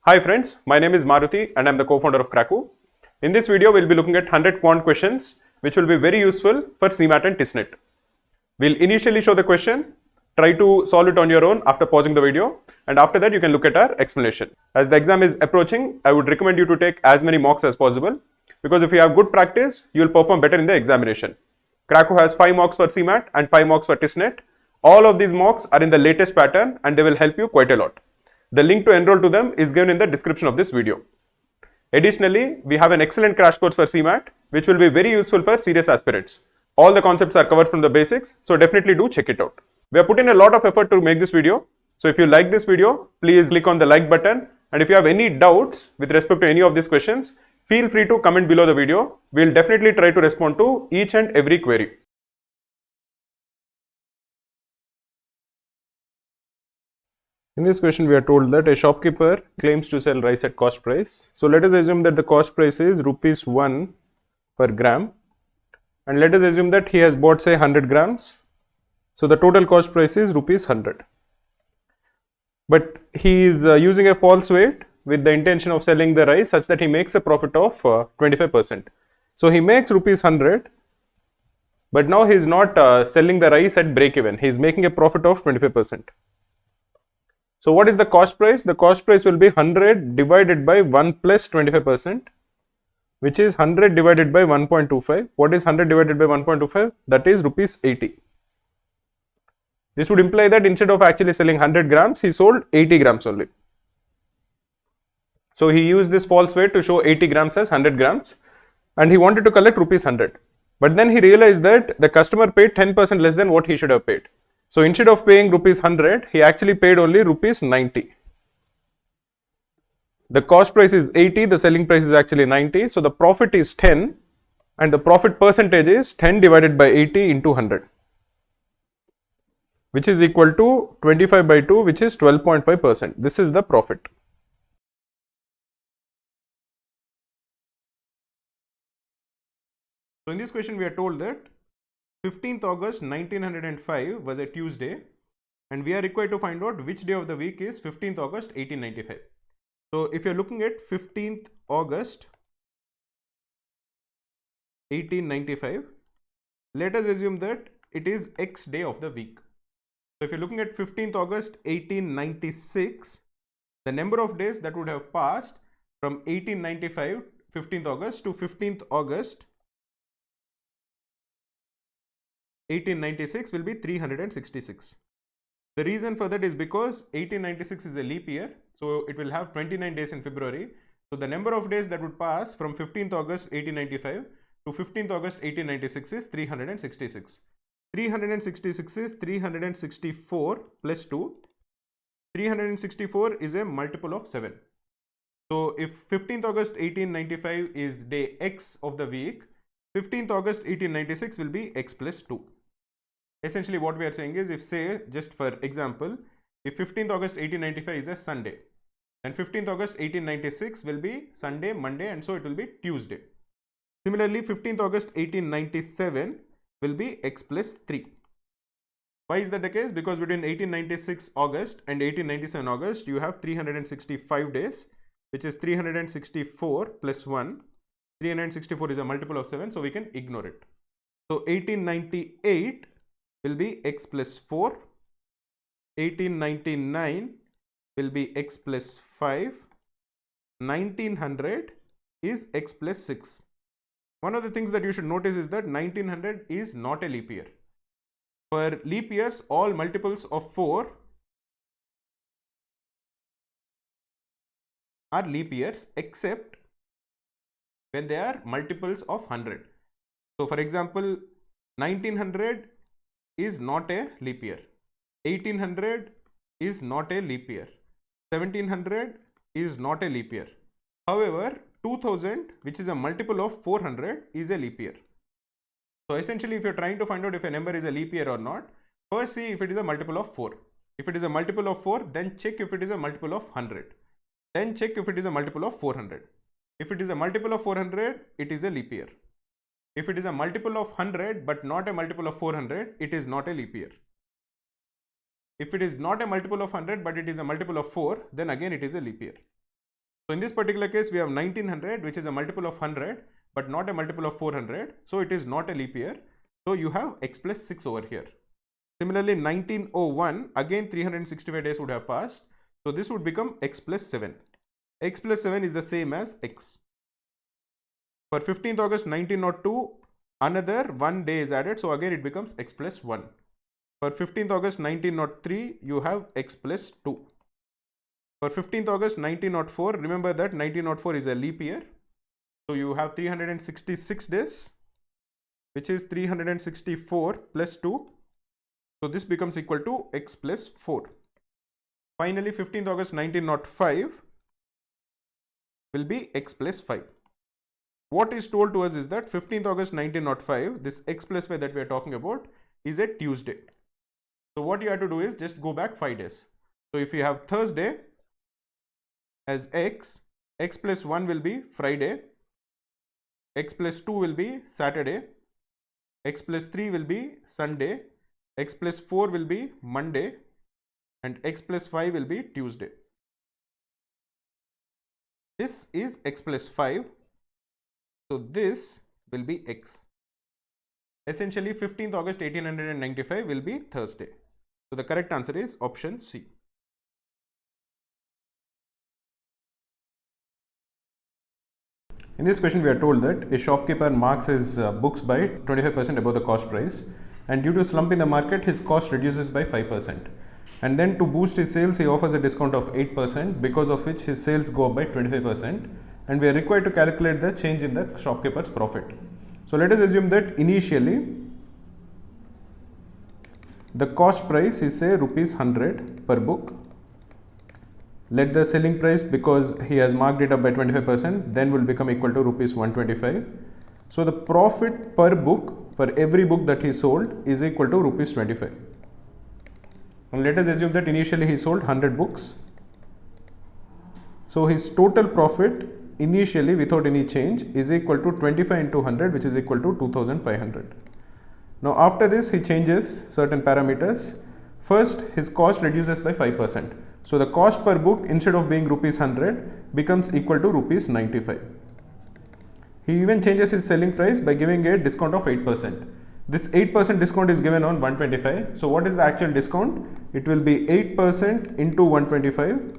Hi friends, my name is Maruti and I'm the co-founder of Kraku. In this video, we'll be looking at 100 quant questions which will be very useful for CMAT and TISNET. We'll initially show the question, try to solve it on your own after pausing the video, and after that you can look at our explanation. As the exam is approaching, I would recommend you to take as many mocks as possible because if you have good practice, you will perform better in the examination. Kraku has 5 mocks for CMAT and 5 mocks for TISNET. All of these mocks are in the latest pattern and they will help you quite a lot. The link to enroll to them is given in the description of this video. Additionally, we have an excellent crash course for CMAT which will be very useful for serious aspirants. All the concepts are covered from the basics, so definitely do check it out. We have put in a lot of effort to make this video, so if you like this video, please click on the like button, and if you have any doubts with respect to any of these questions, feel free to comment below the video. We will definitely try to respond to each and every query. In this question, we are told that a shopkeeper claims to sell rice at cost price. So let us assume that the cost price is rupees 1 per gram, and let us assume that he has bought say 100 grams. So the total cost price is rupees 100. But he is using a false weight with the intention of selling the rice such that he makes a profit of 25%. So he makes rupees 100, but now he is not selling the rice at break even. He is making a profit of 25%. So what is the cost price? The cost price will be 100 divided by 1 plus 25%, which is 100 divided by 1.25. What is 100 divided by 1.25? That is rupees 80. This would imply that instead of actually selling 100 grams, he sold 80 grams only. So he used this false weight to show 80 grams as 100 grams and he wanted to collect rupees 100. But then he realized that the customer paid 10% less than what he should have paid. So instead of paying rupees 100, he actually paid only rupees 90. The cost price is 80, the selling price is actually 90. So the profit is 10 and the profit percentage is 10 divided by 80 into 100, which is equal to 25 by 2, which is 12.5%. This is the profit. So in this question, we are told that 15th August 1905 was a Tuesday and we are required to find out which day of the week is 15th August 1895. So if you are looking at 15th August 1895, let us assume that it is X day of the week. So if you are looking at 15th August 1896, the number of days that would have passed from 1895 15th August to 15th August 1896 will be 366. The reason for that is because 1896 is a leap year, so it will have 29 days in February. So the number of days that would pass from 15th August 1895 to 15th August 1896 is 366. 366 is 364 plus 2. 364 is a multiple of 7. So if 15th August 1895 is day X of the week, 15th August 1896 will be X plus 2. Essentially what we are saying is, if say, just for example, if 15th August 1895 is a Sunday, then 15th August 1896 will be Sunday, Monday, and so it will be Tuesday. Similarly, 15th August 1897 will be X plus 3. Why is that the case? Because between 1896 August and 1897 August, you have 365 days, which is 364 plus 1. 364 is a multiple of 7, so we can ignore it. So 1898 will be X plus 4. 1899 will be X plus 5. 1900 is X plus 6. One of the things that you should notice is that 1900 is not a leap year. For leap years, all multiples of 4 are leap years except when they are multiples of 100. So for example, 1900 is not a leap year. 1800 is not a leap year. 1700 is not a leap year. However, 2000, which is a multiple of 400, is a leap year. So essentially, if you're trying to find out if a number is a leap year or not, first see if it is a multiple of 4. If it is a multiple of 4, then check if it is a multiple of 100. Then check if it is a multiple of 400. If it is a multiple of 400, it is a leap year. If it is a multiple of 100 but not a multiple of 400, it is not a leap year. If it is not a multiple of 100 but it is a multiple of 4, then again it is a leap year. So in this particular case, we have 1900, which is a multiple of 100, but not a multiple of 400. So it is not a leap year. So you have x plus 6 over here. Similarly, 1901, again 365 days would have passed. So this would become x plus 7. X plus 7 is the same as x. For 15th August 1902, another 1 day is added. So again it becomes x plus 1. For 15th August 1903, you have x plus 2. For 15th August 1904, remember that 1904 is a leap year. So you have 366 days, which is 364 plus 2. So this becomes equal to x plus 4. Finally, 15th August 1905 will be x plus 5. What is told to us is that 15th August 1905, this x plus 5 that we are talking about is a Tuesday. So what you have to do is just go back 5 days. So if you have Thursday as x, x plus 1 will be Friday, x plus 2 will be Saturday, x plus 3 will be Sunday, x plus 4 will be Monday, and x plus 5 will be Tuesday. This is x plus 5. So this will be x. Essentially 15th August 1895 will be Thursday. So the correct answer is option C. In this question, we are told that a shopkeeper marks his books by 25% above the cost price, and due to slump in the market, his cost reduces by 5%. And then to boost his sales, he offers a discount of 8%, because of which his sales go up by 25%, and we are required to calculate the change in the shopkeeper's profit. So let us assume that initially the cost price is say rupees 100 per book. Let the selling price, because he has marked it up by 25%, then will become equal to rupees 125. So the profit per book for every book that he sold is equal to rupees 25. And let us assume that initially he sold 100 books. So his total profit initially without any change is equal to 25 into 100, which is equal to 2500. Now after this he changes certain parameters. First, his cost reduces by 5%. So the cost per book, instead of being rupees 100, becomes equal to rupees 95. He even changes his selling price by giving a discount of 8%. This 8% discount is given on 125. So what is the actual discount? It will be 8% into 125,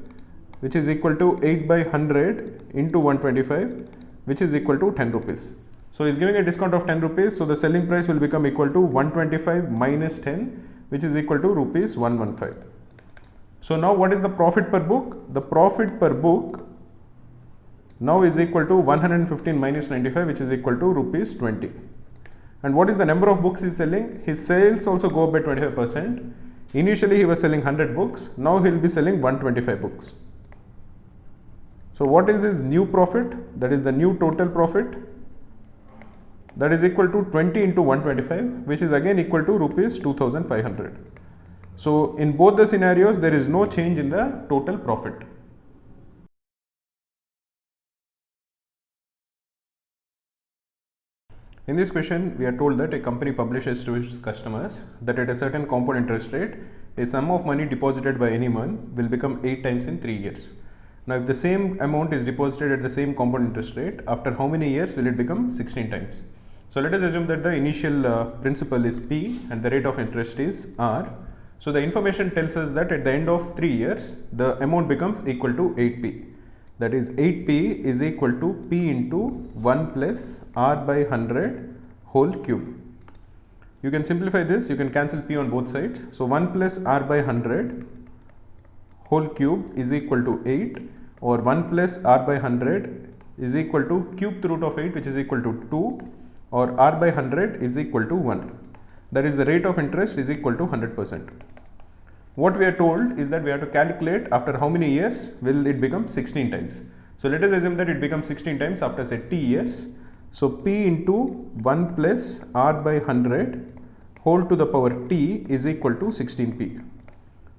which is equal to 8 by 100 into 125, which is equal to 10 rupees. So he is giving a discount of 10 rupees. So the selling price will become equal to 125 minus 10, which is equal to rupees 115. So now what is the profit per book? The profit per book now is equal to 115 minus 95, which is equal to rupees 20. And what is the number of books he is selling? His sales also go up by 25%. Initially he was selling 100 books. Now he will be selling 125 books. So what is his new profit? That is the new total profit. That is equal to 20 into 125, which is again equal to rupees 2500. So in both the scenarios, there is no change in the total profit. In this question, we are told that a company publishes to its customers that at a certain compound interest rate, a sum of money deposited by anyone will become 8 times in 3 years. Now, if the same amount is deposited at the same compound interest rate, after how many years will it become 16 times? So let us assume that the initial principal is P and the rate of interest is R. So the information tells us that at the end of 3 years, the amount becomes equal to 8P. That is 8P is equal to P into 1 plus R by 100 whole cube. You can simplify this, you can cancel P on both sides. So 1 plus R by 100 whole cube is equal to 8, or 1 plus R by 100 is equal to cube root of 8, which is equal to 2, or R by 100 is equal to 1. That is the rate of interest is equal to 100%. What we are told is that we have to calculate after how many years will it become 16 times. So let us assume that it becomes 16 times after say t years. So P into 1 plus R by 100 whole to the power t is equal to 16P.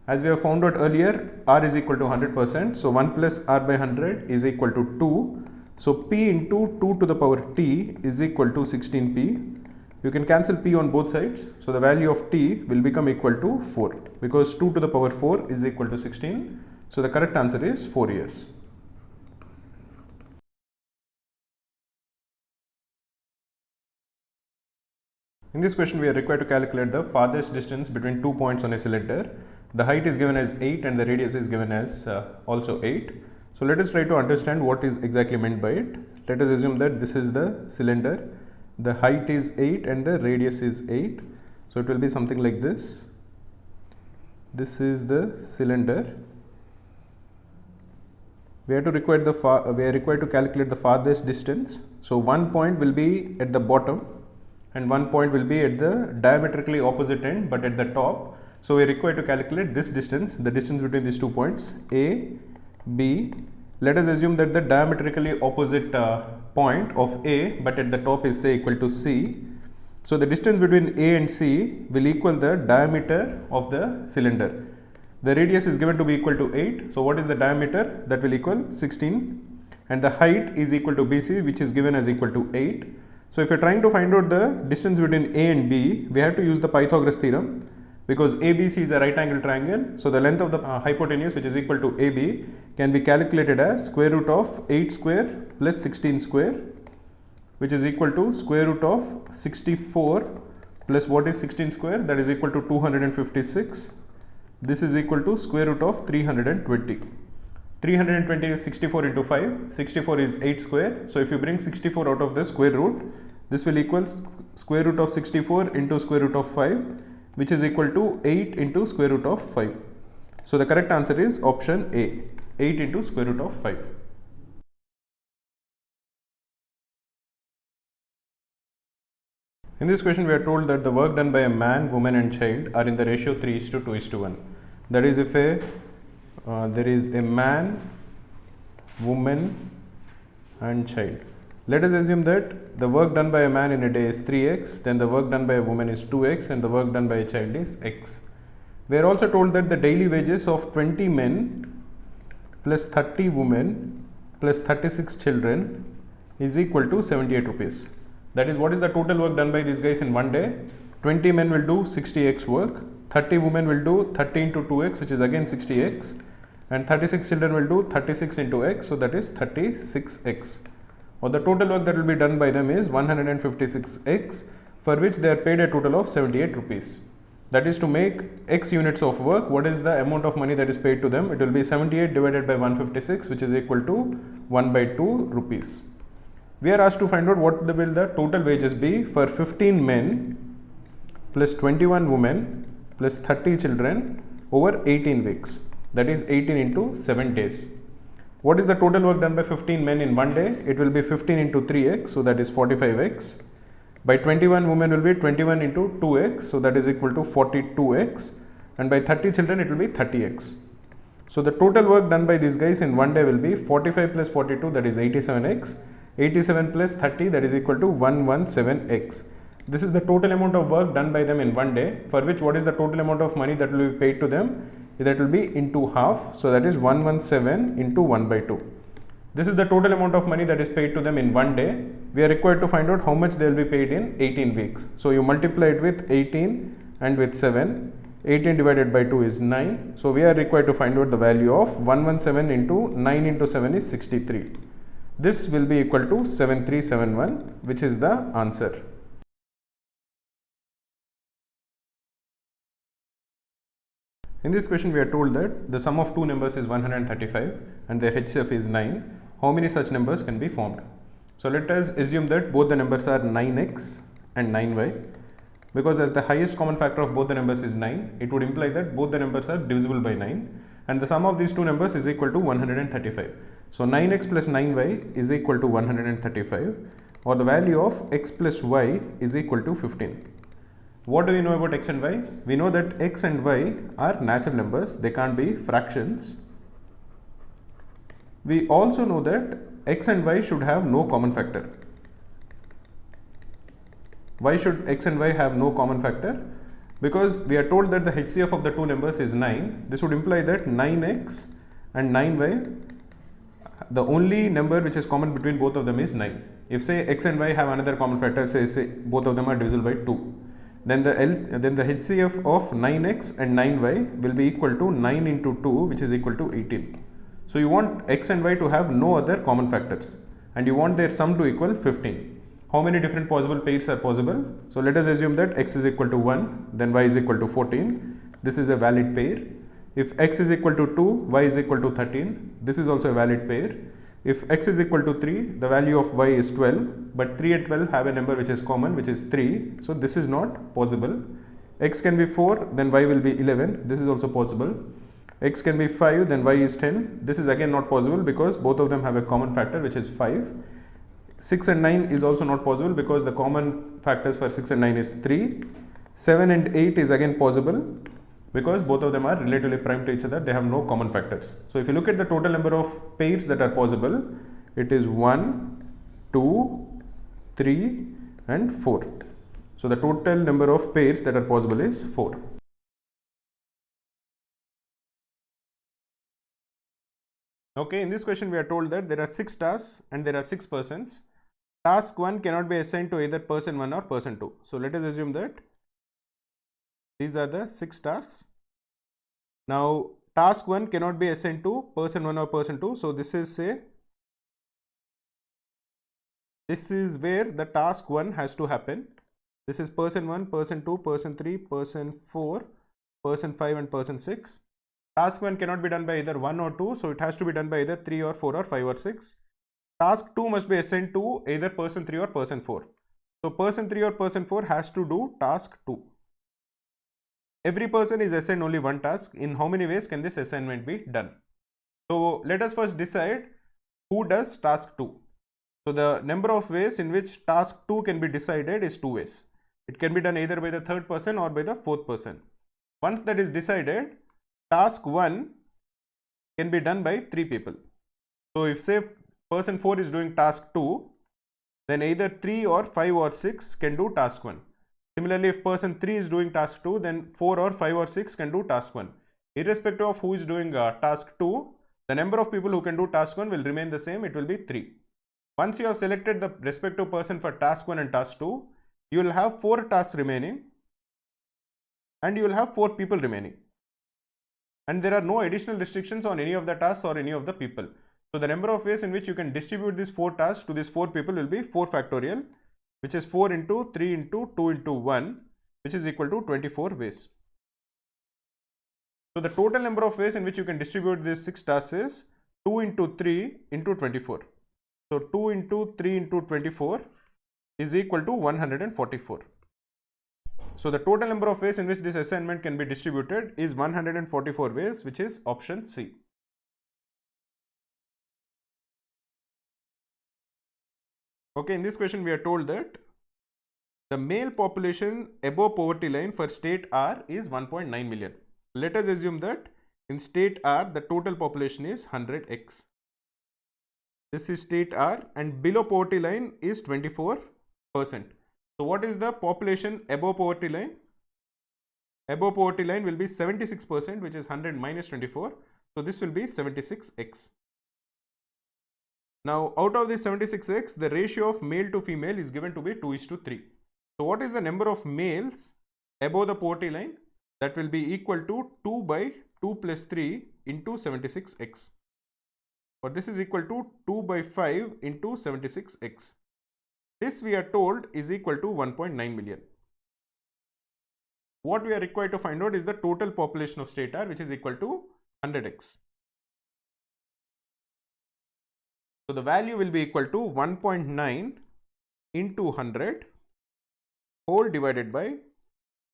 As we have found out earlier, R is equal to 100%. So 1 plus R by 100 is equal to 2. So P into 2 to the power t is equal to 16P. You can cancel P on both sides. So the value of t will become equal to 4, because 2 to the power 4 is equal to 16. So the correct answer is 4 years. In this question, we are required to calculate the farthest distance between 2 points on a cylinder. The height is given as 8 and the radius is given as also 8. So let us try to understand what is exactly meant by it. Let us assume that this is the cylinder. The height is 8 and the radius is 8. So it will be something like this. This is the cylinder. We are required to calculate the farthest distance. So one point will be at the bottom and one point will be at the diametrically opposite end but at the top. So we are required to calculate this distance, the distance between these 2 points A, B. Let us assume that the diametrically opposite point of A but at the top is say equal to C. So the distance between A and C will equal the diameter of the cylinder. The radius is given to be equal to 8. So what is the diameter? That will equal 16, and the height is equal to BC, which is given as equal to 8. So if you are trying to find out the distance between A and B, we have to use the Pythagoras theorem, because ABC is a right angle triangle. So the length of the hypotenuse, which is equal to AB, can be calculated as square root of 8 square plus 16 square, which is equal to square root of 64 plus what is 16 square, that is equal to 256. This is equal to square root of 320. 320 is 64 into 5. 64 is 8 square. So if you bring 64 out of the square root, this will equal square root of 64 into square root of 5, which is equal to 8 into square root of 5. So the correct answer is option A, 8 into square root of 5. In this question, we are told that the work done by a man, woman and child are in the ratio 3:2:1. That is, if there is a man, woman and child. Let us assume that the work done by a man in a day is 3x, then the work done by a woman is 2x and the work done by a child is x. We are also told that the daily wages of 20 men plus 30 women plus 36 children is equal to 78 rupees. That is, what is the total work done by these guys in one day? 20 men will do 60x work, 30 women will do 30 into 2x, which is again 60x, and 36 children will do 36 into x, so that is 36x. Or the total work that will be done by them is 156x, for which they are paid a total of 78 rupees. That is, to make x units of work, what is the amount of money that is paid to them? It will be 78 divided by 156, which is equal to 1/2 rupees. We are asked to find out what will the total wages be for 15 men plus 21 women plus 30 children over 18 weeks. That is 18 into 7 days. What is the total work done by 15 men in one day? It will be 15 into 3x, so that is 45x. By 21 women will be 21 into 2x, so that is equal to 42x. And by 30 children it will be 30x. So the total work done by these guys in one day will be 45 plus 42, that is 87x. 87 plus 30, that is equal to 117x. This is the total amount of work done by them in one day, for which what is the total amount of money that will be paid to them? That will be into half, so that is 117 into 1/2. This is the total amount of money that is paid to them in one day. We are required to find out how much they will be paid in 18 weeks. So you multiply it with 18 and with 7. 18 divided by 2 is 9. So we are required to find out the value of 117 into 9 into 7 is 63. This will be equal to 7371, which is the answer. In this question, we are told that the sum of two numbers is 135 and their HCF is 9. How many such numbers can be formed? So let us assume that both the numbers are 9x and 9y. Because as the highest common factor of both the numbers is 9, it would imply that both the numbers are divisible by 9, and the sum of these two numbers is equal to 135. So 9x plus 9y is equal to 135, or the value of x plus y is equal to 15. What do we know about x and y? We know that x and y are natural numbers, they can't be fractions. We also know that x and y should have no common factor. Why should x and y have no common factor? Because we are told that the HCF of the two numbers is 9. This would imply that 9x and 9y, the only number which is common between both of them is 9. If say x and y have another common factor, say both of them are divisible by 2, then the HCF of 9x and 9y will be equal to 9 into 2, which is equal to 18. So you want x and y to have no other common factors, and you want their sum to equal 15. how many different possible pairs are possible. So let us assume that x is equal to 1, then y is equal to 14. This is a valid pair. If x is equal to 2, y is equal to 13. This is also a valid pair. If x is equal to 3, the value of y is 12, but 3 and 12 have a number which is common, which is 3. So this is not possible. X can be 4, then y will be 11. This is also possible. X can be 5, then y is 10. This is again not possible because both of them have a common factor which is 5. 6 and 9 is also not possible because the common factors for 6 and 9 is 3. 7 and 8 is again possible because both of them are relatively prime to each other. They have no common factors. So if you look at the total number of pairs that are possible, it is 1, 2, 3 and 4. So the total number of pairs that are possible is 4. Okay, in this question we are told that there are 6 tasks and there are 6 persons. Task 1 cannot be assigned to either person 1 or person 2. So let us assume that these are the 6 tasks. Now task 1 cannot be assigned to person 1 or person 2. So this is where the task 1 has to happen. This is person 1, person 2, person 3, person 4, person 5 and person 6. Task 1 cannot be done by either 1 or 2, so it has to be done by either 3 or 4 or 5 or 6. Task 2 must be assigned to either person 3 or person 4. So person 3 or person 4 has to do task 2. Every person is assigned only one task. In how many ways can this assignment be done? So let us first decide who does task 2. So the number of ways in which task 2 can be decided is 2 ways. It can be done either by the third person or by the fourth person. Once that is decided, task 1 can be done by 3 people. So if say person 4 is doing task 2, then either 3 or 5 or 6 can do task 1. Similarly, if person 3 is doing task 2, then 4 or 5 or 6 can do task 1. Irrespective of who is doing task 2, the number of people who can do task 1 will remain the same. It will be 3. Once you have selected the respective person for task 1 and task 2, you will have 4 tasks remaining and you will have 4 people remaining. And there are no additional restrictions on any of the tasks or any of the people. So the number of ways in which you can distribute these 4 tasks to these 4 people will be 4 factorial, which is 4 into 3 into 2 into 1, which is equal to 24 ways. So the total number of ways in which you can distribute these 6 tasks is 2 into 3 into 24. So 2 into 3 into 24 is equal to 144. So the total number of ways in which this assignment can be distributed is 144 ways, which is option C. Okay, in this question we are told that the male population above poverty line for state R is 1.9 million. Let us assume that in state R the total population is 100x. This is state R and below poverty line is 24%. So what is the population above poverty line? Above poverty line will be 76%, which is 100 minus 24. So this will be 76x. Now out of this 76x, the ratio of male to female is given to be 2:3. So what is the number of males above the poverty line? That will be equal to 2 by 2 plus 3 into 76x. But this is equal to 2 by 5 into 76x. This we are told is equal to 1.9 million. What we are required to find out is the total population of state R, which is equal to 100x. So the value will be equal to 1.9 into 100 whole divided by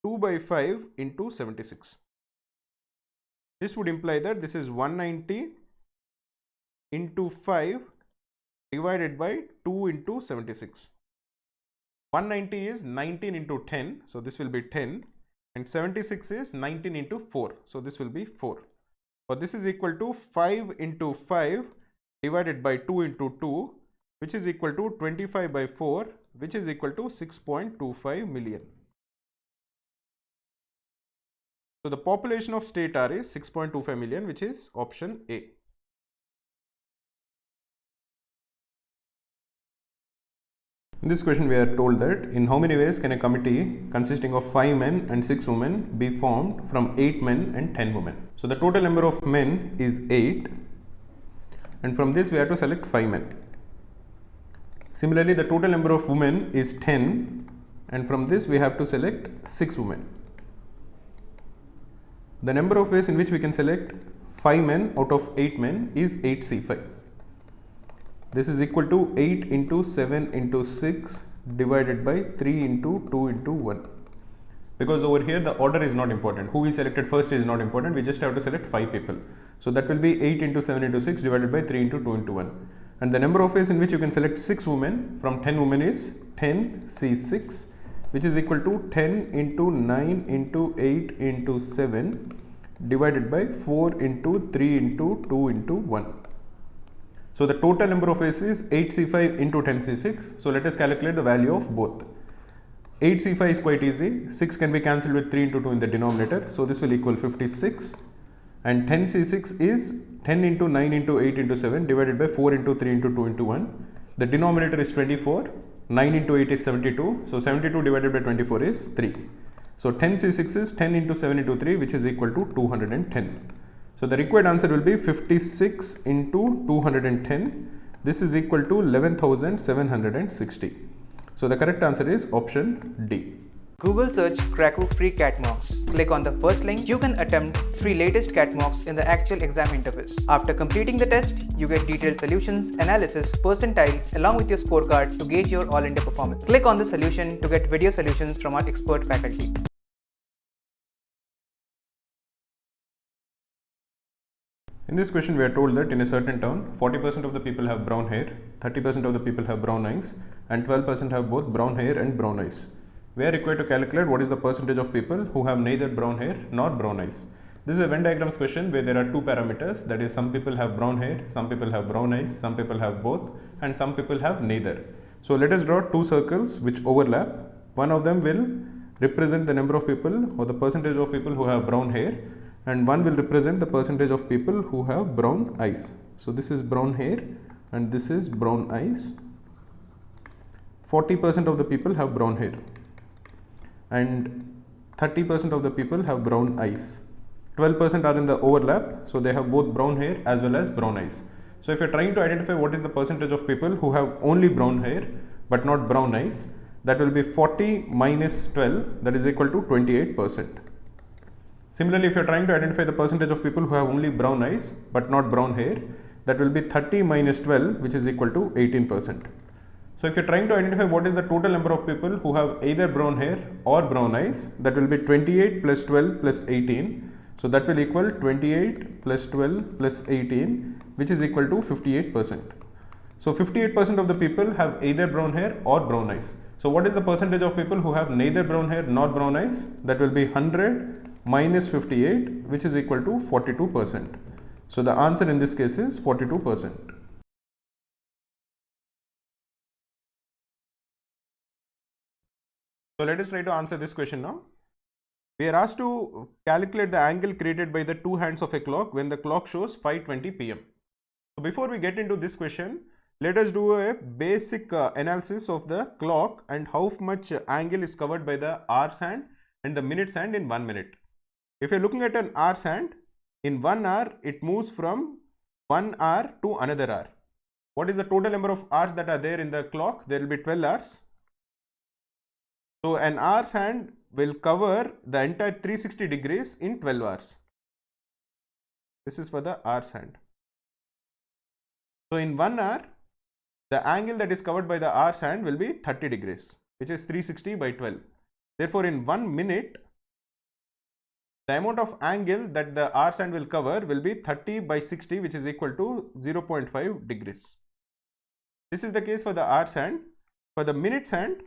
2 by 5 into 76. This would imply that this is 190 into 5 divided by 2 into 76. 190 is 19 into 10, so this will be 10, and 76 is 19 into 4, so this will be 4. But this is equal to 5 into 5 divided by 2 into 2, which is equal to 25 by 4, which is equal to 6.25 million. So the population of state R is 6.25 million, which is option A. In this question we are told that in how many ways can a committee consisting of 5 men and 6 women be formed from 8 men and 10 women. So the total number of men is 8 and from this we have to select 5 men. Similarly, the total number of women is 10, and from this we have to select 6 women. The number of ways in which we can select 5 men out of 8 men is 8C5. This is equal to 8 into 7 into 6 divided by 3 into 2 into 1. Because over here the order is not important. Who we selected first is not important. We just have to select 5 people. So that will be 8 into 7 into 6 divided by 3 into 2 into 1. And the number of ways in which you can select 6 women from 10 women is 10C6, which is equal to 10 into 9 into 8 into 7 divided by 4 into 3 into 2 into 1. So the total number of ways is 8C5 into 10C6. So let us calculate the value of both. 8C5 is quite easy. 6 can be cancelled with 3 into 2 in the denominator. So this will equal 56. And 10C6 is 10 into 9 into 8 into 7 divided by 4 into 3 into 2 into 1. The denominator is 24. 9 into 8 is 72. So 72 divided by 24 is 3. So 10C6 is 10 into 7 into 3, which is equal to 210. So the required answer will be 56 into 210. This is equal to 11,760. So the correct answer is option D. Google search Krakow free CAT mocks. Click on the first link. You can attempt 3 latest CAT mocks in the actual exam interface. After completing the test, you get detailed solutions, analysis, percentile along with your scorecard to gauge your all India performance. Click on the solution to get video solutions from our expert faculty. In this question, we are told that in a certain town, 40% of the people have brown hair, 30% of the people have brown eyes, and 12% have both brown hair and brown eyes. We are required to calculate what is the percentage of people who have neither brown hair nor brown eyes. This is a Venn diagrams question where there are 2 parameters, that is, some people have brown hair, some people have brown eyes, some people have both, and some people have neither. So let us draw 2 circles which overlap. One of them will represent the number of people or the percentage of people who have brown hair, and one will represent the percentage of people who have brown eyes. So this is brown hair and this is brown eyes. 40% of the people have brown hair and 30% of the people have brown eyes. 12% are in the overlap, so they have both brown hair as well as brown eyes. So if you are trying to identify what is the percentage of people who have only brown hair but not brown eyes, that will be 40 minus 12, that is equal to 28%. Similarly, if you are trying to identify the percentage of people who have only brown eyes but not brown hair, that will be 30 minus 12, which is equal to 18%. So if you are trying to identify what is the total number of people who have either brown hair or brown eyes, that will be 28 plus 12 plus 18. So that will equal 28 plus 12 plus 18, which is equal to 58%. So 58% of the people have either brown hair or brown eyes. So what is the percentage of people who have neither brown hair nor brown eyes? That will be 100 minus 58, which is equal to 42%. So the answer in this case is 42%. So let us try to answer this question now. We are asked to calculate the angle created by the 2 hands of a clock when the clock shows 5:20 p.m. So before we get into this question, let us do a basic analysis of the clock and how much angle is covered by the hour's hand and the minute's hand in 1 minute. If you are looking at an hour's hand, in 1 hour it moves from 1 hour to another hour. What is the total number of hours that are there in the clock? There will be 12 hours. So an hour's hand will cover the entire 360 degrees in 12 hours. This is for the hour's hand. So in 1 hour, the angle that is covered by the hour's hand will be 30 degrees, which is 360 by 12. Therefore, in 1 minute, the amount of angle that the hour's hand will cover will be 30 by 60, which is equal to 0.5 degrees. This is the case for the hour's hand. For the minute's hand,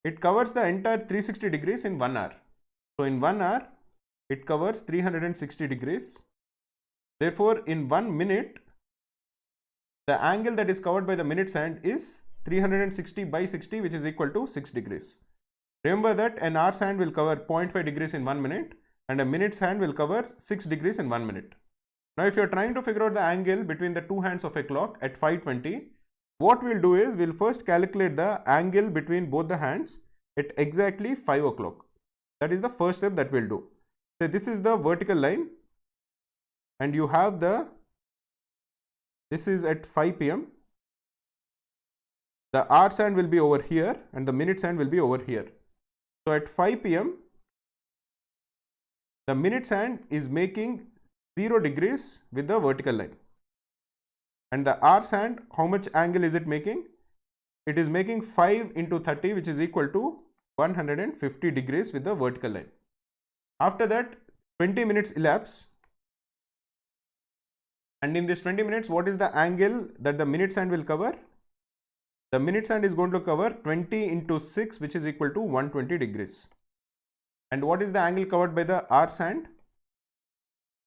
it covers the entire 360 degrees in 1 hour. So in 1 hour, it covers 360 degrees. Therefore, in 1 minute, the angle that is covered by the minute's hand is 360 by 60, which is equal to 6 degrees. Remember that an hour's hand will cover 0.5 degrees in 1 minute and a minute's hand will cover 6 degrees in 1 minute. Now, if you are trying to figure out the angle between the 2 hands of a clock at 5:20, what we'll do is we'll first calculate the angle between both the hands at exactly 5 o'clock. That is the first step that we'll do. So this is the vertical line and you have this is at 5 p.m. the hours hand will be over here and the minutes hand will be over here. So at 5 p.m. the minutes hand is making 0 degrees with the vertical line. And the hours hand, how much angle is it making? It is making 5 into 30, which is equal to 150 degrees with the vertical line. After that, 20 minutes elapse. And in this 20 minutes, what is the angle that the minutes hand will cover? The minutes hand is going to cover 20 into 6, which is equal to 120 degrees. And what is the angle covered by the hours hand?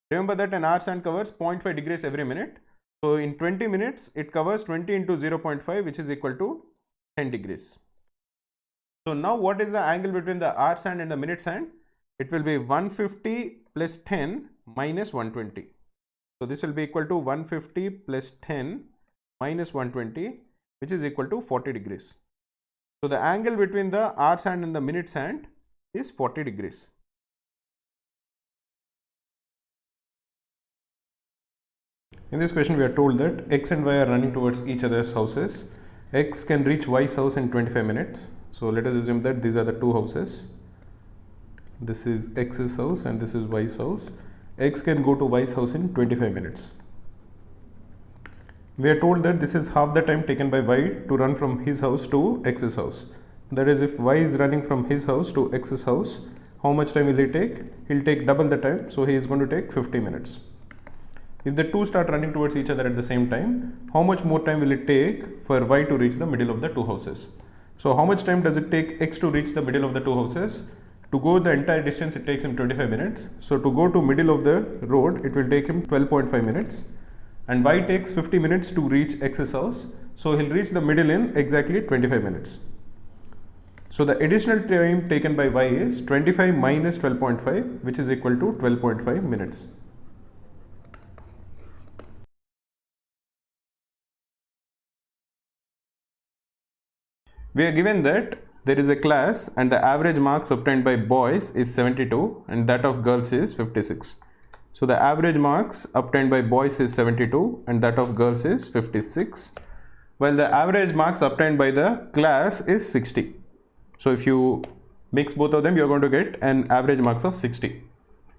Remember that an hours hand covers 0.5 degrees every minute. So in 20 minutes, it covers 20 into 0.5, which is equal to 10 degrees. So now what is the angle between the hours hand and the minutes hand? It will be 150 plus 10 minus 120. So this will be equal to 150 plus 10 minus 120, which is equal to 40 degrees. So the angle between the hours hand and the minutes hand is 40 degrees. In this question, we are told that X and Y are running towards each other's houses. X can reach Y's house in 25 minutes. So let us assume that these are the two houses. This is X's house and this is Y's house. X can go to Y's house in 25 minutes. We are told that this is half the time taken by Y to run from his house to X's house. That is, if Y is running from his house to X's house, how much time will he take? He'll take double the time, so he is going to take 50 minutes. If the two start running towards each other at the same time, how much more time will it take for Y to reach the middle of the two houses? So how much time does it take X to reach the middle of the two houses? To go the entire distance, it takes him 25 minutes. So to go to middle of the road, it will take him 12.5 minutes. And Y takes 50 minutes to reach X's house. So he'll reach the middle in exactly 25 minutes. So the additional time taken by Y is 25 minus 12.5, which is equal to 12.5 minutes. We are given that there is a class and the average marks obtained by boys is 72 and that of girls is 56. So the average marks obtained by boys is 72 and that of girls is 56, while the average marks obtained by the class is 60. So if you mix both of them, you are going to get an average marks of 60.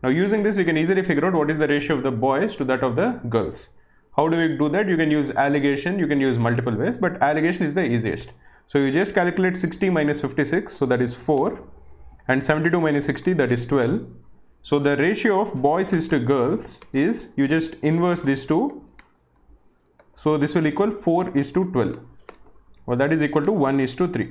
Now using this, we can easily figure out what is the ratio of the boys to that of the girls. How do we do that? You can use allegation, you can use multiple ways, but allegation is the easiest. So you just calculate 60 minus 56, so that is 4, and 72 minus 60, that is 12. So the ratio of boys is to girls is, you just inverse these two. So this will equal 4 is to 12, or that is equal to 1 is to 3.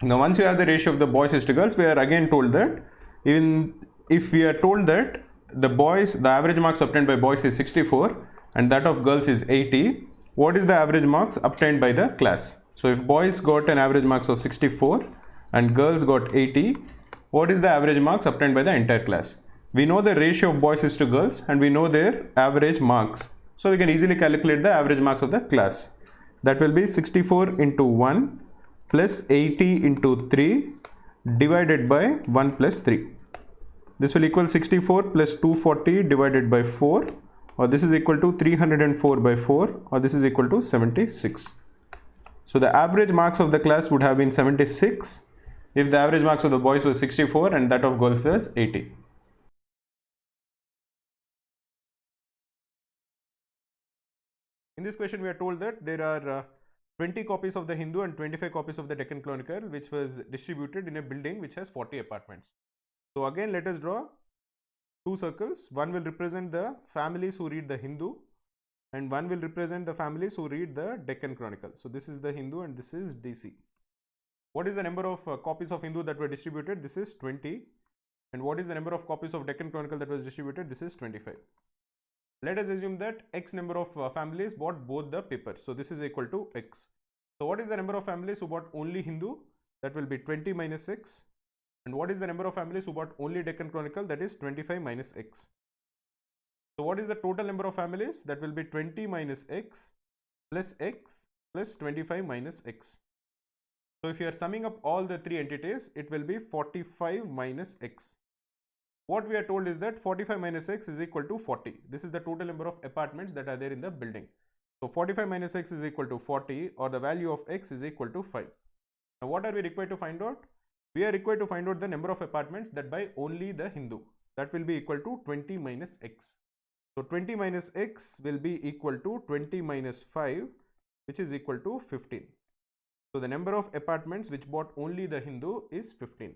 Now once you have the ratio of the boys is to girls, we are again told that if we are told that the average marks obtained by boys is 64 and that of girls is 80, what is the average marks obtained by the class? So if boys got an average marks of 64 and girls got 80, what is the average marks obtained by the entire class? We know the ratio of boys is to girls and we know their average marks. So we can easily calculate the average marks of the class. That will be 64 into 1 plus 80 into 3 divided by 1 plus 3. This will equal 64 plus 240 divided by 4, or this is equal to 304 by 4, or this is equal to 76. So the average marks of the class would have been 76 if the average marks of the boys was 64 and that of girls was 80. In this question, we are told that there are 20 copies of the Hindu and 25 copies of the Deccan Chronicle, which was distributed in a building which has 40 apartments. So again, let us draw two circles. One will represent the families who read the Hindu and one will represent the families who read the Deccan Chronicle. So this is the Hindu and this is DC. What is the number of copies of Hindu that were distributed? This is 20. And what is the number of copies of Deccan Chronicle that was distributed? This is 25. Let us assume that X number of families bought both the papers. So this is equal to X. So what is the number of families who bought only Hindu? That will be 20 minus X. And what is the number of families who bought only Deccan Chronicle? That is 25 minus X. So what is the total number of families? That will be 20 minus X plus 25 minus X. So if you are summing up all the three entities, it will be 45 minus X. What we are told is that 45 minus X is equal to 40. This is the total number of apartments that are there in the building. So 45 minus x is equal to 40, or the value of x is equal to 5. Now what are we required to find out? We are required to find out the number of apartments that buy only the Hindu. That will be equal to 20 minus x. So 20 minus x will be equal to 20 minus 5, which is equal to 15. So the number of apartments which bought only the Hindu is 15.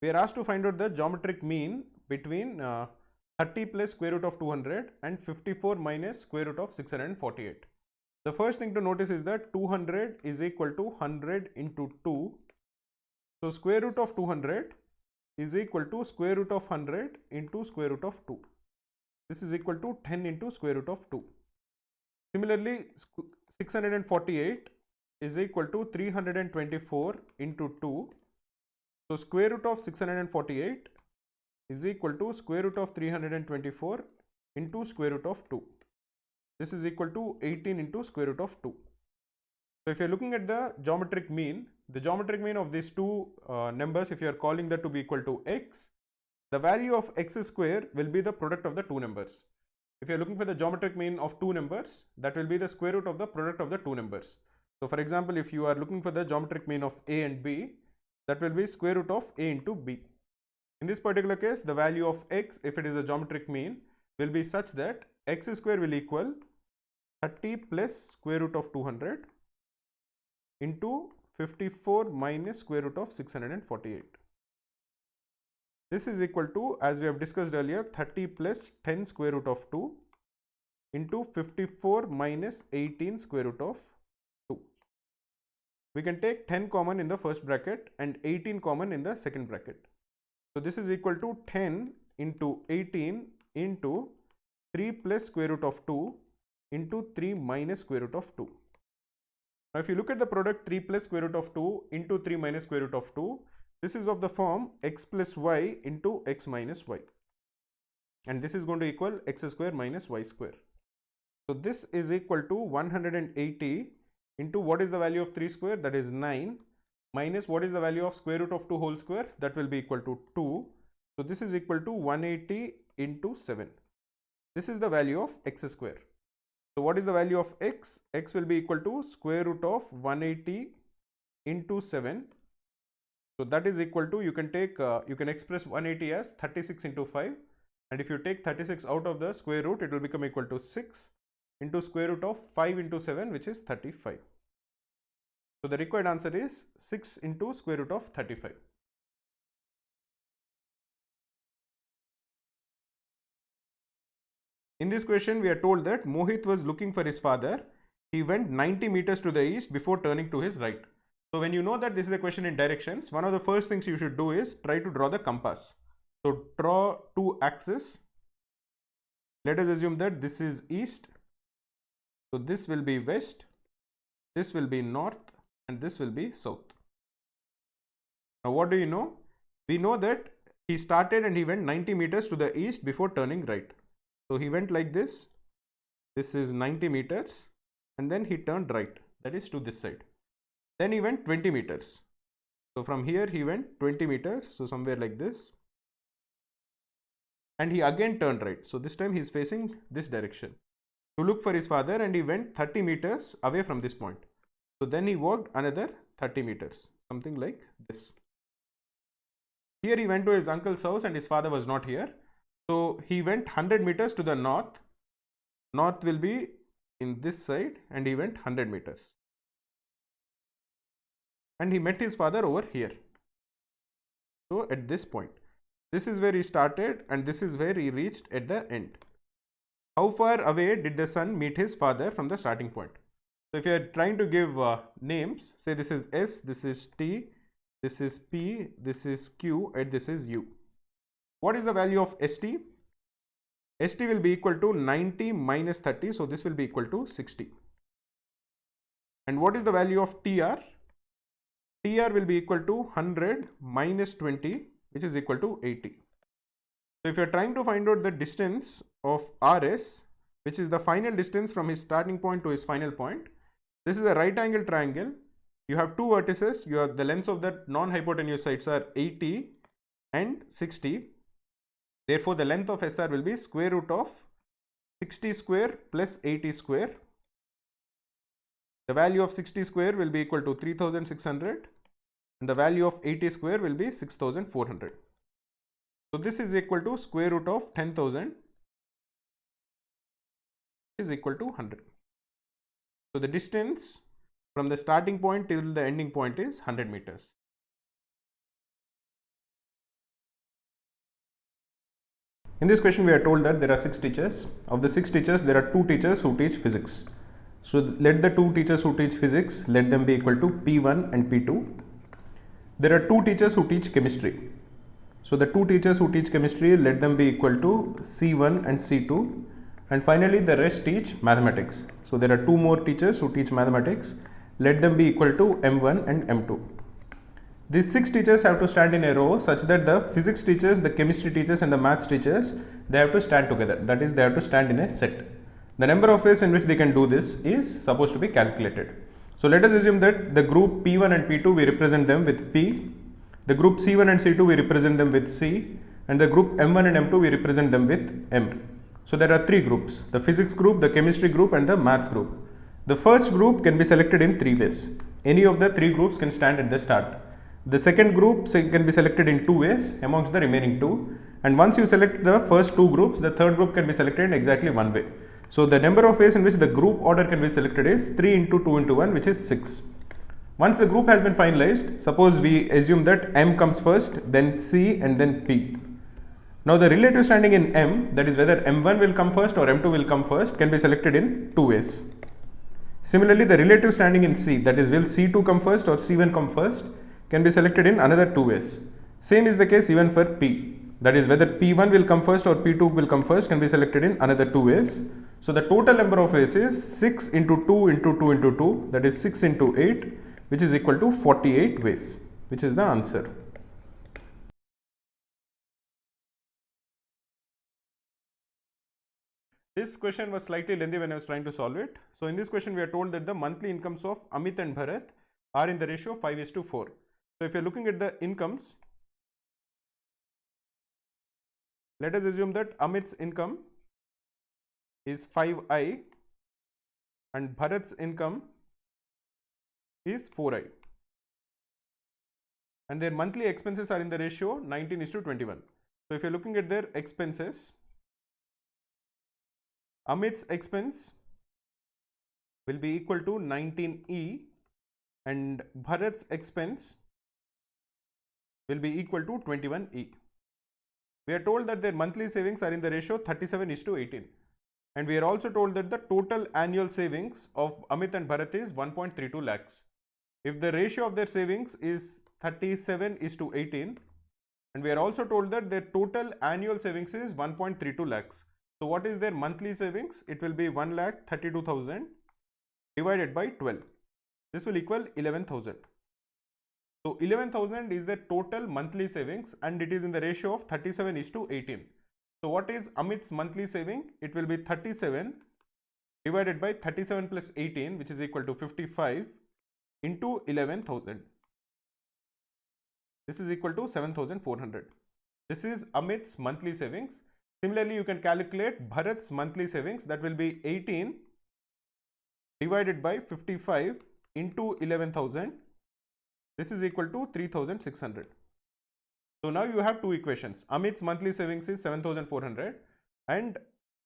We are asked to find out the geometric mean between 30 plus square root of 200 and 54 minus square root of 648. The first thing to notice is that 200 is equal to 100 into 2. So square root of 200 is equal to square root of 100 into square root of 2. This is equal to 10 into square root of 2. Similarly, 648 is equal to 324 into 2. So square root of 648 is equal to square root of 324 into square root of 2. This is equal to 18 into square root of 2. So if you are looking at the geometric mean of these two numbers, if you are calling that to be equal to x, the value of x square will be the product of the two numbers. If you are looking for the geometric mean of two numbers, that will be the square root of the product of the two numbers. So for example, if you are looking for the geometric mean of a and b, that will be square root of a into b. In this particular case, the value of x, if it is a geometric mean, will be such that x square will equal 30 plus square root of 200 into 54 minus square root of 648. This is equal to, as we have discussed earlier, 30 plus 10 square root of 2 into 54 minus 18 square root of 2. We can take 10 common in the first bracket and 18 common in the second bracket. So this is equal to 10 into 18 into 3 plus square root of 2 into 3 minus square root of 2. Now if you look at the product 3 plus square root of 2 into 3 minus square root of 2, this is of the form x plus y into x minus y. And this is going to equal x square minus y square. So this is equal to 180 into what is the value of 3 square, that is 9, minus what is the value of square root of 2 whole square, that will be equal to 2. So this is equal to 180 into 7. This is the value of x square. So what is the value of x? X will be equal to square root of 180 into 7. So that is equal to, you can express 180 as 36 into 5, and if you take 36 out of the square root, it will become equal to 6 into square root of 5 into 7, which is 35. So the required answer is 6 into square root of 35. In this question, we are told that Mohit was looking for his father. He went 90 meters to the east before turning to his right. So when you know that this is a question in directions, one of the first things you should do is try to draw the compass. So draw two axes. Let us assume that this is east. So this will be west, this will be north, and this will be south. Now what do you know? We know that he started and he went 90 meters to the east before turning right. So he went like this. This is 90 meters, and then he turned right, that is to this side. Then he went 20 meters. So from here he went 20 meters, so somewhere like this. And he again turned right. So this time he is facing this direction to look for his father, and he went 30 meters away from this point. So then he walked another 30 meters, something like this. Here he went to his uncle's house and his father was not here. So he went 100 meters to the north. North will be in this side, and he went 100 meters. And he met his father over here. So at this point, this is where he started and this is where he reached at the end. How far away did the son meet his father from the starting point? So if you are trying to give names, say this is S, this is T, this is P, this is Q, and this is U. What is the value of ST? ST will be equal to 90 minus 30, so this will be equal to 60. And what is the value of TR? TR will be equal to 100 minus 20, which is equal to 80. So if you are trying to find out the distance of RS, which is the final distance from his starting point to his final point, this is a right angle triangle. You have two vertices. You have the lengths of the non-hypotenuse sides are 80 and 60. Therefore, the length of SR will be square root of 60 square plus 80 square. The value of 60 square will be equal to 3600 and the value of 80 square will be 6400. So this is equal to square root of 10,000 is equal to 100. So the distance from the starting point till the ending point is 100 meters. In this question, we are told that there are 6 teachers. Of the 6 teachers, there are 2 teachers who teach physics. So let the 2 teachers who teach physics, let them be equal to P1 and P2. There are 2 teachers who teach chemistry. So the 2 teachers who teach chemistry, let them be equal to C1 and C2. And finally, the rest teach mathematics. So there are 2 more teachers who teach mathematics. Let them be equal to M1 and M2. These 6 teachers have to stand in a row such that the physics teachers, the chemistry teachers and the maths teachers, they have to stand together. That is, they have to stand in a set. The number of ways in which they can do this is supposed to be calculated. So let us assume that the group P1 and P2, we represent them with P. The group C1 and C2, we represent them with C. And the group M1 and M2, we represent them with M. So there are 3 groups, the physics group, the chemistry group and the maths group. The first group can be selected in 3 ways. Any of the 3 groups can stand at the start. The second group can be selected in 2 ways amongst the remaining 2. And once you select the first 2 groups, the third group can be selected in exactly 1 way. So the number of ways in which the group order can be selected is 3 into 2 into 1, which is 6. Once the group has been finalized, suppose we assume that M comes first, then C and then P. Now the relative standing in M, that is whether M1 will come first or M2 will come first, can be selected in 2 ways. Similarly, the relative standing in C, that is will C2 come first or C1 come first, can be selected in another 2 ways. Same is the case even for P, that is whether P1 will come first or P2 will come first, can be selected in another 2 ways. So the total number of ways is 6 into 2 into 2 into 2, that is 6 into 8, which is equal to 48 ways, which is the answer. This question was slightly lengthy when I was trying to solve it. So in this question, we are told that the monthly incomes of Amit and Bharat are in the ratio 5:4. So if you're looking at the incomes, let us assume that Amit's income is 5i and Bharat's income is 4i. And their monthly expenses are in the ratio 19:21. So if you're looking at their expenses, Amit's expense will be equal to 19e and Bharat's expense will be equal to 21e. We are told that their monthly savings are in the ratio 37:18. And we are also told that the total annual savings of Amit and Bharat is 1.32 lakhs. If the ratio of their savings is 37:18, and we are also told that their total annual savings is 1.32 lakhs. So what is their monthly savings? It will be 1,32,000 divided by 12. This will equal 11,000. So 11,000 is the total monthly savings and it is in the ratio of 37:18. So what is Amit's monthly saving? It will be 37 divided by 37 plus 18, which is equal to 55 into 11,000. This is equal to 7,400. This is Amit's monthly savings. Similarly, you can calculate Bharat's monthly savings. That will be 18 divided by 55 into 11,000. This is equal to 3,600. So now you have 2 equations. Amit's monthly savings is 7,400 and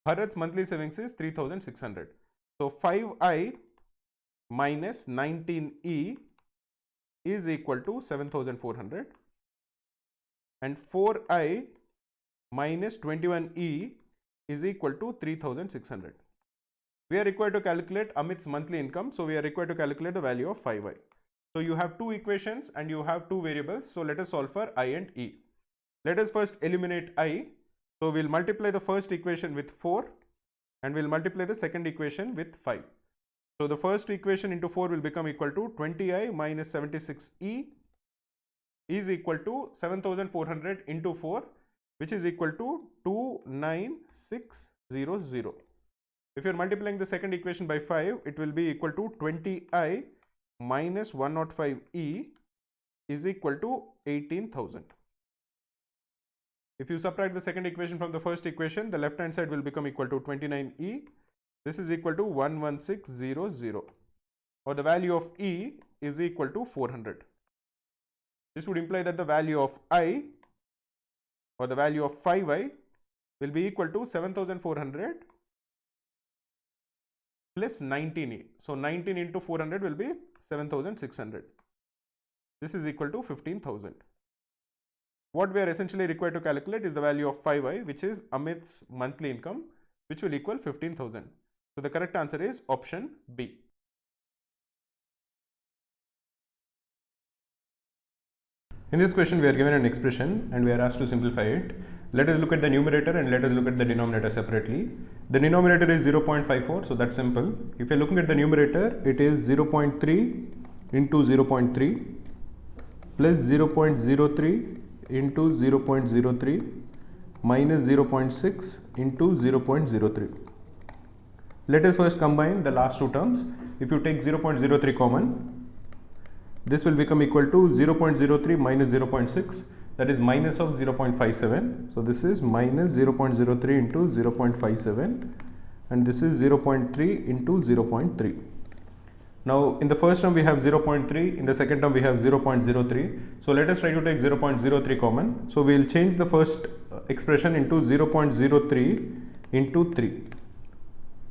Bharat's monthly savings is 3,600. So 5i minus 19e is equal to 7,400 and 4i minus 21e is equal to 3,600. We are required to calculate Amit's monthly income, so we are required to calculate the value of 5i. So you have 2 equations and you have 2 variables. So let us solve for I and E. Let us first eliminate I. So we'll multiply the first equation with 4 and we'll multiply the second equation with 5. So the first equation into 4 will become equal to 20i minus 76e is equal to 7,400 into 4, which is equal to 29600. If you are multiplying the second equation by 5, it will be equal to 20i minus 105e is equal to 18,000. If you subtract the second equation from the first equation, the left hand side will become equal to 29E. This is equal to 11600, or the value of E is equal to 400. This would imply that the value of I, or the value of 5I, will be equal to 7400 plus 19E. So 19 into 400 will be 7600. This is equal to 15,000. What we are essentially required to calculate is the value of 5I, which is Amit's monthly income, which will equal 15,000. So the correct answer is option B. In this question, we are given an expression and we are asked to simplify it. Let us look at the numerator and let us look at the denominator separately. The denominator is 0.54, so that's simple. If you're looking at the numerator, it is 0.3 into 0.3 plus 0.03 into 0.03 minus 0.6 into 0.03. Let us first combine the last two terms. If you take 0.03 common, this will become equal to 0.03 minus 0.6, that is minus of 0.57. So this is minus 0.03 into 0.57 and this is 0.3 into 0.3. Now in the first term we have 0.3, in the second term we have 0.03. So let us try to take 0.03 common. So we will change the first expression into 0.03 into 3.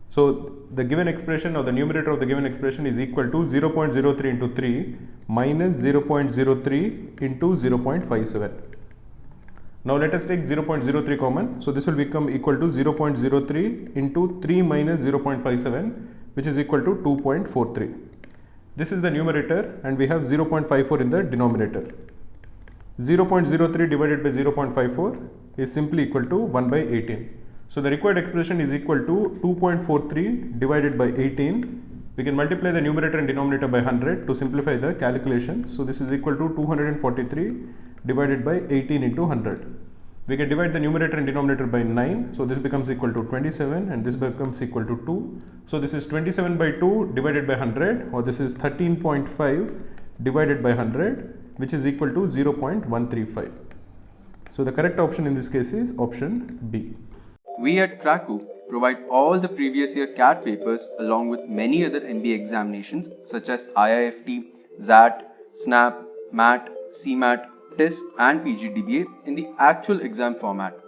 So the given expression, or the numerator of the given expression, is equal to 0.03 into 3 minus 0.03 into 0.57. Now let us take 0.03 common. So this will become equal to 0.03 into 3 minus 0.57, which is equal to 2.43. This is the numerator and we have 0.54 in the denominator. 0.03 divided by 0.54 is simply equal to 1 by 18. So the required expression is equal to 2.43 divided by 18. We can multiply the numerator and denominator by 100 to simplify the calculations. So this is equal to 243 divided by 18 into 100. We can divide the numerator and denominator by 9. So this becomes equal to 27 and this becomes equal to 2. So this is 27 by 2 divided by 100, or this is 13.5 divided by 100, which is equal to 0.135. So the correct option in this case is option B. We at Krakow provide all the previous year CAT papers along with many other MBA examinations such as IIFT, XAT, SNAP, MAT, CMAT, TEST and PGDBA in the actual exam format.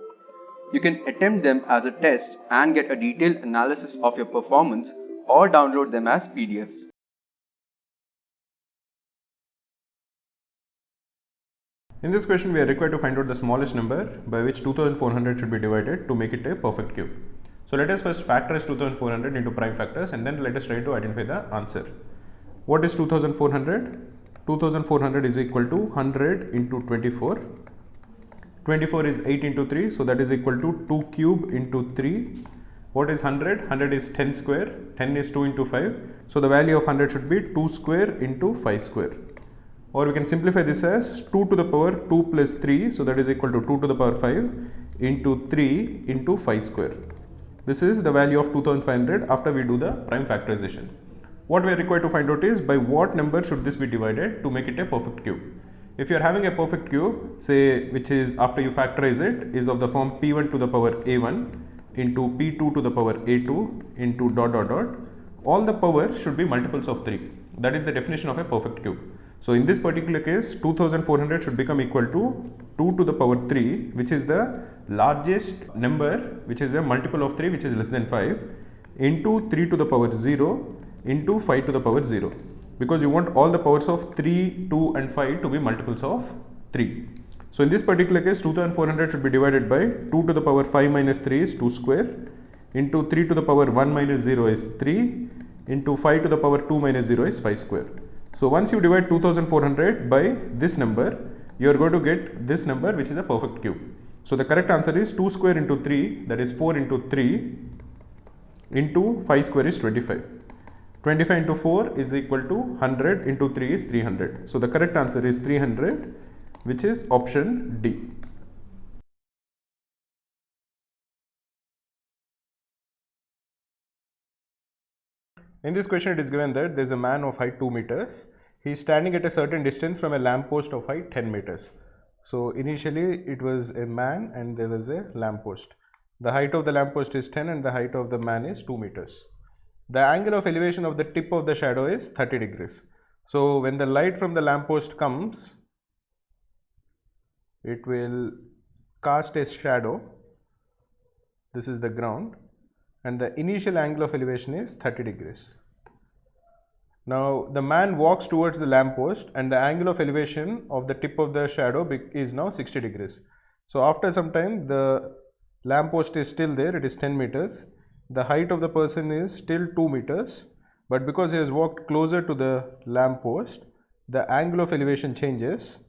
You can attempt them as a test and get a detailed analysis of your performance or download them as PDFs. In this question, we are required to find out the smallest number by which 2400 should be divided to make it a perfect cube. So let us first factorize 2400 into prime factors and then let us try to identify the answer. What is 2400? 2400 is equal to 100 into 24. 24 is 8 into 3, so that is equal to 2 cube into 3. What is 100? 100 is 10 square, 10 is 2 into 5. So the value of 100 should be 2 square into 5 square. Or we can simplify this as 2 to the power 2 plus 3, so that is equal to 2 to the power 5 into 3 into 5 square. This is the value of 2500 after we do the prime factorization. What we are required to find out is by what number should this be divided to make it a perfect cube. If you are having a perfect cube, say, which is after you factorize it, is of the form p1 to the power a1 into p2 to the power a2 into dot dot dot, all the powers should be multiples of 3. That is the definition of a perfect cube. So in this particular case, 2400 should become equal to 2 to the power 3, which is the largest number, which is a multiple of 3, which is less than 5, into 3 to the power 0 into 5 to the power 0, because you want all the powers of 3, 2 and 5 to be multiples of 3. So in this particular case, 2400 should be divided by 2 to the power 5 minus 3 is 2 square, into 3 to the power 1 minus 0 is 3, into 5 to the power 2 minus 0 is 5 square. So once you divide 2400 by this number, you are going to get this number, which is a perfect cube. So the correct answer is 2 square into 3, that is 4 into 3 into 5 square is 25. 25 into 4 is equal to 100 into 3 is 300. So the correct answer is 300, which is option D. In this question, it is given that there is a man of height 2 meters. He is standing at a certain distance from a lamp post of height 10 meters. So initially it was a man and there was a lamppost. The height of the lamppost is 10 and the height of the man is 2 meters. The angle of elevation of the tip of the shadow is 30 degrees. So when the light from the lamppost comes, it will cast a shadow. This is the ground, and the initial angle of elevation is 30 degrees. Now the man walks towards the lamppost and the angle of elevation of the tip of the shadow is now 60 degrees. So after some time the lamppost is still there, it is 10 meters. The height of the person is still 2 meters, but because he has walked closer to the lamppost, the angle of elevation changes,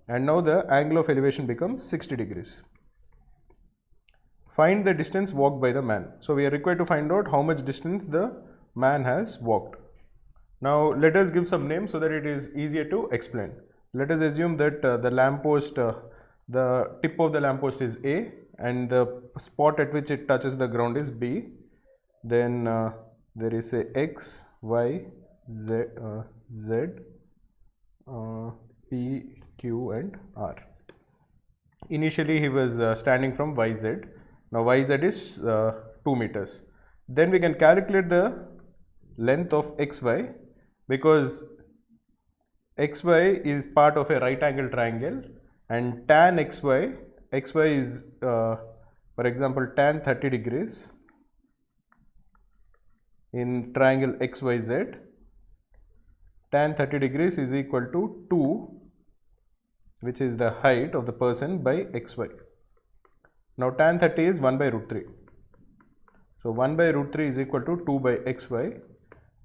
and now the angle of elevation becomes 60 degrees. Find the distance walked by the man. So we are required to find out how much distance the man has walked. Now let us give some names so that it is easier to explain. Let us assume that the lamppost, the tip of the lamppost is A and the spot at which it touches the ground is B. Then there is a X, Y, Z, P, Q and R. Initially he was standing from YZ. Now YZ is 2 meters. Then we can calculate the length of XY, because XY is part of a right angle triangle, and tan XY is for example tan 30 degrees in triangle XYZ. Tan 30 degrees is equal to 2, which is the height of the person, by XY. Now tan 30 is 1 by root 3. So 1 by root 3 is equal to 2 by XY,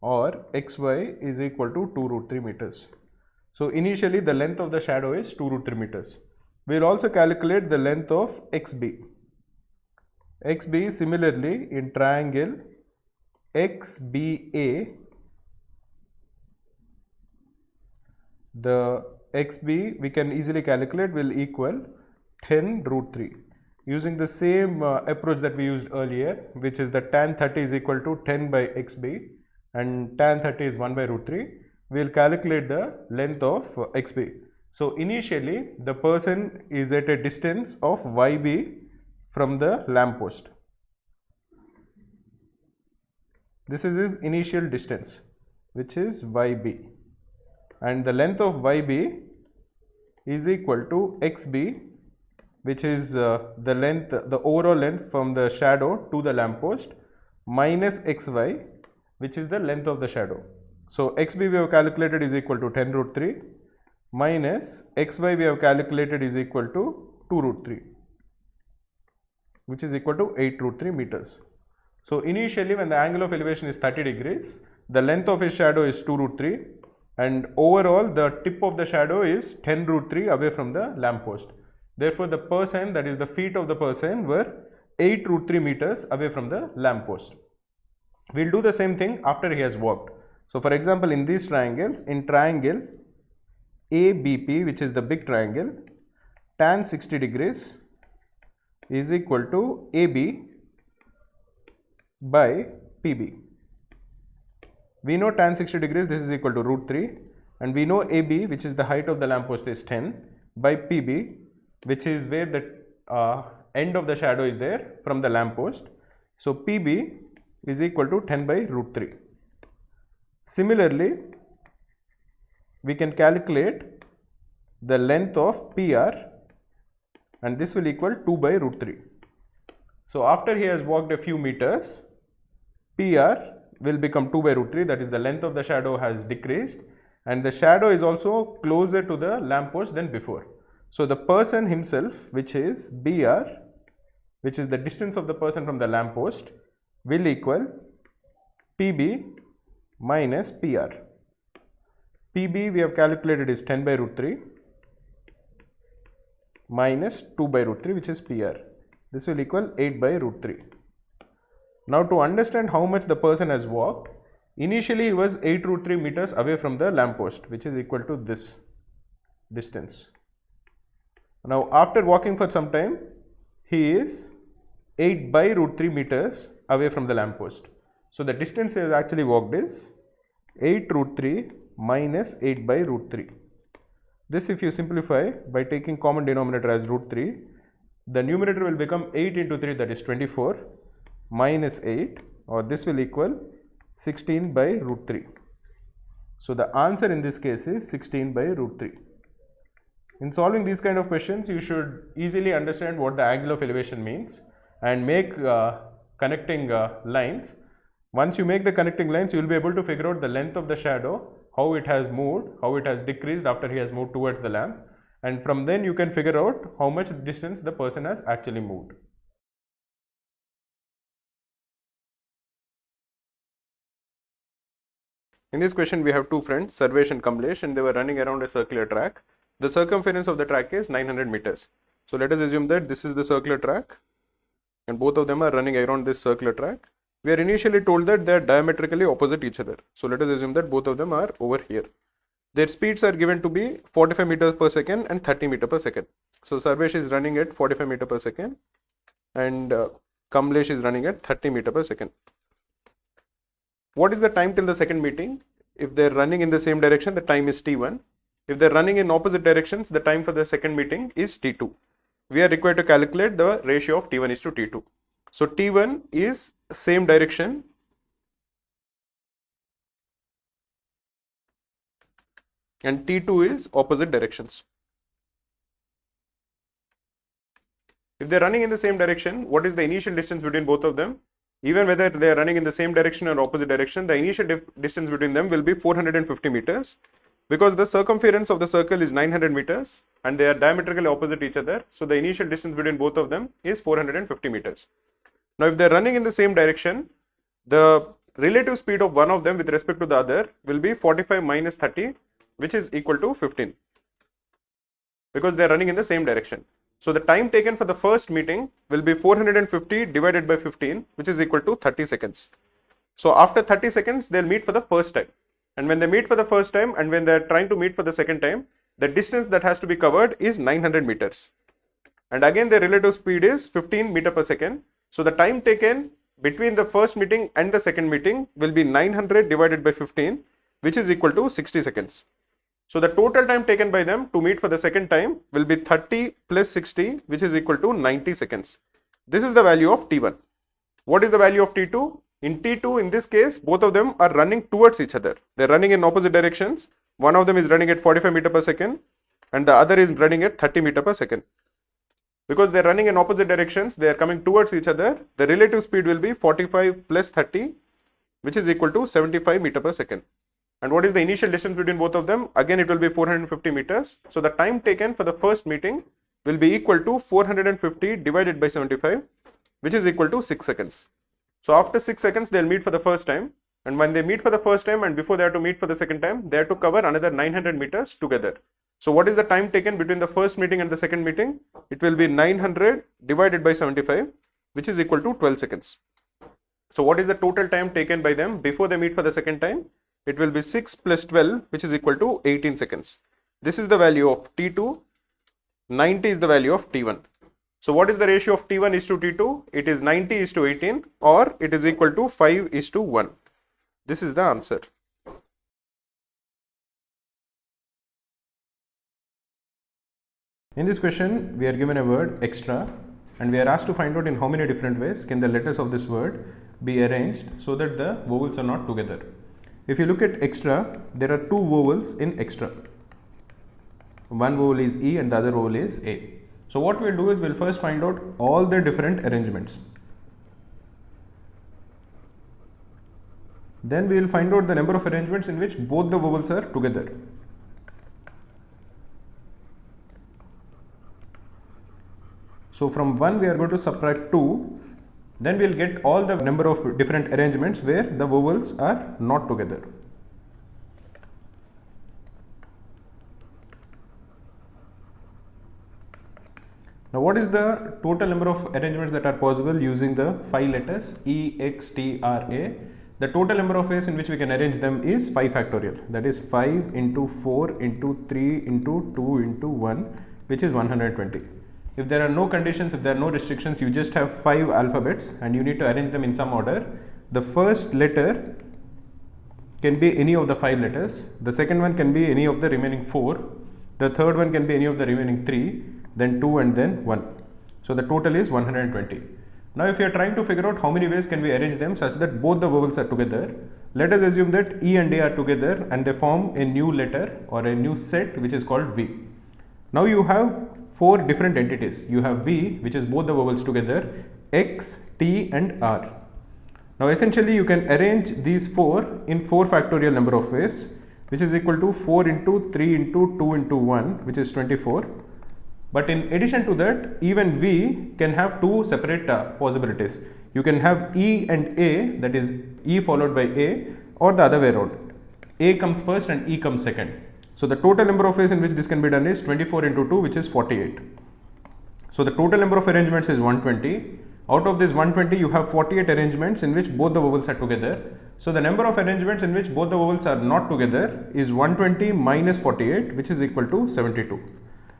or XY is equal to 2 root 3 meters. So initially the length of the shadow is 2 root 3 meters. We will also calculate the length of XB. XB similarly in triangle XBA, the XB we can easily calculate will equal 10 root 3. Using the same approach that we used earlier, which is that tan 30 is equal to 10 by XB and tan 30 is 1 by root 3, we will calculate the length of XB. So initially the person is at a distance of YB from the lamppost. This is his initial distance, which is YB, and the length of YB is equal to XB, which is the length, the overall length from the shadow to the lamppost, minus XY, which is the length of the shadow. So XB we have calculated is equal to 10 root 3 minus XY we have calculated is equal to 2 root 3, which is equal to 8 root 3 meters. So initially when the angle of elevation is 30 degrees, the length of his shadow is 2 root 3, and overall the tip of the shadow is 10 root 3 away from the lamppost. Therefore the person, that is the feet of the person, were 8 root 3 meters away from the lamppost. We will do the same thing after he has walked. So for example in these triangles, in triangle ABP, which is the big triangle, tan 60 degrees is equal to AB by PB. We know tan 60 degrees, this is equal to root 3, and we know AB, which is the height of the lamppost, is 10, by PB, which is where the end of the shadow is there from the lamppost. So PB is equal to 10 by root 3. Similarly, we can calculate the length of PR, and this will equal 2 by root 3. So after he has walked a few meters, PR will become 2 by root 3, that is the length of the shadow has decreased, and the shadow is also closer to the lamppost than before. So the person himself, which is BR, which is the distance of the person from the lamppost, will equal PB minus PR. PB we have calculated is 10 by root 3 minus 2 by root 3, which is PR. This will equal 8 by root 3. Now to understand how much the person has walked, initially he was 8 root 3 meters away from the lamppost, which is equal to this distance. Now after walking for some time, he is 8 by root 3 meters away from the lamppost. So the distance he has actually walked is 8 root 3 minus 8 by root 3. This if you simplify by taking common denominator as root 3, the numerator will become 8 into 3, that is 24, minus 8, or this will equal 16 by root 3. So the answer in this case is 16 by root 3. In solving these kind of questions, you should easily understand what the angle of elevation means and make connecting lines. Once you make the connecting lines, you will be able to figure out the length of the shadow, how it has moved, how it has decreased after he has moved towards the lamp, and from then you can figure out how much distance the person has actually moved. In this question, we have two friends, Sarvesh and Kamlesh, and they were running around a circular track. The circumference of the track is 900 meters. So let us assume that this is the circular track and both of them are running around this circular track. We are initially told that they are diametrically opposite each other. So let us assume that both of them are over here. Their speeds are given to be 45 meters per second and 30 meters per second. So Sarvesh is running at 45 meters per second and Kamlesh is running at 30 meters per second. What is the time till the second meeting? If they are running in the same direction, the time is t1. If they are running in opposite directions, the time for the second meeting is t2. We are required to calculate the ratio of t1 is to t2. So t1 is same direction and t2 is opposite directions. If they are running in the same direction, what is the initial distance between both of them? Even whether they are running in the same direction or opposite direction, the initial distance between them will be 450 meters. Because the circumference of the circle is 900 meters and they are diametrically opposite each other, so the initial distance between both of them is 450 meters. Now if they are running in the same direction, the relative speed of one of them with respect to the other will be 45 minus 30, which is equal to 15, because they are running in the same direction. So the time taken for the first meeting will be 450 divided by 15, which is equal to 30 seconds. So after 30 seconds, they'll meet for the first time. And when they meet for the first time and when they're trying to meet for the second time, the distance that has to be covered is 900 meters. And again, the relative speed is 15 meters per second. So the time taken between the first meeting and the second meeting will be 900 divided by 15, which is equal to 60 seconds. So the total time taken by them to meet for the second time will be 30 plus 60, which is equal to 90 seconds. This is the value of T1. What is the value of T2? In T2, in this case, both of them are running towards each other. They're running in opposite directions. One of them is running at 45 meters per second and the other is running at 30 meters per second. Because they're running in opposite directions, they are coming towards each other. The relative speed will be 45 plus 30, which is equal to 75 meters per second. And what is the initial distance between both of them? Again, it will be 450 meters. So the time taken for the first meeting will be equal to 450 divided by 75, which is equal to 6 seconds. So after 6 seconds, they'll meet for the first time. And when they meet for the first time and before they have to meet for the second time, they have to cover another 900 meters together. So what is the time taken between the first meeting and the second meeting? It will be 900 divided by 75, which is equal to 12 seconds. So what is the total time taken by them before they meet for the second time? It will be 6 plus 12, which is equal to 18 seconds. This is the value of T2. 90 is the value of T1. So what is the ratio of T1 is to T2? It is 90 is to 18, or it is equal to 5 is to 1. This is the answer. In this question, we are given a word extra and we are asked to find out in how many different ways can the letters of this word be arranged so that the vowels are not together. If you look at extra, there are two vowels in extra. One vowel is E and the other vowel is A. So what we'll do is we'll first find out all the different arrangements. Then we will find out the number of arrangements in which both the vowels are together. So from 1 we are going to subtract 2, then we will get all the number of different arrangements where the vowels are not together. Now what is the total number of arrangements that are possible using the 5 letters E, X, T, R, A? The total number of ways in which we can arrange them is 5 factorial. That is 5 into 4 into 3 into 2 into 1, which is 120. If there are no conditions, if there are no restrictions, you just have 5 alphabets and you need to arrange them in some order. The first letter can be any of the 5 letters. The second one can be any of the remaining 4. the third one can be any of the remaining 3, then 2 and then 1. So the total is 120. Now if you are trying to figure out how many ways can we arrange them such that both the vowels are together, let us assume that E and A are together and they form a new letter or a new set which is called V. Now you have 4 different entities. You have V, which is both the vowels together, X, T and R. Now essentially you can arrange these 4 in 4 factorial number of ways, which is equal to 4 into 3 into 2 into 1, which is 24. But in addition to that, even V can have 2 separate possibilities. You can have E and A, that is E followed by A, or the other way around. A comes first and E comes second. So the total number of ways in which this can be done is 24 into 2, which is 48. So the total number of arrangements is 120. Out of this 120, you have 48 arrangements in which both the vowels are together. So the number of arrangements in which both the vowels are not together is 120 minus 48, which is equal to 72.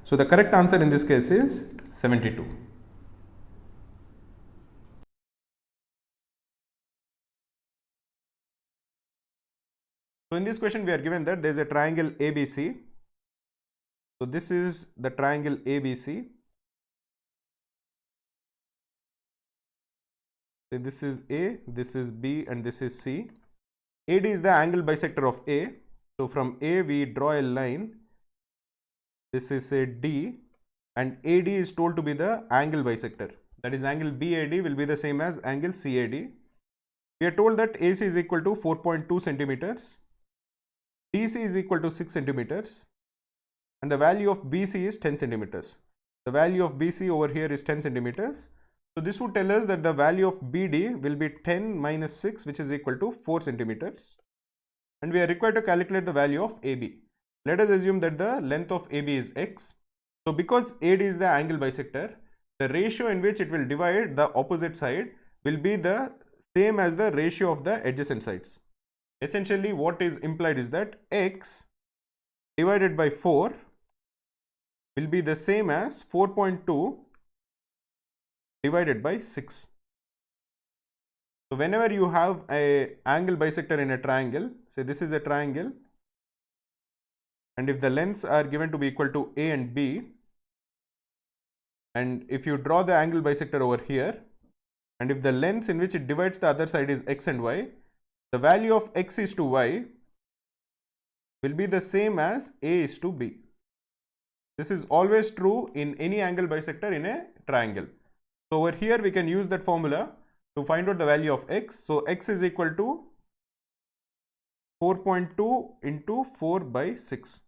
So the correct answer in this case is 72. So in this question we are given that there is a triangle ABC. So this is the triangle ABC. So this is A, this is B and this is C. AD is the angle bisector of A. So from A we draw a line. This is a D and AD is told to be the angle bisector. That is angle BAD will be the same as angle CAD. We are told that AC is equal to 4.2 centimeters. DC is equal to 6 centimeters and the value of BC is 10 centimeters. The value of BC over here is 10 centimeters. So this would tell us that the value of BD will be 10 minus 6, which is equal to 4 centimeters. And we are required to calculate the value of AB. Let us assume that the length of AB is X. So because AD is the angle bisector, the ratio in which it will divide the opposite side will be the same as the ratio of the adjacent sides. Essentially what is implied is that X divided by 4 will be the same as 4.2 divided by 6. So whenever you have a angle bisector in a triangle, say this is a triangle, and if the lengths are given to be equal to A and B, and if you draw the angle bisector over here, and if the lengths in which it divides the other side is X and Y, the value of X is to Y will be the same as A is to B. This is always true in any angle bisector in a triangle. So over here we can use that formula to find out the value of X. So X is equal to 4.2 into 4 by 6.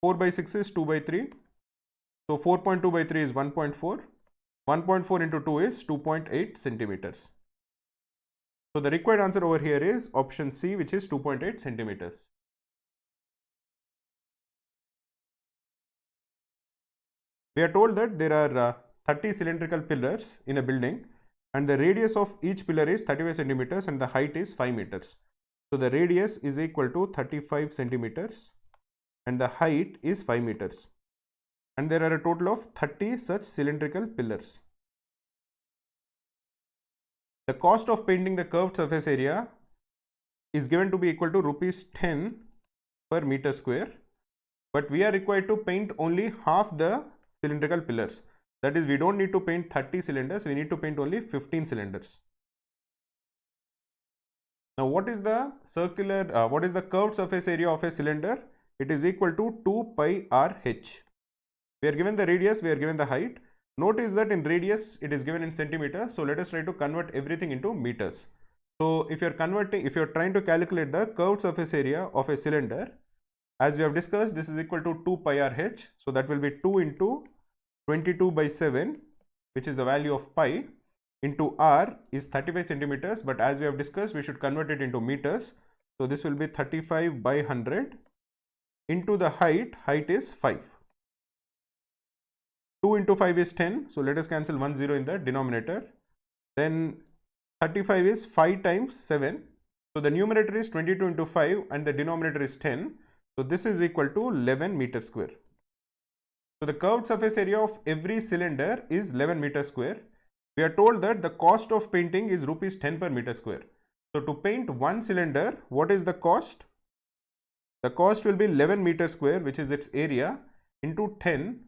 4 by 6 is 2 by 3. So 4.2 by 3 is 1.4. 1.4 into 2 is 2.8 centimeters. So the required answer over here is option C, which is 2.8 centimeters. We are told that there are 30 cylindrical pillars in a building and the radius of each pillar is 35 centimeters and the height is 5 meters. So the radius is equal to 35 centimeters and the height is 5 meters. And there are a total of 30 such cylindrical pillars. The cost of painting the curved surface area is given to be equal to rupees 10 per meter square, but we are required to paint only half the cylindrical pillars. That is, we don't need to paint 30 cylinders, we need to paint only 15 cylinders. Now what is the curved surface area of a cylinder? It is equal to 2 pi RH. We are given the radius, we are given the height. Notice that in radius it is given in centimeters, so let us try to convert everything into meters. So if you are trying to calculate the curved surface area of a cylinder, as we have discussed, this is equal to 2 pi RH, so that will be 2 into 22 by 7, which is the value of pi, into R is 35 centimeters, but as we have discussed, we should convert it into meters. So this will be 35 by 100 into the height is 5. 2 into 5 is 10, so let us cancel 1 0 in the denominator. Then 35 is 5 times 7, so the numerator is 22 into 5 and the denominator is 10, so this is equal to 11 meter square. So the curved surface area of every cylinder is 11 meter square. We are told that the cost of painting is rupees 10 per meter square. So to paint one cylinder, what is the cost? The cost will be 11 meter square, which is its area, into 10,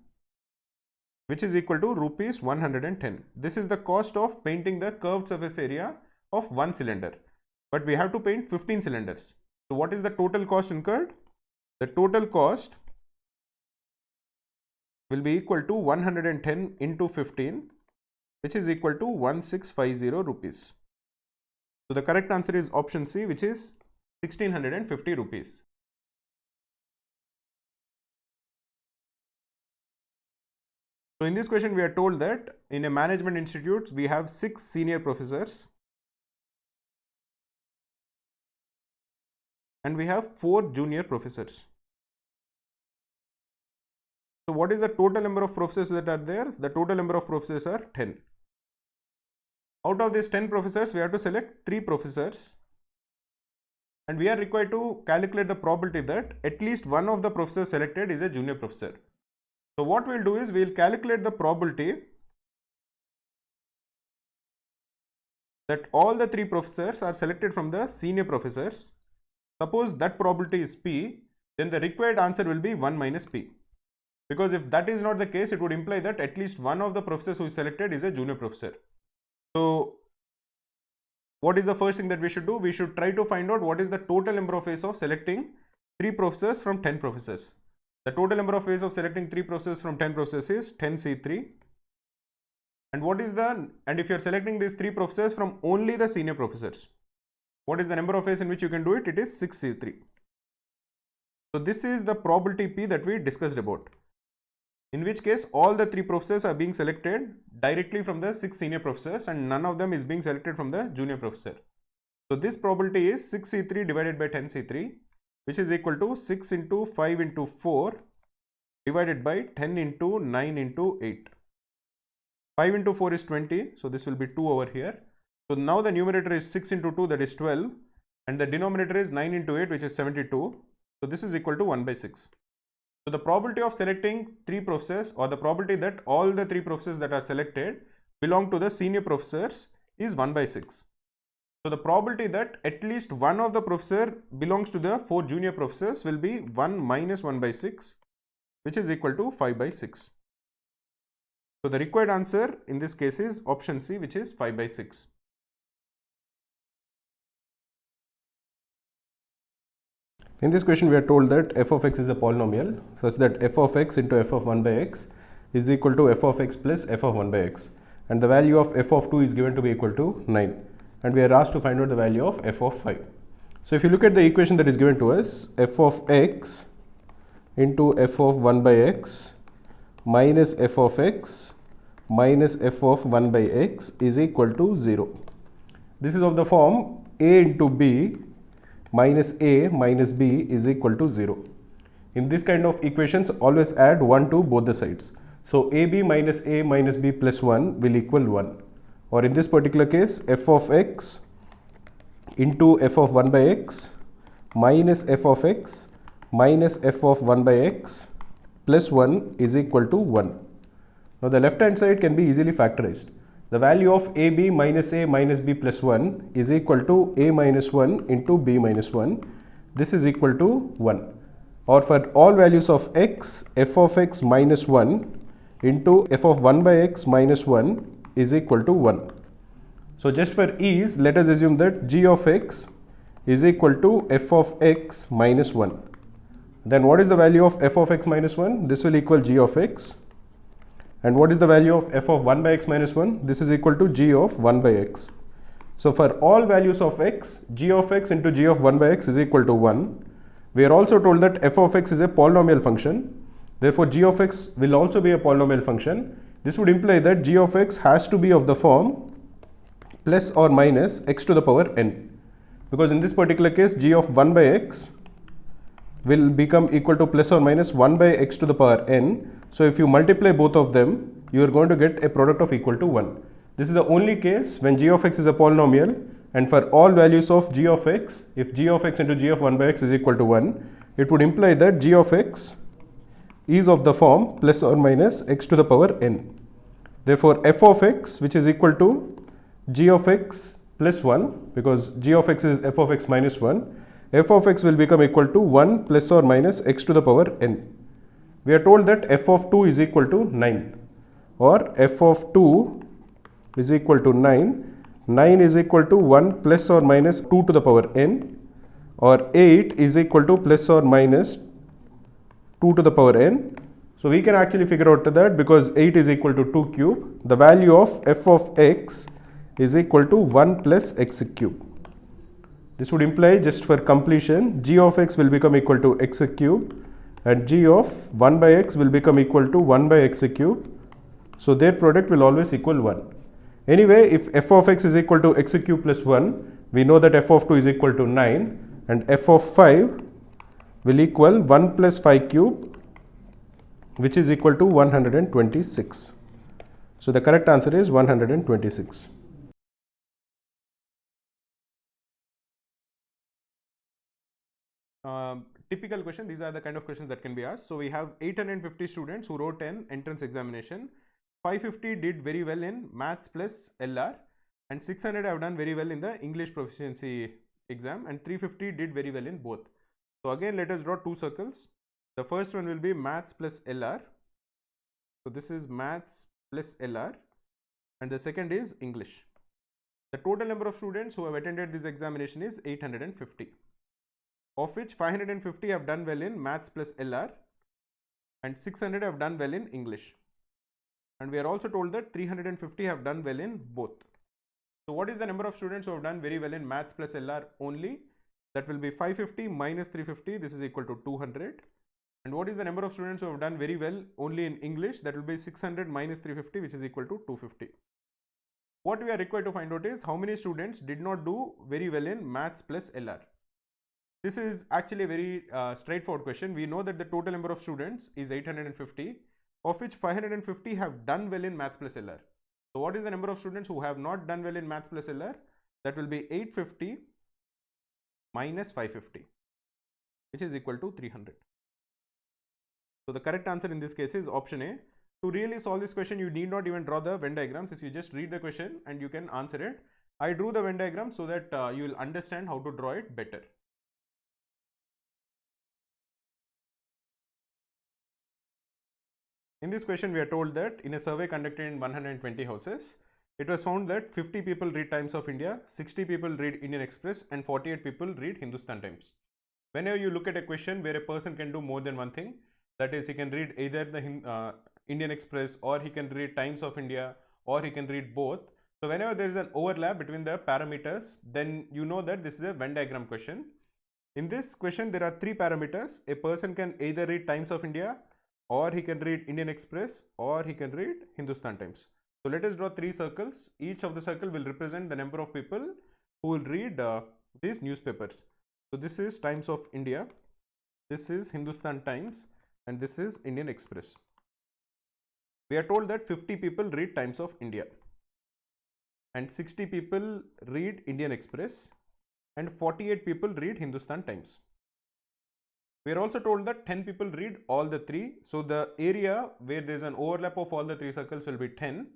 which is equal to rupees 110. This is the cost of painting the curved surface area of one cylinder, but we have to paint 15 cylinders. So what is the total cost incurred? The total cost will be equal to 110 into 15, which is equal to 1650 rupees. So the correct answer is option C, which is 1650 rupees. So in this question we are told that in a management institute we have 6 senior professors and we have 4 junior professors. So what is the total number of professors that are there? The total number of professors are 10. Out of these 10 professors we have to select 3 professors, and we are required to calculate the probability that at least one of the professors selected is a junior professor. So what we'll do is we'll calculate the probability that all the 3 professors are selected from the senior professors. Suppose that probability is P, then the required answer will be 1 minus P. Because if that is not the case, it would imply that at least one of the professors who is selected is a junior professor. So what is the first thing that we should do? We should try to find out what is the total number of ways of selecting 3 professors from 10 professors. The total number of ways of selecting 3 professors from 10 professors is 10C3. And if you are selecting these 3 professors from only the senior professors, what is the number of ways in which you can do it? It is 6C3. So this is the probability P that we discussed about, in which case all the 3 professors are being selected directly from the 6 senior professors and none of them is being selected from the junior professor. So this probability is 6C3 divided by 10C3, which is equal to 6 into 5 into 4 divided by 10 into 9 into 8. 5 into 4 is 20, so this will be 2 over here. So now the numerator is 6 into 2, that is 12, and the denominator is 9 into 8, which is 72. So this is equal to 1 by 6. So the probability of selecting 3 professors, or the probability that all the 3 professors that are selected belong to the senior professors, is 1 by 6. So the probability that at least one of the professor belongs to the 4 junior professors will be 1 minus 1 by 6, which is equal to 5 by 6. So the required answer in this case is option C, which is 5 by 6. In this question we are told that f of x is a polynomial such that f of x into f of 1 by x is equal to f of x plus f of 1 by x, and the value of f of 2 is given to be equal to 9, and we are asked to find out the value of f of 5. So if you look at the equation that is given to us, f of x into f of 1 by x minus f of x minus f of 1 by x is equal to 0. This is of the form a into b minus a minus b is equal to 0. In this kind of equations, always add 1 to both the sides. So ab minus a minus b plus 1 will equal 1. Or in this particular case, f of x into f of 1 by x minus f of x minus f of 1 by x plus 1 is equal to 1. Now the left hand side can be easily factorized. The value of ab minus a minus b plus 1 is equal to a minus 1 into b minus 1. This is equal to 1. Or for all values of x, f of x minus 1 into f of 1 by x minus 1 is equal to 1. So just for ease, let us assume that g of x is equal to f of x minus 1. Then what is the value of f of x minus 1? This will equal g of x. And what is the value of f of 1 by x minus 1? This is equal to g of 1 by x. So for all values of x, g of x into g of 1 by x is equal to 1. We are also told that f of x is a polynomial function. Therefore, g of x will also be a polynomial function. This would imply that g of x has to be of the form plus or minus x to the power n. Because in this particular case, g of 1 by x will become equal to plus or minus 1 by x to the power n. So if you multiply both of them, you are going to get a product of equal to 1. This is the only case when g of x is a polynomial, and for all values of g of x, if g of x into g of 1 by x is equal to 1, it would imply that g of x is of the form plus or minus x to the power n. Therefore, f of x, which is equal to g of x plus 1, because g of x is f of x minus 1, f of x will become equal to 1 plus or minus x to the power n. we are told that f of 2 is equal to 9, or f of 2 is equal to 9. 9 is equal to 1 plus or minus 2 to the power n, or 8 is equal to plus or minus 2 to the power n. So we can actually figure out that because 8 is equal to 2 cube, the value of f of x is equal to 1 plus x cube. This would imply, just for completion, g of x will become equal to x cube and g of 1 by x will become equal to 1 by x cube. So their product will always equal 1. Anyway, if f of x is equal to x cube plus 1, we know that f of 2 is equal to 9 and f of 5 will equal 1 plus 5 cube, which is equal to 126. So the correct answer is 126. Typical question, these are the kind of questions that can be asked. So we have 850 students who wrote an entrance examination. 550 did very well in maths plus LR, and 600 have done very well in the English proficiency exam, and 350 did very well in both. So again, let us draw two circles. The first one will be maths plus LR. So this is maths plus LR, and the second is English. The total number of students who have attended this examination is 850, of which 550 have done well in maths plus LR and 600 have done well in English. And we are also told that 350 have done well in both. So what is the number of students who have done very well in maths plus LR only? That will be 550 minus 350, this is equal to 200. And what is the number of students who have done very well only in English? That will be 600 minus 350, which is equal to 250. What we are required to find out is how many students did not do very well in maths plus LR. This is actually a very straightforward question. We know that the total number of students is 850, of which 550 have done well in maths plus LR. So what is the number of students who have not done well in maths plus LR? That will be 850 minus 550, which is equal to 300. So the correct answer in this case is option A. To really solve this question, you need not even draw the Venn diagrams. If you just read the question and you can answer it. I drew the Venn diagram so that you will understand how to draw it better. In this question, we are told that in a survey conducted in 120 houses, it was found that 50 people read Times of India, 60 people read Indian Express, and 48 people read Hindustan Times. Whenever you look at a question where a person can do more than one thing, that is, he can read either the Indian Express, or he can read Times of India, or he can read both. So whenever there is an overlap between the parameters, then you know that this is a Venn diagram question. In this question, there are three parameters. A person can either read Times of India, or he can read Indian Express, or he can read Hindustan Times. So let us draw three circles. Each of the circle will represent the number of people who will read these newspapers. So this is Times of India, this is Hindustan Times, and this is Indian Express. We are told that 50 people read Times of India, and 60 people read Indian Express, and 48 people read Hindustan Times. We are also told that 10 people read all the three. So the area where there is an overlap of all the three circles will be 10.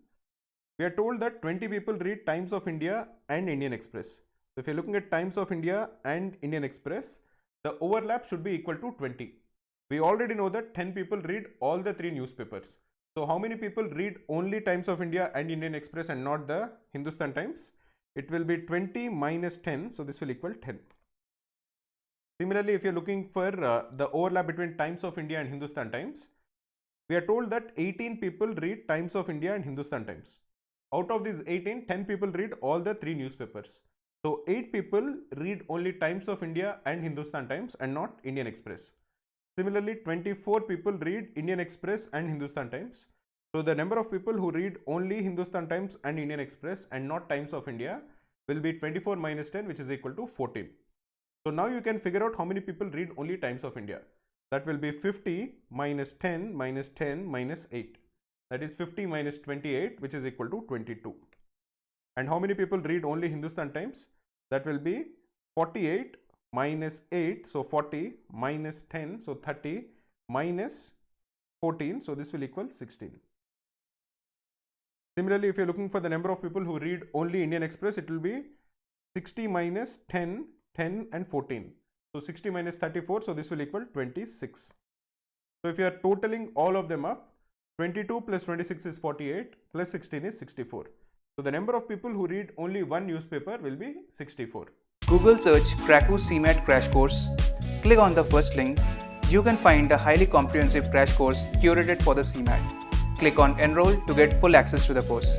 We are told that 20 people read Times of India and Indian Express. So if you are looking at Times of India and Indian Express, the overlap should be equal to 20. We already know that 10 people read all the three newspapers. So how many people read only Times of India and Indian Express and not the Hindustan Times? It will be 20 minus 10. So this will equal 10. Similarly, if you are looking for the overlap between Times of India and Hindustan Times, we are told that 18 people read Times of India and Hindustan Times. Out of these 18, 10 people read all the three newspapers. So 8 people read only Times of India and Hindustan Times and not Indian Express. Similarly, 24 people read Indian Express and Hindustan Times. So the number of people who read only Hindustan Times and Indian Express and not Times of India will be 24 minus 10, which is equal to 14. So now you can figure out how many people read only Times of India. That will be 50 minus 10 minus 10 minus 8. That is 50 minus 28, which is equal to 22. And how many people read only Hindustan Times? That will be 48 minus 8, so 40, minus 10, so 30, minus 14, so this will equal 16. Similarly, if you are looking for the number of people who read only Indian Express, it will be 60 minus 10, 10 and 14. So 60 minus 34, so this will equal 26. So if you are totaling all of them up, 22 plus 26 is 48, plus 16 is 64. So the number of people who read only one newspaper will be 64. Google search Krakow CMAT crash course. Click on the first link. You can find a highly comprehensive crash course curated for the CMAT. Click on Enroll to get full access to the course.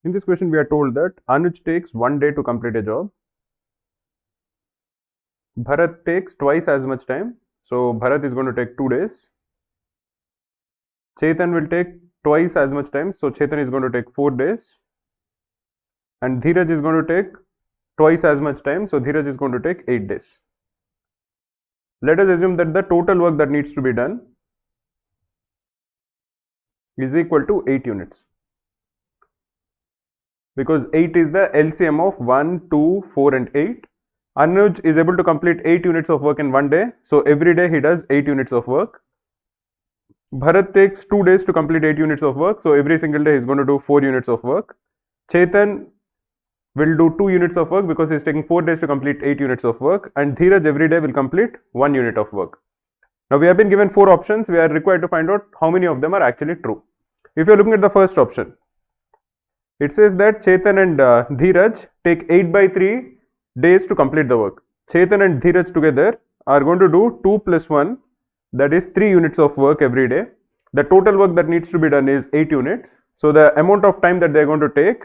In this question, we are told that Anuj takes 1 day to complete a job. Bharat takes twice as much time. So Bharat is going to take 2 days. Chetan will take twice as much time. So Chetan is going to take 4 days. And Dheeraj is going to take twice as much time. So Dheeraj is going to take 8 days. Let us assume that the total work that needs to be done is equal to 8 units. Because 8 is the LCM of 1, 2, 4 and 8. Anuj is able to complete 8 units of work in 1 day. So every day he does 8 units of work. Bharat takes 2 days to complete 8 units of work. So every single day he is going to do 4 units of work. Chetan will do 2 units of work because he is taking 4 days to complete 8 units of work. And Dheeraj every day will complete 1 unit of work. Now we have been given 4 options. We are required to find out how many of them are actually true. If you are looking at the first option, it says that Chetan and Dheeraj take 8 by 3 days to complete the work. Chetan and Dheeraj together are going to do 2 plus 1, that is 3 units of work every day. The total work that needs to be done is 8 units. So the amount of time that they are going to take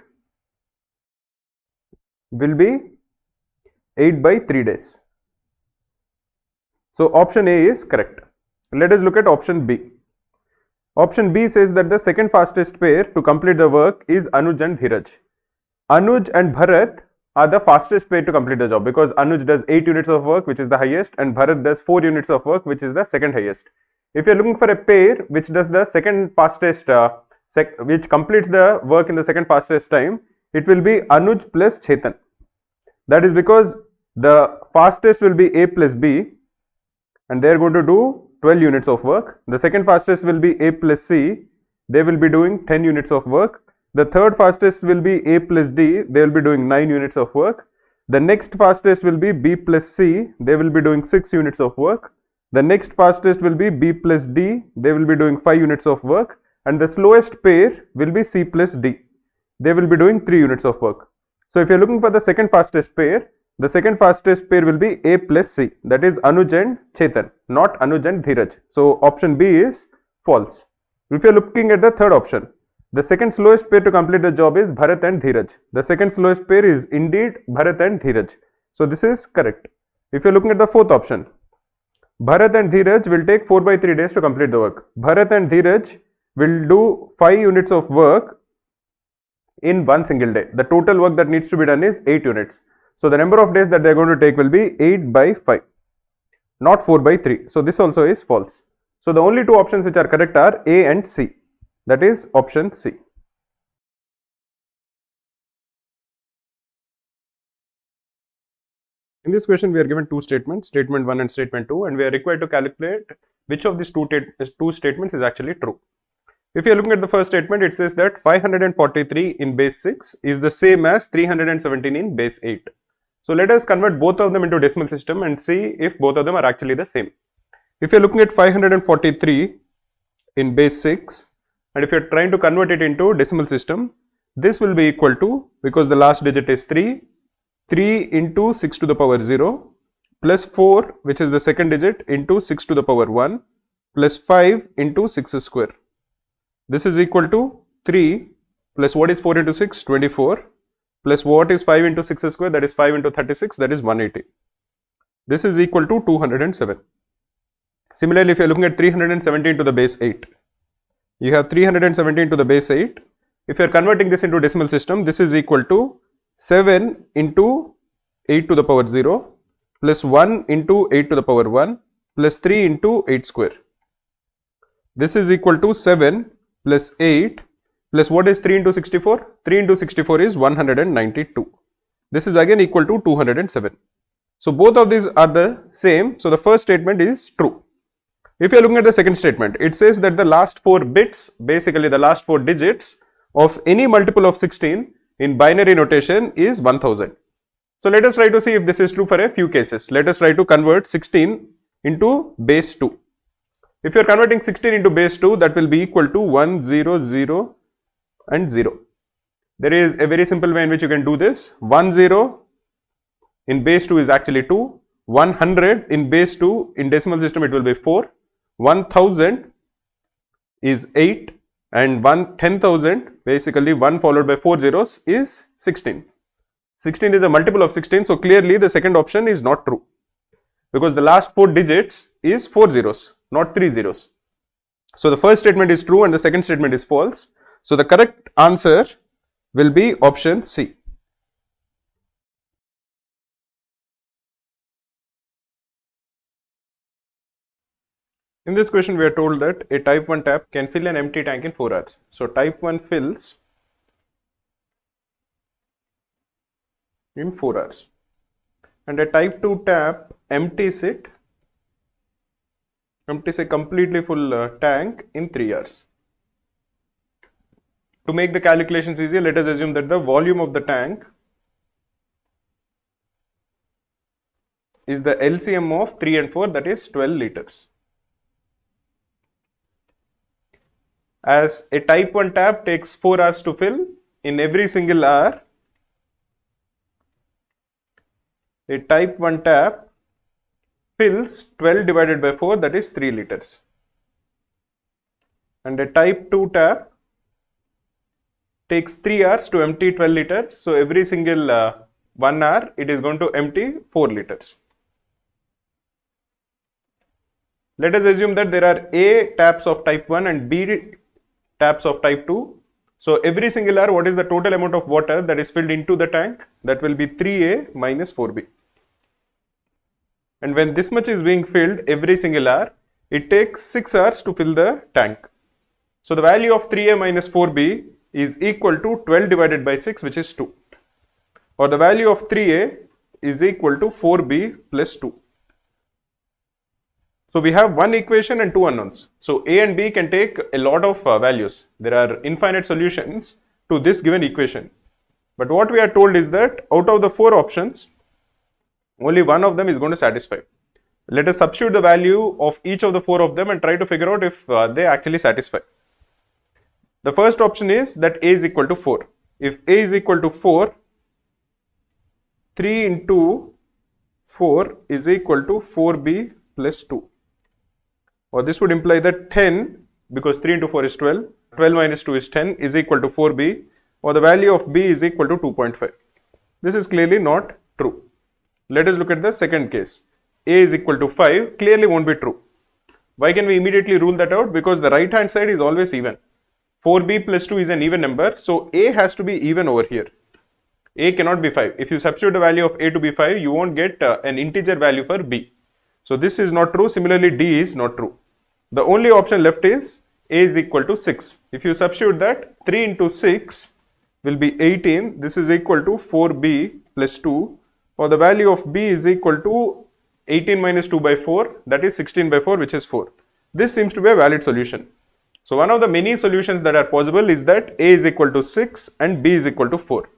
will be 8 by 3 days. So option A is correct. Let us look at option B. Option B says that the second fastest pair to complete the work is Anuj and Dheeraj. Anuj and Bharat are the fastest pair to complete the job because Anuj does 8 units of work, which is the highest, and Bharat does 4 units of work, which is the second highest. If you are looking for a pair which does the second fastest, which completes the work in the second fastest time, it will be Anuj plus Chetan. That is because the fastest will be A plus B, and they are going to do 12 units of work. The second fastest will be A plus C. They will be doing 10 units of work. The third fastest will be A plus D. They will be doing 9 units of work. The next fastest will be B plus C. They will be doing 6 units of work. The next fastest will be B plus D. They will be doing 5 units of work. And the slowest pair will be C plus D. They will be doing 3 units of work. So if you are looking for the second fastest pair, the second fastest pair will be A plus C. That is Anuj and Chetan, not Anuj and Dheeraj. So option B is false. If you are looking at the third option, the second slowest pair to complete the job is Bharat and Dheeraj. The second slowest pair is indeed Bharat and Dheeraj. So this is correct. If you are looking at the fourth option, Bharat and Dheeraj will take 4 by 3 days to complete the work. Bharat and Dheeraj will do 5 units of work in one single day. The total work that needs to be done is 8 units. So the number of days that they are going to take will be 8 by 5, not 4 by 3. So this also is false. So the only 2 options which are correct are A and C. That is option C. In this question, we are given 2 statements, statement 1 and statement 2, and we are required to calculate which of these two statements is actually true. If you are looking at the first statement, it says that 543 in base 6 is the same as 317 in base 8. So let us convert both of them into decimal system and see if both of them are actually the same. If you are looking at 543 in base 6, and if you are trying to convert it into decimal system, this will be equal to, because the last digit is 3 into 6 to the power 0 plus 4, which is the second digit, into 6 to the power 1 plus 5 into 6 square. This is equal to 3 plus what is 4 into 6? 24 plus what is 5 into 6 square? That is 5 into 36, that is 180. This is equal to 207. Similarly, if you are looking at 317 to the base 8, you have 317 to the base 8. If you are converting this into decimal system, this is equal to 7 into 8 to the power 0 plus 1 into 8 to the power 1 plus 3 into 8 square. This is equal to 7 plus 8 plus what is 3 into 64? 3 into 64 is 192. This is again equal to 207. So both of these are the same. So the first statement is true. If you are looking at the second statement, it says that the last 4 bits, basically the last 4 digits of any multiple of 16 in binary notation is 1000. So let us try to see if this is true for a few cases. Let us try to convert 16 into base 2. If you are converting 16 into base 2, that will be equal to 1, 0, 0 and 0. There is a very simple way in which you can do this. 10 in base 2 is actually 2. 100 in base 2 in decimal system it will be 4. 1000 is 8 and 10,000 basically 1 followed by 4 zeros is 16. 16 is a multiple of 16, so clearly the second option is not true because the last 4 digits is 4 zeros, not 3 zeros. So the first statement is true and the second statement is false. So the correct answer will be option C. In this question, we are told that a type 1 tap can fill an empty tank in 4 hours. So type 1 fills in 4 hours and a type 2 tap empties a completely full tank in 3 hours. To make the calculations easier, let us assume that the volume of the tank is the LCM of 3 and 4, that is 12 liters. As a type 1 tap takes 4 hours to fill, in every single hour, a type 1 tap fills 12 divided by 4, that is 3 liters. And a type 2 tap takes 3 hours to empty 12 liters. So every single 1 hour, it is going to empty 4 liters. Let us assume that there are A taps of type 1 and B taps of type 2. So every single hour, what is the total amount of water that is filled into the tank? That will be 3A minus 4B. And when this much is being filled every single hour, it takes 6 hours to fill the tank. So the value of 3A minus 4B is equal to 12 divided by 6, which is 2. Or the value of 3A is equal to 4B plus 2. So we have one equation and two unknowns. So A and B can take a lot of values. There are infinite solutions to this given equation. But what we are told is that out of the 4 options, only one of them is going to satisfy. Let us substitute the value of each of the 4 of them and try to figure out if they actually satisfy. The first option is that A is equal to 4. If A is equal to 4, 3 into 4 is equal to 4B plus 2. Or this would imply that 10, because 3 into 4 is 12, 12 minus 2 is 10 is equal to 4B, or the value of B is equal to 2.5. This is clearly not true. Let us look at the second case. A is equal to 5 clearly won't be true. Why can we immediately rule that out? Because the right hand side is always even. 4B plus 2 is an even number, so A has to be even over here. A cannot be 5. If you substitute the value of A to be 5, you won't get an integer value for B. So this is not true. Similarly, D is not true. The only option left is A is equal to 6. If you substitute that, 3 into 6 will be 18. This is equal to 4B plus 2, or the value of B is equal to 18 minus 2 by 4, that is 16 by 4, which is 4. This seems to be a valid solution. So one of the many solutions that are possible is that A is equal to 6 and B is equal to 4.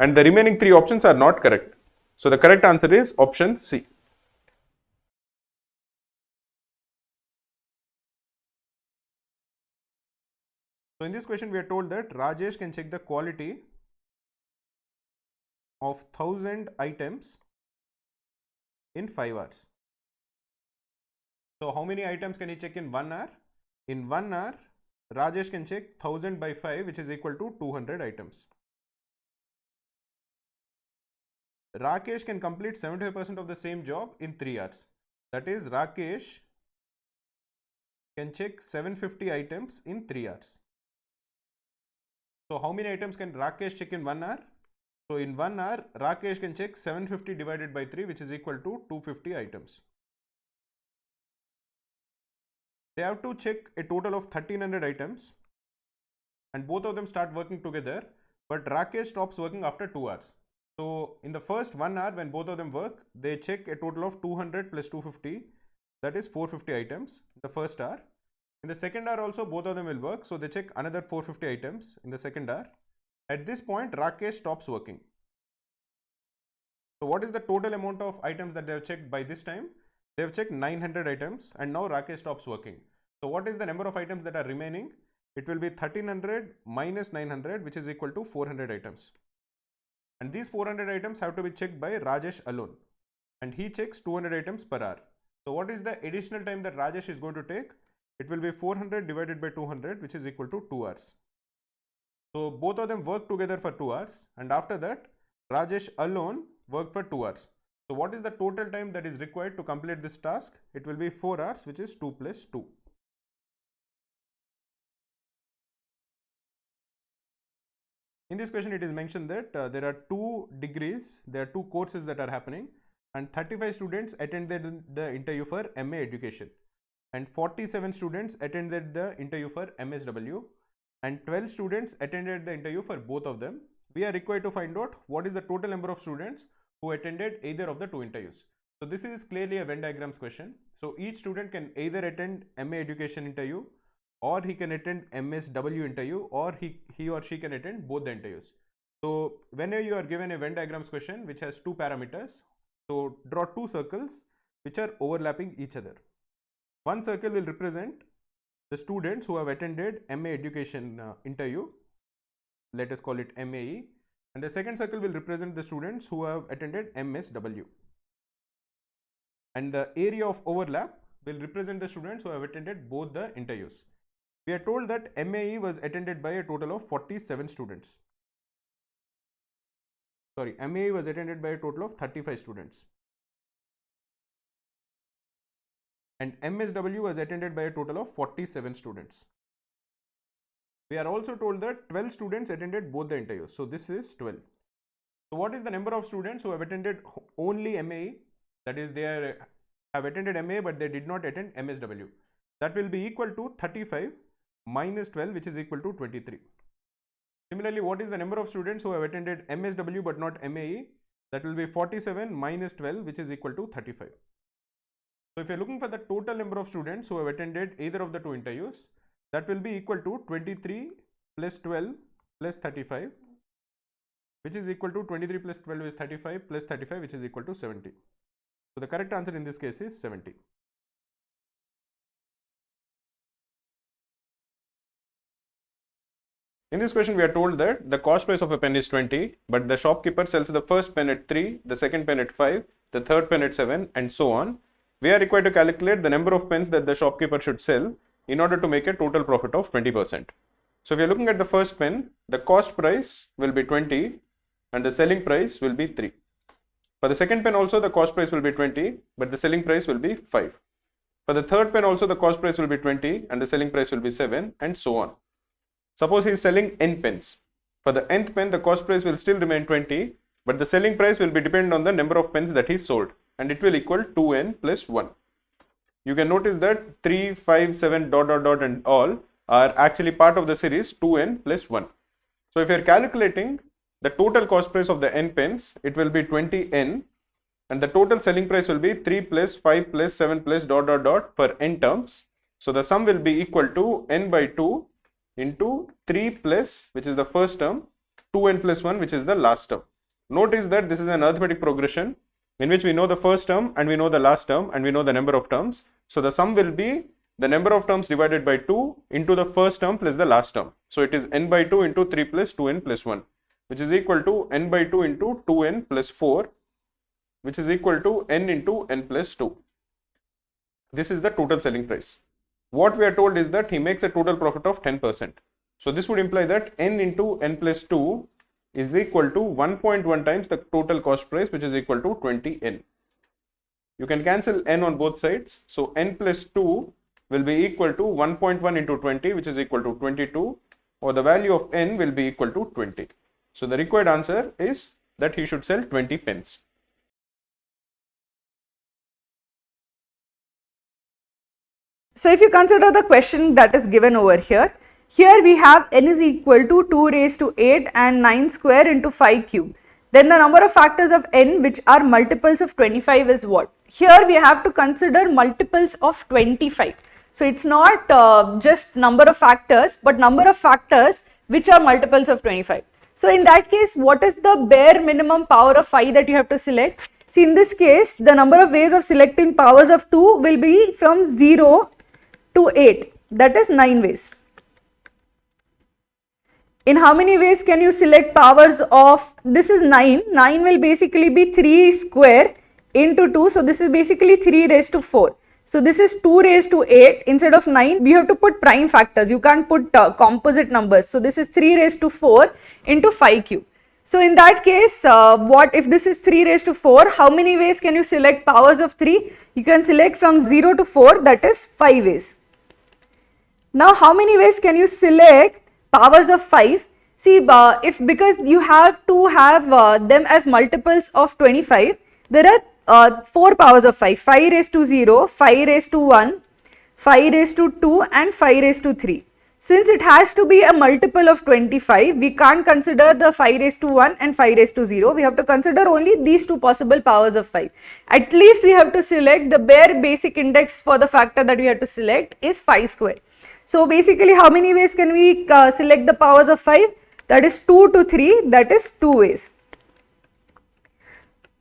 And the remaining 3 options are not correct. So the correct answer is option C. So in this question, we are told that Rajesh can check the quality of 1000 items in 5 hours. So how many items can he check in 1 hour? In 1 hour, Rajesh can check 1000 by 5, which is equal to 200 items. Rakesh can complete 75% of the same job in 3 hours. That is, Rakesh can check 750 items in 3 hours. So how many items can Rakesh check in 1 hour? So in 1 hour, Rakesh can check 750 divided by 3, which is equal to 250 items. They have to check a total of 1300 items and both of them start working together, but Rakesh stops working after 2 hours. So in the first 1 hour, when both of them work, they check a total of 200 plus 250, that is 450 items in the first hour. In the second hour also, both of them will work, so they check another 450 items in the second hour. At this point, Rakesh stops working. So what is the total amount of items that they have checked by this time? They have checked 900 items, and now Rakesh stops working. So what is the number of items that are remaining? It will be 1300 minus 900, which is equal to 400 items. And these 400 items have to be checked by Rajesh alone, and he checks 200 items per hour. So what is the additional time that Rajesh is going to take? It will be 400 divided by 200, which is equal to 2 hours. So both of them work together for 2 hours, and after that Rajesh alone worked for 2 hours. So what is the total time that is required to complete this task? It will be 4 hours, which is 2 plus 2. In this question, it is mentioned that there are 2 degrees, there are 2 courses that are happening, and 35 students attended the interview for MA education, and 47 students attended the interview for MSW, and 12 students attended the interview for both of them. We are required to find out what is the total number of students who attended either of the 2 interviews. So this is clearly a Venn diagrams question. So each student can either attend MA education interview, or he can attend MSW interview, or he or she can attend both the interviews. So whenever you are given a Venn diagrams question which has 2 parameters, so draw 2 circles which are overlapping each other. One circle will represent the students who have attended MA education interview, let us call it MAE, and the second circle will represent the students who have attended MSW. And the area of overlap will represent the students who have attended both the interviews. We are told that MAE was attended by a total of 47 students. Sorry, MAE was attended by a total of 35 students. And MSW was attended by a total of 47 students. We are also told that 12 students attended both the interviews. So this is 12. So what is the number of students who have attended only MAE? That is, they have attended MA but they did not attend MSW. That will be equal to 35 minus 12, which is equal to 23. Similarly, what is the number of students who have attended MSW but not MAE? That will be 47 minus 12, which is equal to 35. So if you are looking for the total number of students who have attended either of the 2 interviews, that will be equal to 23 plus 12 plus 35, which is equal to 23 plus 12 is 35 plus 35, which is equal to 70. So the correct answer in this case is 70. In this question, we are told that the cost price of a pen is 20, but the shopkeeper sells the first pen at 3, the second pen at 5, the third pen at 7, and so on. We are required to calculate the number of pens that the shopkeeper should sell in order to make a total profit of 20%. So if you are looking at the first pen, the cost price will be 20 and the selling price will be 3. For the second pen also, the cost price will be 20, but the selling price will be 5. For the third pen also, the cost price will be 20 and the selling price will be 7, and so on. Suppose he is selling n pens. For the nth pen, the cost price will still remain 20, but the selling price will be dependent on the number of pens that he sold, and it will equal 2n plus 1. You can notice that 3, 5, 7, dot, dot, dot, and all are actually part of the series 2n plus 1. So if you are calculating the total cost price of the n pens, it will be 20n, and the total selling price will be 3 plus 5 plus 7 plus dot, dot, dot per n terms. So the sum will be equal to n by 2 into 3 plus, which is the first term, 2n plus 1, which is the last term. Notice that this is an arithmetic progression in which we know the first term and we know the last term and we know the number of terms. So the sum will be the number of terms divided by 2 into the first term plus the last term. So it is n by 2 into 3 plus 2n plus 1, which is equal to n by 2 into 2n plus 4, which is equal to n into n plus 2. This is the total selling price. What we are told is that he makes a total profit of 10%. So this would imply that n into n plus 2 is equal to 1.1 times the total cost price, which is equal to 20n. You can cancel n on both sides. So n plus 2 will be equal to 1.1 into 20, which is equal to 22, or the value of n will be equal to 20. So the required answer is that he should sell 20 pens. So if you consider the question that is given over here, here we have n is equal to 2 raised to 8 and 9 square into 5 cube. Then the number of factors of n which are multiples of 25 is what? Here we have to consider multiples of 25. So it's not just number of factors, but number of factors which are multiples of 25. So in that case, what is the bare minimum power of 5 that you have to select? See, in this case, the number of ways of selecting powers of 2 will be from 0 to 8. That is 9 ways. In how many ways can you select powers of, this is 9. 9 will basically be 3 square into 2. So this is basically 3 raised to 4. So this is 2 raised to 8. Instead of 9, we have to put prime factors. You can't put composite numbers. So this is 3 raised to 4 into 5 cube. So in that case, what if this is 3 raised to 4, how many ways can you select powers of 3? You can select from 0 to 4, that is 5 ways. Now how many ways can you select powers of 5? See, because you have to have them as multiples of 25, there are 4 powers of 5. 5 raised to 0, 5 raised to 1, 5 raised to 2 and 5 raised to 3. Since it has to be a multiple of 25, we can't consider the 5 raised to 1 and 5 raised to 0. We have to consider only these two possible powers of 5. At least we have to select the bare basic index for the factor that we have to select is 5 square. So basically, how many ways can we select the powers of 5? That is 2 to 3, that is 2 ways.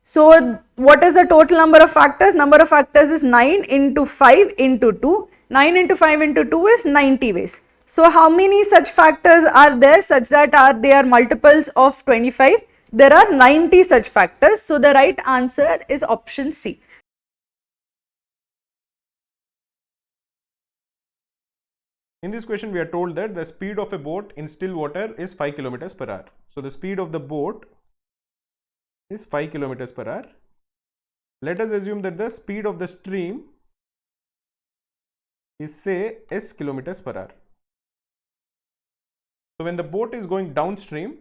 So what is the total number of factors? Number of factors is 9 into 5 into 2. 9 into 5 into 2 is 90 ways. So how many such factors are there such that they are multiples of 25? There are 90 such factors. So the right answer is option C. In this question, we are told that the speed of a boat in still water is 5 kilometers per hour. So the speed of the boat is 5 kilometers per hour. Let us assume that the speed of the stream is, say, s kilometers per hour. So when the boat is going downstream,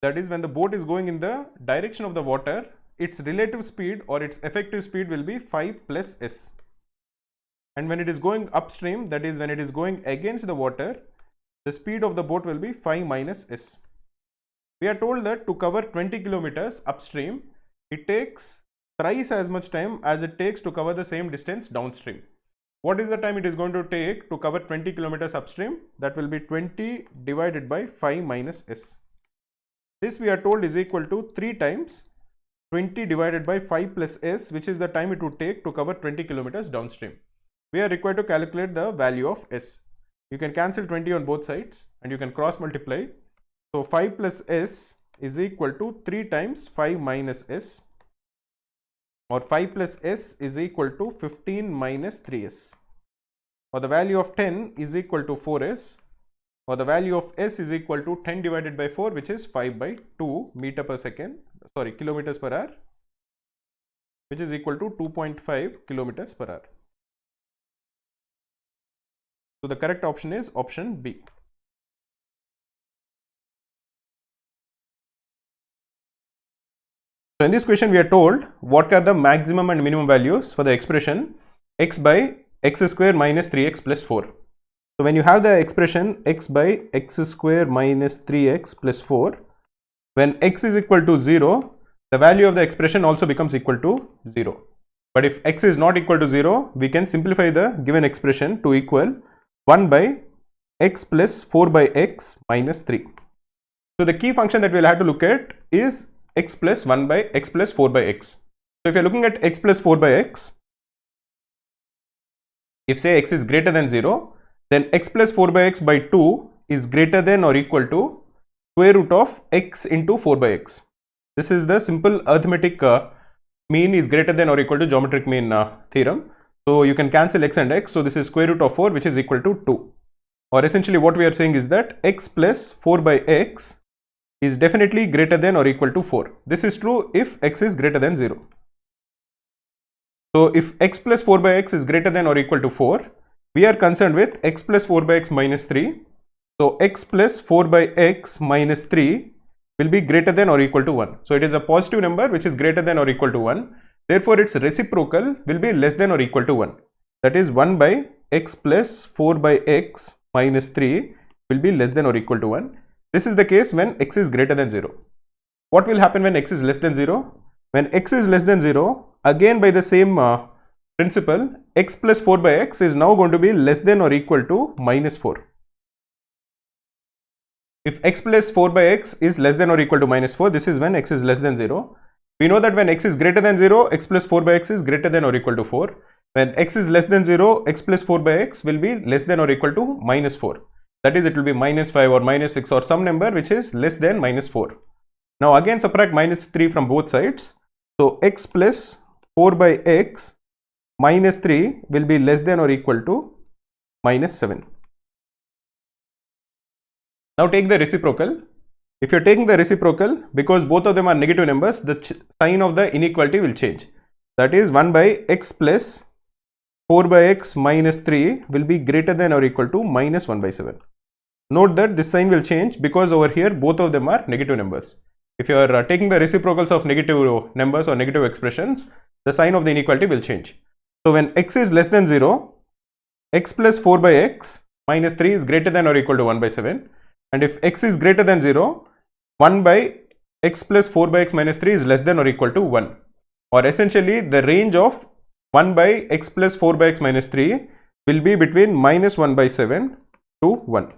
that is when the boat is going in the direction of the water, its relative speed or its effective speed will be 5 plus s. And when it is going upstream, that is when it is going against the water, the speed of the boat will be 5 minus s. We are told that to cover 20 kilometers upstream, it takes thrice as much time as it takes to cover the same distance downstream. What is the time it is going to take to cover 20 kilometers upstream? That will be 20 divided by 5 minus s. This we are told is equal to 3 times 20 divided by 5 plus s, which is the time it would take to cover 20 kilometers downstream. We are required to calculate the value of s. You can cancel 20 on both sides and you can cross multiply. So 5 plus s is equal to 3 times 5 minus s, or 5 plus s is equal to 15 minus 3s, or the value of 10 is equal to 4s, or the value of s is equal to 10 divided by 4, which is 5 by 2 kilometers per hour, which is equal to 2.5 kilometers per hour. So the correct option is option B. So in this question, we are told what are the maximum and minimum values for the expression x by x square minus 3x plus 4. So when you have the expression x by x square minus 3x plus 4, when x is equal to 0, the value of the expression also becomes equal to 0. But if x is not equal to 0, we can simplify the given expression to equal 1 by x plus 4 by x minus 3. So the key function that we'll have to look at is x plus 1 by x plus 4 by x. So if you're looking at x plus 4 by x, if say x is greater than 0, then x plus 4 by x by 2 is greater than or equal to square root of x into 4 by x. This is the simple arithmetic mean is greater than or equal to geometric mean theorem. So you can cancel x and x. So this is square root of 4, which is equal to 2. Or essentially what we are saying is that x plus 4 by x is definitely greater than or equal to 4. This is true if x is greater than 0. So if x plus 4 by x is greater than or equal to 4, we are concerned with x plus 4 by x minus 3. So x plus 4 by x minus 3 will be greater than or equal to 1. So it is a positive number which is greater than or equal to 1. Therefore its reciprocal will be less than or equal to 1. That is 1 by x plus 4 by x minus 3 will be less than or equal to 1. This is the case when x is greater than 0. What will happen when x is less than 0? When x is less than 0, again by the same principle, x plus 4 by x is now going to be less than or equal to minus 4. If x plus 4 by x is less than or equal to minus 4, this is when x is less than 0. We know that when x is greater than 0, x plus 4 by x is greater than or equal to 4. When x is less than 0, x plus 4 by x will be less than or equal to minus 4. That is, it will be minus 5 or minus 6 or some number which is less than minus 4. Now again subtract minus 3 from both sides. So x plus 4 by x minus 3 will be less than or equal to minus 7. Now take the reciprocal. If you are taking the reciprocal, because both of them are negative numbers, the sign of the inequality will change. That is, 1 by x plus 4 by x minus 3 will be greater than or equal to minus 1 by 7. Note that this sign will change because over here both of them are negative numbers. If you are taking the reciprocals of negative numbers or negative expressions, the sign of the inequality will change. So when x is less than 0, x plus 4 by x minus 3 is greater than or equal to 1 by 7. And if x is greater than 0, 1 by x plus 4 by x minus 3 is less than or equal to 1. Or essentially the range of 1 by x plus 4 by x minus 3 will be between minus 1 by 7 to 1.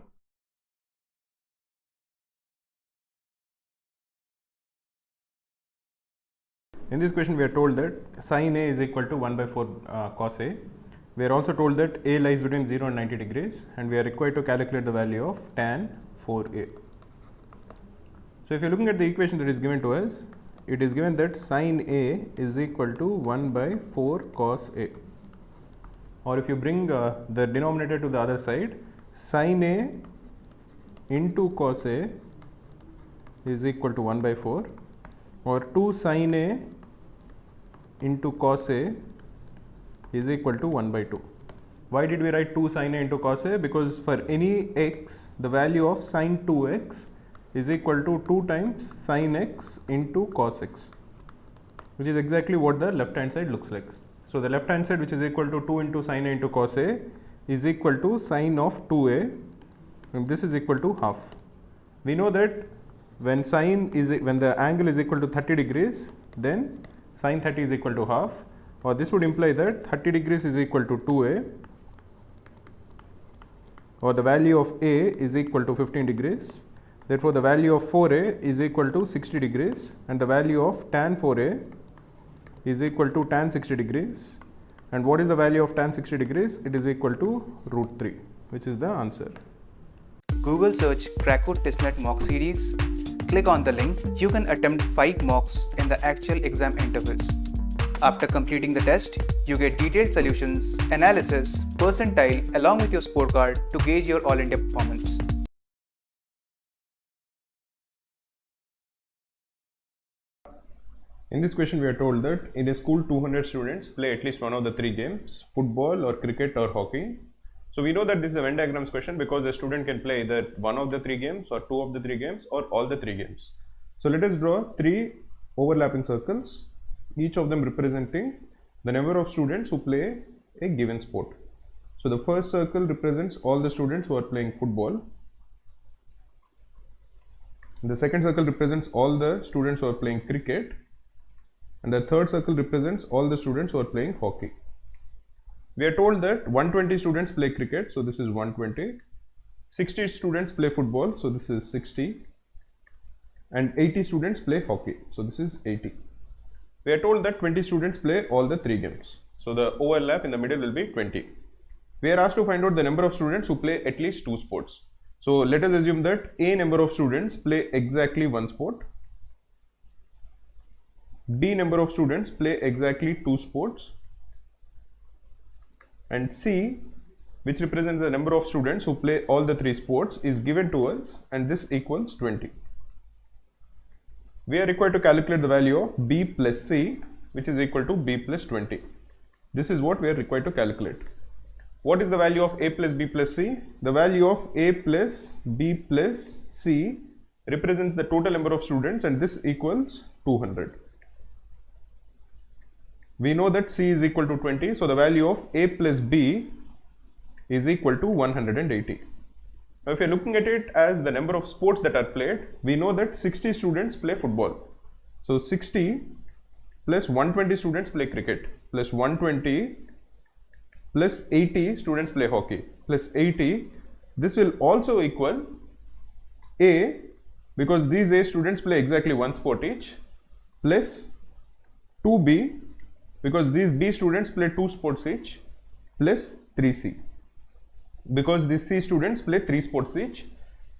In this question we are told that sin A is equal to 1 by 4 cos A. We are also told that A lies between 0 and 90 degrees and we are required to calculate the value of tan 4A. So if you are looking at the equation that is given to us, it is given that sin A is equal to 1 by 4 cos A. Or if you bring the denominator to the other side, sin A into cos A is equal to 1 by 4, or 2 sin A into cos A is equal to 1 by 2. Why did we write 2 sin A into cos A? Because for any x, the value of sin 2x is equal to 2 times sin x into cos x, which is exactly what the left hand side looks like. So the left hand side, which is equal to 2 into sin A into cos A, is equal to sin of 2A, and this is equal to half. We know that when the angle is equal to 30 degrees, then sin 30 is equal to half, or this would imply that 30 degrees is equal to 2A, or the value of A is equal to 15 degrees. Therefore, the value of 4A is equal to 60 degrees, and the value of tan 4A is equal to tan 60 degrees. And what is the value of tan 60 degrees? It is equal to root 3, which is the answer. Google search Krakow Testnet mock series. Click on the link. You can attempt 5 mocks in the actual exam interface. After completing the test, you get detailed solutions, analysis, percentile along with your scorecard to gauge your all-India performance. In this question we are told that in a school 200 students play at least one of the 3 games, football or cricket or hockey. So we know that this is a Venn diagrams question because a student can play either one of the 3 games or 2 of the 3 games or all the 3 games. So let us draw 3 overlapping circles, each of them representing the number of students who play a given sport. So the first circle represents all the students who are playing football. The second circle represents all the students who are playing cricket. And the third circle represents all the students who are playing hockey. We are told that 120 students play cricket, so this is 120. 60 students play football, so this is 60. And 80 students play hockey, so this is 80. We are told that 20 students play all the 3 games. So the overlap in the middle will be 20. We are asked to find out the number of students who play at least 2 sports. So let us assume that A number of students play exactly 1 sport. B number of students play exactly 2 sports, and C, which represents the number of students who play all the 3 sports, is given to us, and this equals 20. We are required to calculate the value of B plus C, which is equal to B plus 20. This is what we are required to calculate. What is the value of A plus B plus C? The value of A plus B plus C represents the total number of students, and this equals 200. We know that C is equal to 20, so the value of A plus B is equal to 180. Now if you are looking at it as the number of sports that are played, we know that 60 students play football. So 60 plus 120 students play cricket, plus 120 plus 80 students play hockey, plus 80, this will also equal A, because these A students play exactly one sport each, plus 2B, because these B students play two sports each, plus 3C, because these C students play three sports each.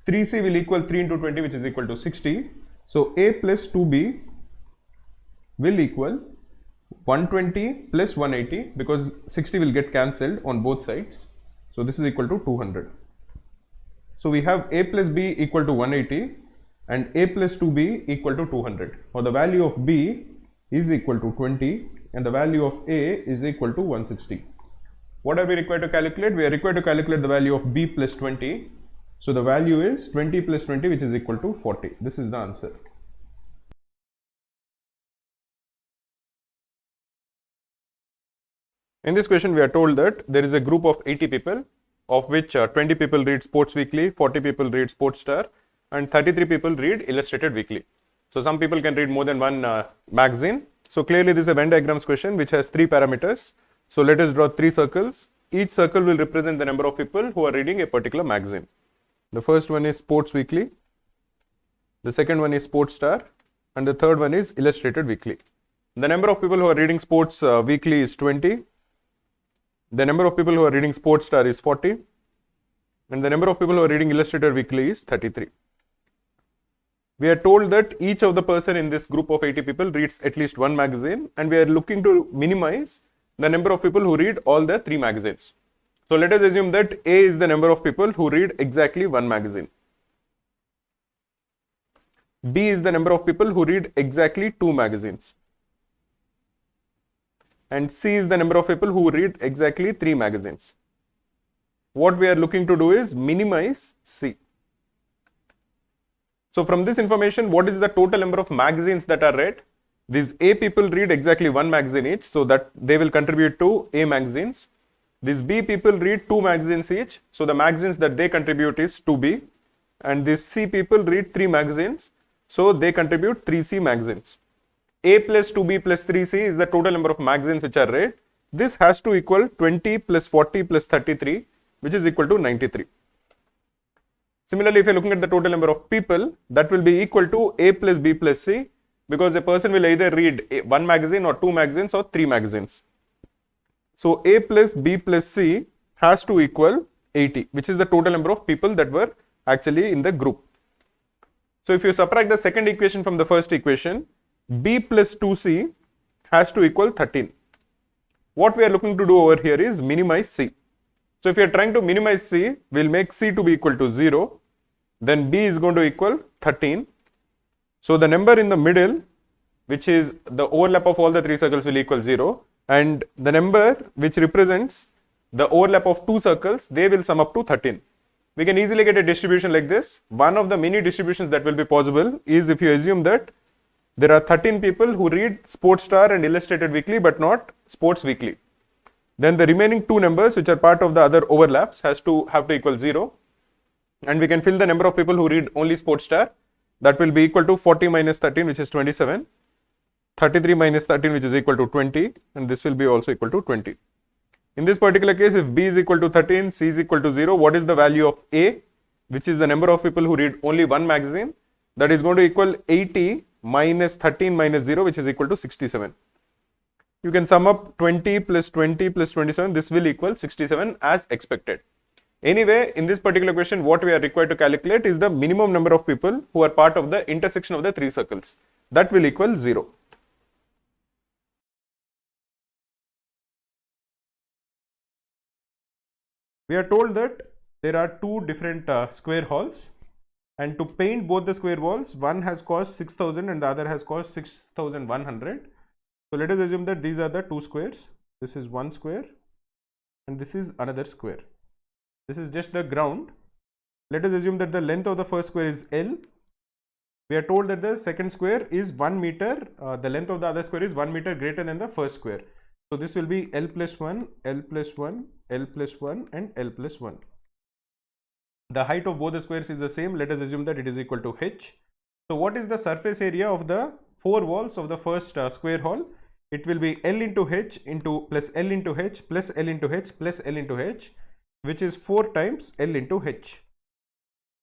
3C will equal 3 into 20, which is equal to 60. So A plus 2B will equal 120 plus 180, because 60 will get cancelled on both sides. So this is equal to 200. So we have A plus B equal to 180 and A plus 2B equal to 200. Or the value of B is equal to 20 and the value of A is equal to 160. What are we required to calculate? We are required to calculate the value of B plus 20. So the value is 20 plus 20, which is equal to 40. This is the answer. In this question, we are told that there is a group of 80 people, of which 20 people read Sports Weekly, 40 people read Sports Star, and 33 people read Illustrated Weekly. So some people can read more than one magazine. So clearly this is a Venn diagrams question which has three parameters. So let us draw three circles. Each circle will represent the number of people who are reading a particular magazine. The first one is Sports Weekly, the second one is Sports Star, and the third one is Illustrated Weekly. The number of people who are reading Sports Weekly is 20. The number of people who are reading Sports Star is 40, and the number of people who are reading Illustrated Weekly is 33. We are told that each of the person in this group of 80 people reads at least one magazine, and we are looking to minimize the number of people who read all the three magazines. So let us assume that A is the number of people who read exactly one magazine. B is the number of people who read exactly two magazines. And C is the number of people who read exactly three magazines. What we are looking to do is minimize C. So from this information, what is the total number of magazines that are read? These A people read exactly one magazine each, so that they will contribute to A magazines. These B people read two magazines each, so the magazines that they contribute is 2B. And these C people read three magazines, so they contribute 3C magazines. A plus 2B plus 3C is the total number of magazines which are read. This has to equal 20 plus 40 plus 33, which is equal to 93. Similarly, if you are looking at the total number of people, that will be equal to A plus B plus C, because a person will either read one magazine or two magazines or three magazines. So A plus B plus C has to equal 80, which is the total number of people that were actually in the group. So if you subtract the second equation from the first equation, B plus 2C has to equal 13. What we are looking to do over here is minimize C. So if you are trying to minimize C, we will make C to be equal to 0. Then B is going to equal 13. So the number in the middle, which is the overlap of all the three circles, will equal 0. And the number which represents the overlap of two circles, they will sum up to 13. We can easily get a distribution like this. One of the many distributions that will be possible is if you assume that there are 13 people who read Sports Star and Illustrated Weekly but not Sports Weekly. Then the remaining two numbers which are part of the other overlaps have to equal 0. And we can fill the number of people who read only Sports Star. That will be equal to 40 minus 13, which is 27. 33 minus 13, which is equal to 20. And this will be also equal to 20. In this particular case, if B is equal to 13, C is equal to 0, what is the value of A, which is the number of people who read only one magazine? That is going to equal 80 minus 13 minus 0, which is equal to 67. You can sum up 20 plus 20 plus 27. This will equal 67 as expected. Anyway, in this particular question, what we are required to calculate is the minimum number of people who are part of the intersection of the three circles. That will equal 0. We are told that there are two different square halls, and to paint both the square walls, one has cost 6,000 and the other has cost 6,100. So let us assume that these are the two squares. This is one square and this is another square. This is just the ground. Let us assume that the length of the first square is L. We are told that the second square is 1 meter. The length of the other square is 1 meter greater than the first square. So this will be L plus 1, L plus 1, L plus 1 and L plus 1. The height of both the squares is the same. Let us assume that it is equal to h. So what is the surface area of the four walls of the first square hall? It will be L into h into plus L into h plus L into h plus L into h, which is 4 times L into h.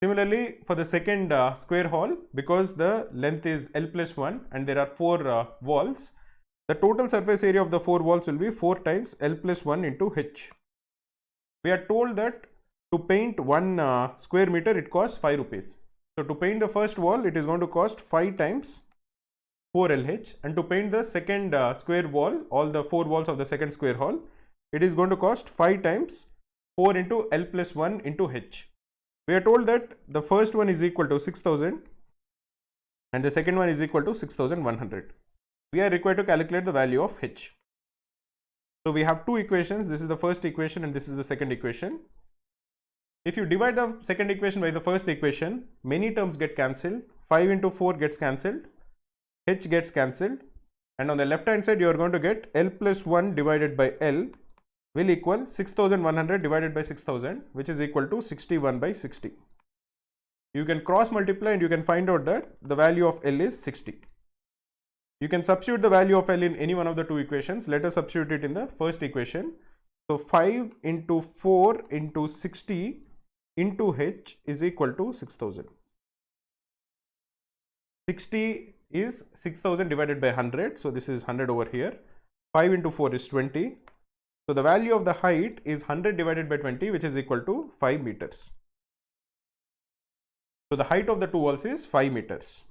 Similarly, for the second square hall, because the length is L plus 1 and there are 4 walls, the total surface area of the 4 walls will be 4 times L plus 1 into H. We are told that to paint 1 square meter it costs 5 rupees. So to paint the first wall it is going to cost 5 times 4 LH, and to paint the second square wall, all the 4 walls of the second square hall, it is going to cost 5 times 4 into L plus 1 into H. We are told that the first one is equal to 6000 and the second one is equal to 6100. We are required to calculate the value of H. So we have two equations. This is the first equation and this is the second equation. If you divide the second equation by the first equation, many terms get cancelled. 5 into 4 gets cancelled, H gets cancelled, and on the left hand side you are going to get L plus 1 divided by L will equal 6100 divided by 6000, which is equal to 61 by 60. You can cross multiply and you can find out that the value of L is 60. You can substitute the value of L in any one of the two equations. Let us substitute it in the first equation. So 5 into 4 into 60 into H is equal to 6000. 60 is 6000 divided by 100. So this is 100 over here. 5 into 4 is 20. So the value of the height is 100 divided by 20, which is equal to 5 meters. So the height of the two walls is 5 meters.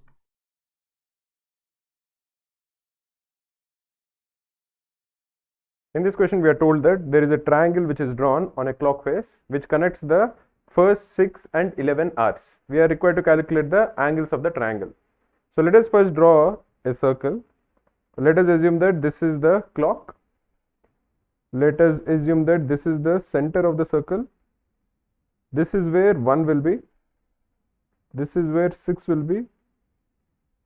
In this question, we are told that there is a triangle which is drawn on a clock face which connects the first 6 and 11 hours. We are required to calculate the angles of the triangle. So let us first draw a circle. Let us assume that this is the clock. Let us assume that this is the center of the circle. This is where 1 will be. This is where 6 will be.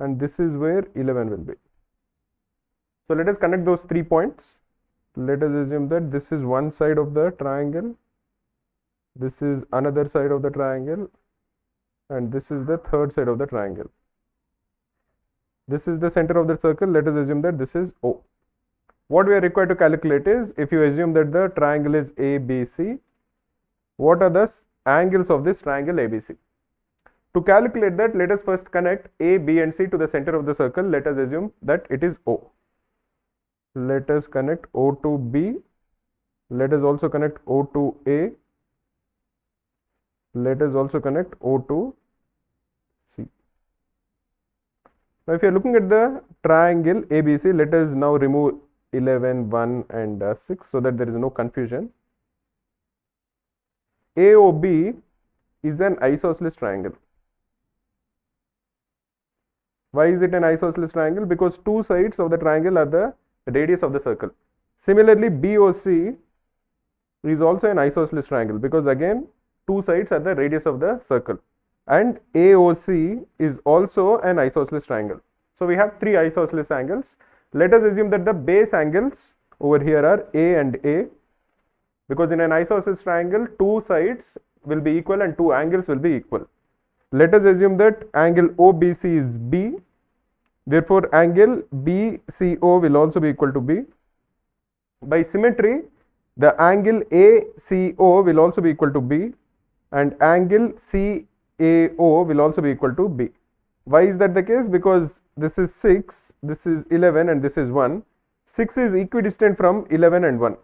And this is where 11 will be. So let us connect those 3 points. Let us assume that this is one side of the triangle. This is another side of the triangle. And this is the third side of the triangle. This is the center of the circle. Let us assume that this is O. What we are required to calculate is, if you assume that the triangle is ABC, what are the angles of this triangle ABC? To calculate that, let us first connect A, B and C to the center of the circle. Let us assume that it is O. Let us connect O to B. Let us also connect O to A. Let us also connect O to C. Now if you are looking at the triangle ABC, let us now remove 11, 1 and 6 so that there is no confusion. AOB is an isosceles triangle. Why is it an isosceles triangle? Because two sides of the triangle are the radius of the circle. Similarly, BOC is also an isosceles triangle because again two sides are the radius of the circle, and AOC is also an isosceles triangle. So we have three isosceles angles. Let us assume that the base angles over here are A and A, because in an isosceles triangle two sides will be equal and two angles will be equal. Let us assume that angle OBC is B. Therefore, angle BCO will also be equal to B. By symmetry, the angle ACO will also be equal to B, and angle CAO will also be equal to B. Why is that the case? Because this is 6, this is 11 and this is 1. 6 is equidistant from 11 and 1.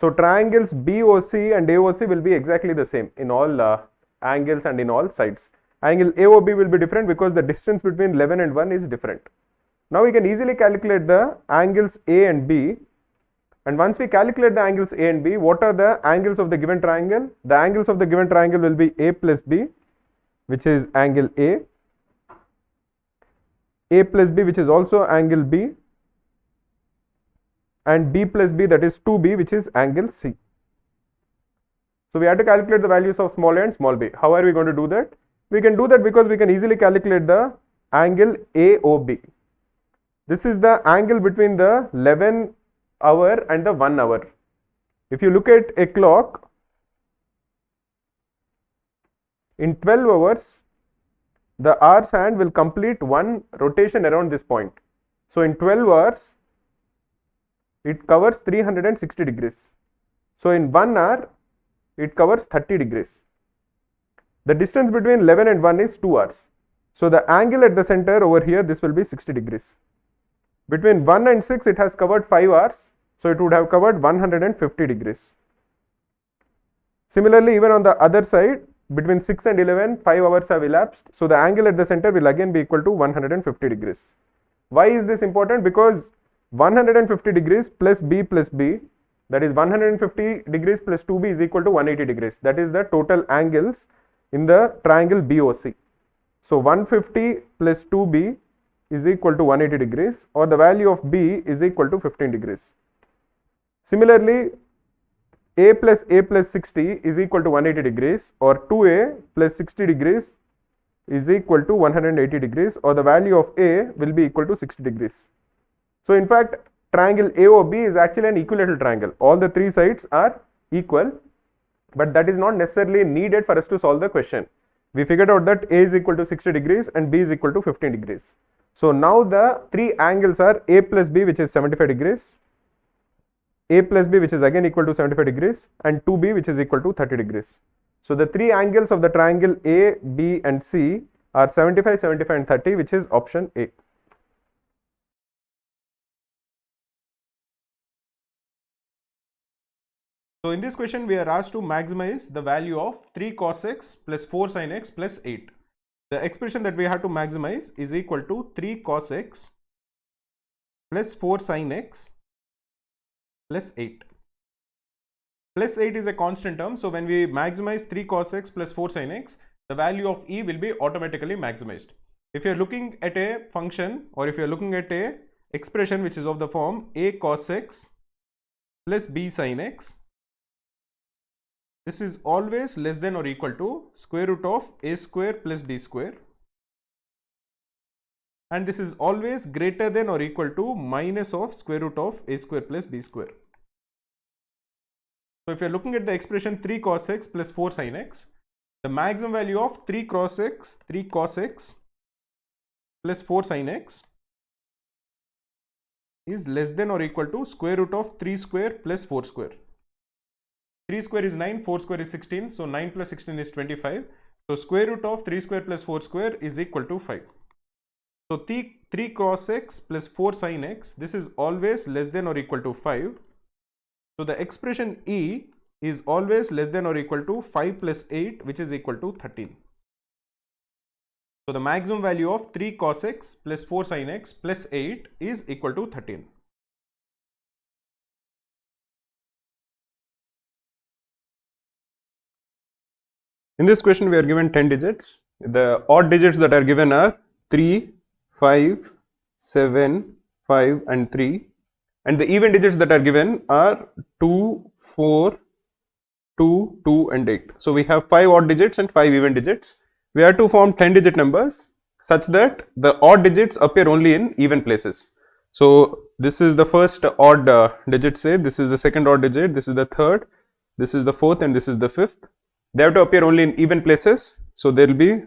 So triangles BOC and AOC will be exactly the same in all angles and in all sides. Angle AOB will be different because the distance between 11 and 1 is different. Now we can easily calculate the angles A and B. And once we calculate the angles A and B, what are the angles of the given triangle? The angles of the given triangle will be A plus B, which is angle A plus B, which is also angle B, and B plus B, that is 2B, which is angle C. So we have to calculate the values of small a and small b. How are we going to do that? We can do that because we can easily calculate the angle AOB. This is the angle between the 11 hour and the 1 hour. If you look at a clock, in 12 hours, the hour's hand will complete one rotation around this point. So in 12 hours, it covers 360 degrees. So in 1 hour, it covers 30 degrees. The distance between 11 and 1 is 2 hours. So the angle at the center over here, this will be 60 degrees. Between 1 and 6, it has covered 5 hours. So it would have covered 150 degrees. Similarly, even on the other side, between 6 and 11, 5 hours have elapsed. So the angle at the center will again be equal to 150 degrees. Why is this important? Because 150 degrees plus b, that is 150 degrees plus 2b is equal to 180 degrees. That is the total angles in the triangle BOC. So 150 plus 2b is equal to 180 degrees, or the value of b is equal to 15 degrees. Similarly, a plus 60 is equal to 180 degrees, or 2a plus 60 degrees is equal to 180 degrees, or the value of a will be equal to 60 degrees. So in fact, triangle AOB is actually an equilateral triangle. All the three sides are equal, but that is not necessarily needed for us to solve the question. We figured out that a is equal to 60 degrees and b is equal to 15 degrees. So now the three angles are a plus b, which is 75 degrees, a plus b, which is again equal to 75 degrees, and 2b, which is equal to 30 degrees. So the three angles of the triangle A, B and C are 75, 75 and 30, which is option A. So in this question, we are asked to maximize the value of 3 cos x plus 4 sin x plus 8. The expression that we have to maximize is equal to 3 cos x plus 4 sin x plus 8. Plus 8 is a constant term, so when we maximize 3 cos x plus 4 sin x, the value of e will be automatically maximized. If you are looking at a function, or if you are looking at a expression which is of the form a cos x plus b sin x, this is always less than or equal to square root of a square plus b square, and this is always greater than or equal to minus of square root of a square plus b square. So if you are looking at the expression 3 cos x plus 4 sin x, the maximum value of 3 cos x plus 4 sin x is less than or equal to square root of 3 square plus 4 square. 3 square is 9, 4 square is 16, so 9 plus 16 is 25. So square root of 3 square plus 4 square is equal to 5. So 3 cos x plus 4 sin x, this is always less than or equal to 5. So the expression E is always less than or equal to 5 plus 8, which is equal to 13. So the maximum value of 3 cos x plus 4 sin x plus 8 is equal to 13. In this question, we are given 10 digits. The odd digits that are given are 3, 5, 7, 5 and 3. And the even digits that are given are 2, 4, 2, 2 and 8. So we have 5 odd digits and 5 even digits. We have to form 10 digit numbers such that the odd digits appear only in even places. So this is the first odd digit, say this is the second odd digit, this is the third, this is the fourth and this is the fifth. They have to appear only in even places. So there will be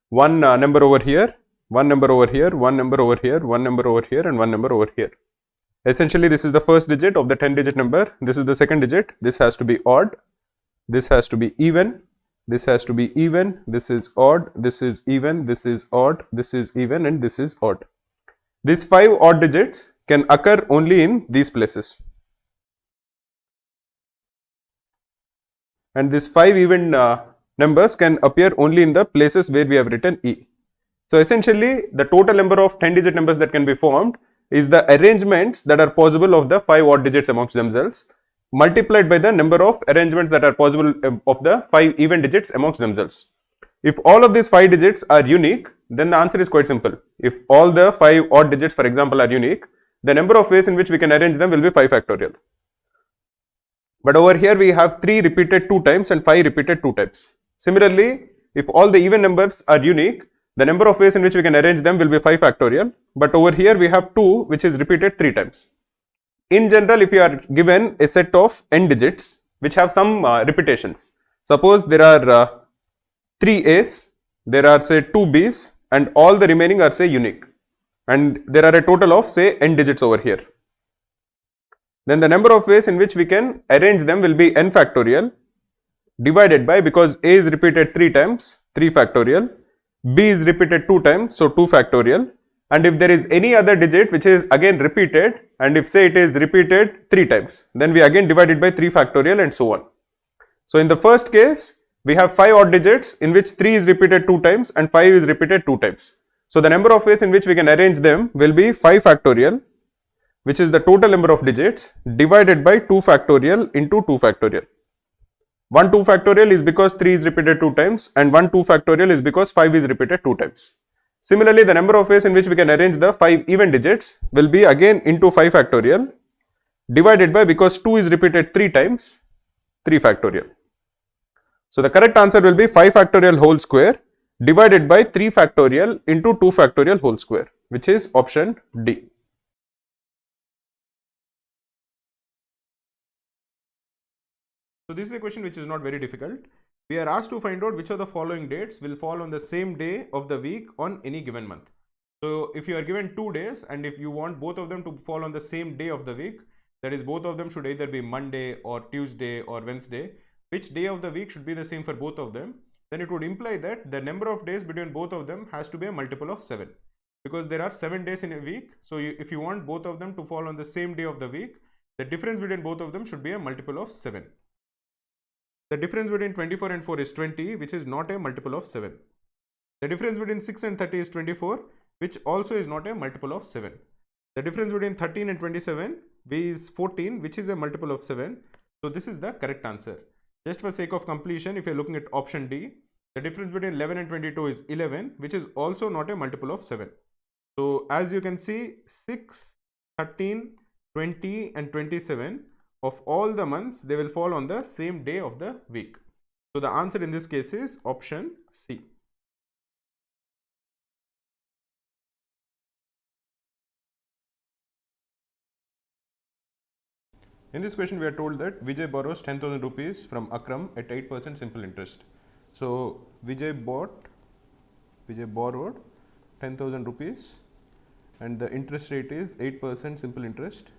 one number over here, one number over here, one number over here, one number over here and one number over here. Essentially, this is the first digit of the 10 digit number. This is the second digit. This has to be odd. This has to be even. This has to be even. This is odd. This is even. This is odd. This is even and this is odd. These 5 odd digits can occur only in these places. And these 5 even numbers can appear only in the places where we have written E. So essentially, the total number of 10 digit numbers that can be formed is the arrangements that are possible of the 5 odd digits amongst themselves, multiplied by the number of arrangements that are possible of the 5 even digits amongst themselves. If all of these 5 digits are unique, then the answer is quite simple. If all the 5 odd digits, for example, are unique, the number of ways in which we can arrange them will be 5 factorial. But over here we have 3 repeated 2 times and 5 repeated 2 times. Similarly, if all the even numbers are unique, the number of ways in which we can arrange them will be 5 factorial. But over here we have 2 which is repeated 3 times. In general, if you are given a set of n digits which have some repetitions, suppose there are 3 A's, there are say 2 B's and all the remaining are say unique, and there are a total of say n digits over here. Then the number of ways in which we can arrange them will be n factorial, divided by, because A is repeated 3 times, 3 factorial, B is repeated 2 times, so 2 factorial, and if there is any other digit which is again repeated, and if say it is repeated 3 times, then we again divide it by 3 factorial and so on. So in the first case, we have 5 odd digits in which 3 is repeated 2 times and 5 is repeated 2 times. So the number of ways in which we can arrange them will be 5 factorial, which is the total number of digits, divided by 2 factorial into 2 factorial. 1 2 factorial is because 3 is repeated 2 times, and 1 2 factorial is because 5 is repeated 2 times. Similarly, the number of ways in which we can arrange the 5 even digits will be again into 5 factorial, divided by, because 2 is repeated 3 times, 3 factorial. So the correct answer will be 5 factorial whole square divided by 3 factorial into 2 factorial whole square, which is option D. So this is a question which is not very difficult. We are asked to find out which of the following dates will fall on the same day of the week on any given month. So if you are given 2 days and if you want both of them to fall on the same day of the week, that is both of them should either be Monday or Tuesday or Wednesday, which day of the week should be the same for both of them, then it would imply that the number of days between both of them has to be a multiple of 7, because there are 7 days in a week. So if you want both of them to fall on the same day of the week, the difference between both of them should be a multiple of 7. The difference between 24 and 4 is 20, which is not a multiple of 7. The difference between 6 and 30 is 24, which also is not a multiple of 7. The difference between 13 and 27 is 14, which is a multiple of 7. So this is the correct answer. Just for sake of completion, if you are looking at option D, the difference between 11 and 22 is 11, which is also not a multiple of 7. So as you can see, 6, 13, 20 and 27 of all the months, they will fall on the same day of the week. So the answer in this case is option C. In this question, we are told that Vijay borrows 10,000 rupees from Akram at 8% simple interest. So Vijay borrowed 10,000 rupees and the interest rate is 8% simple interest.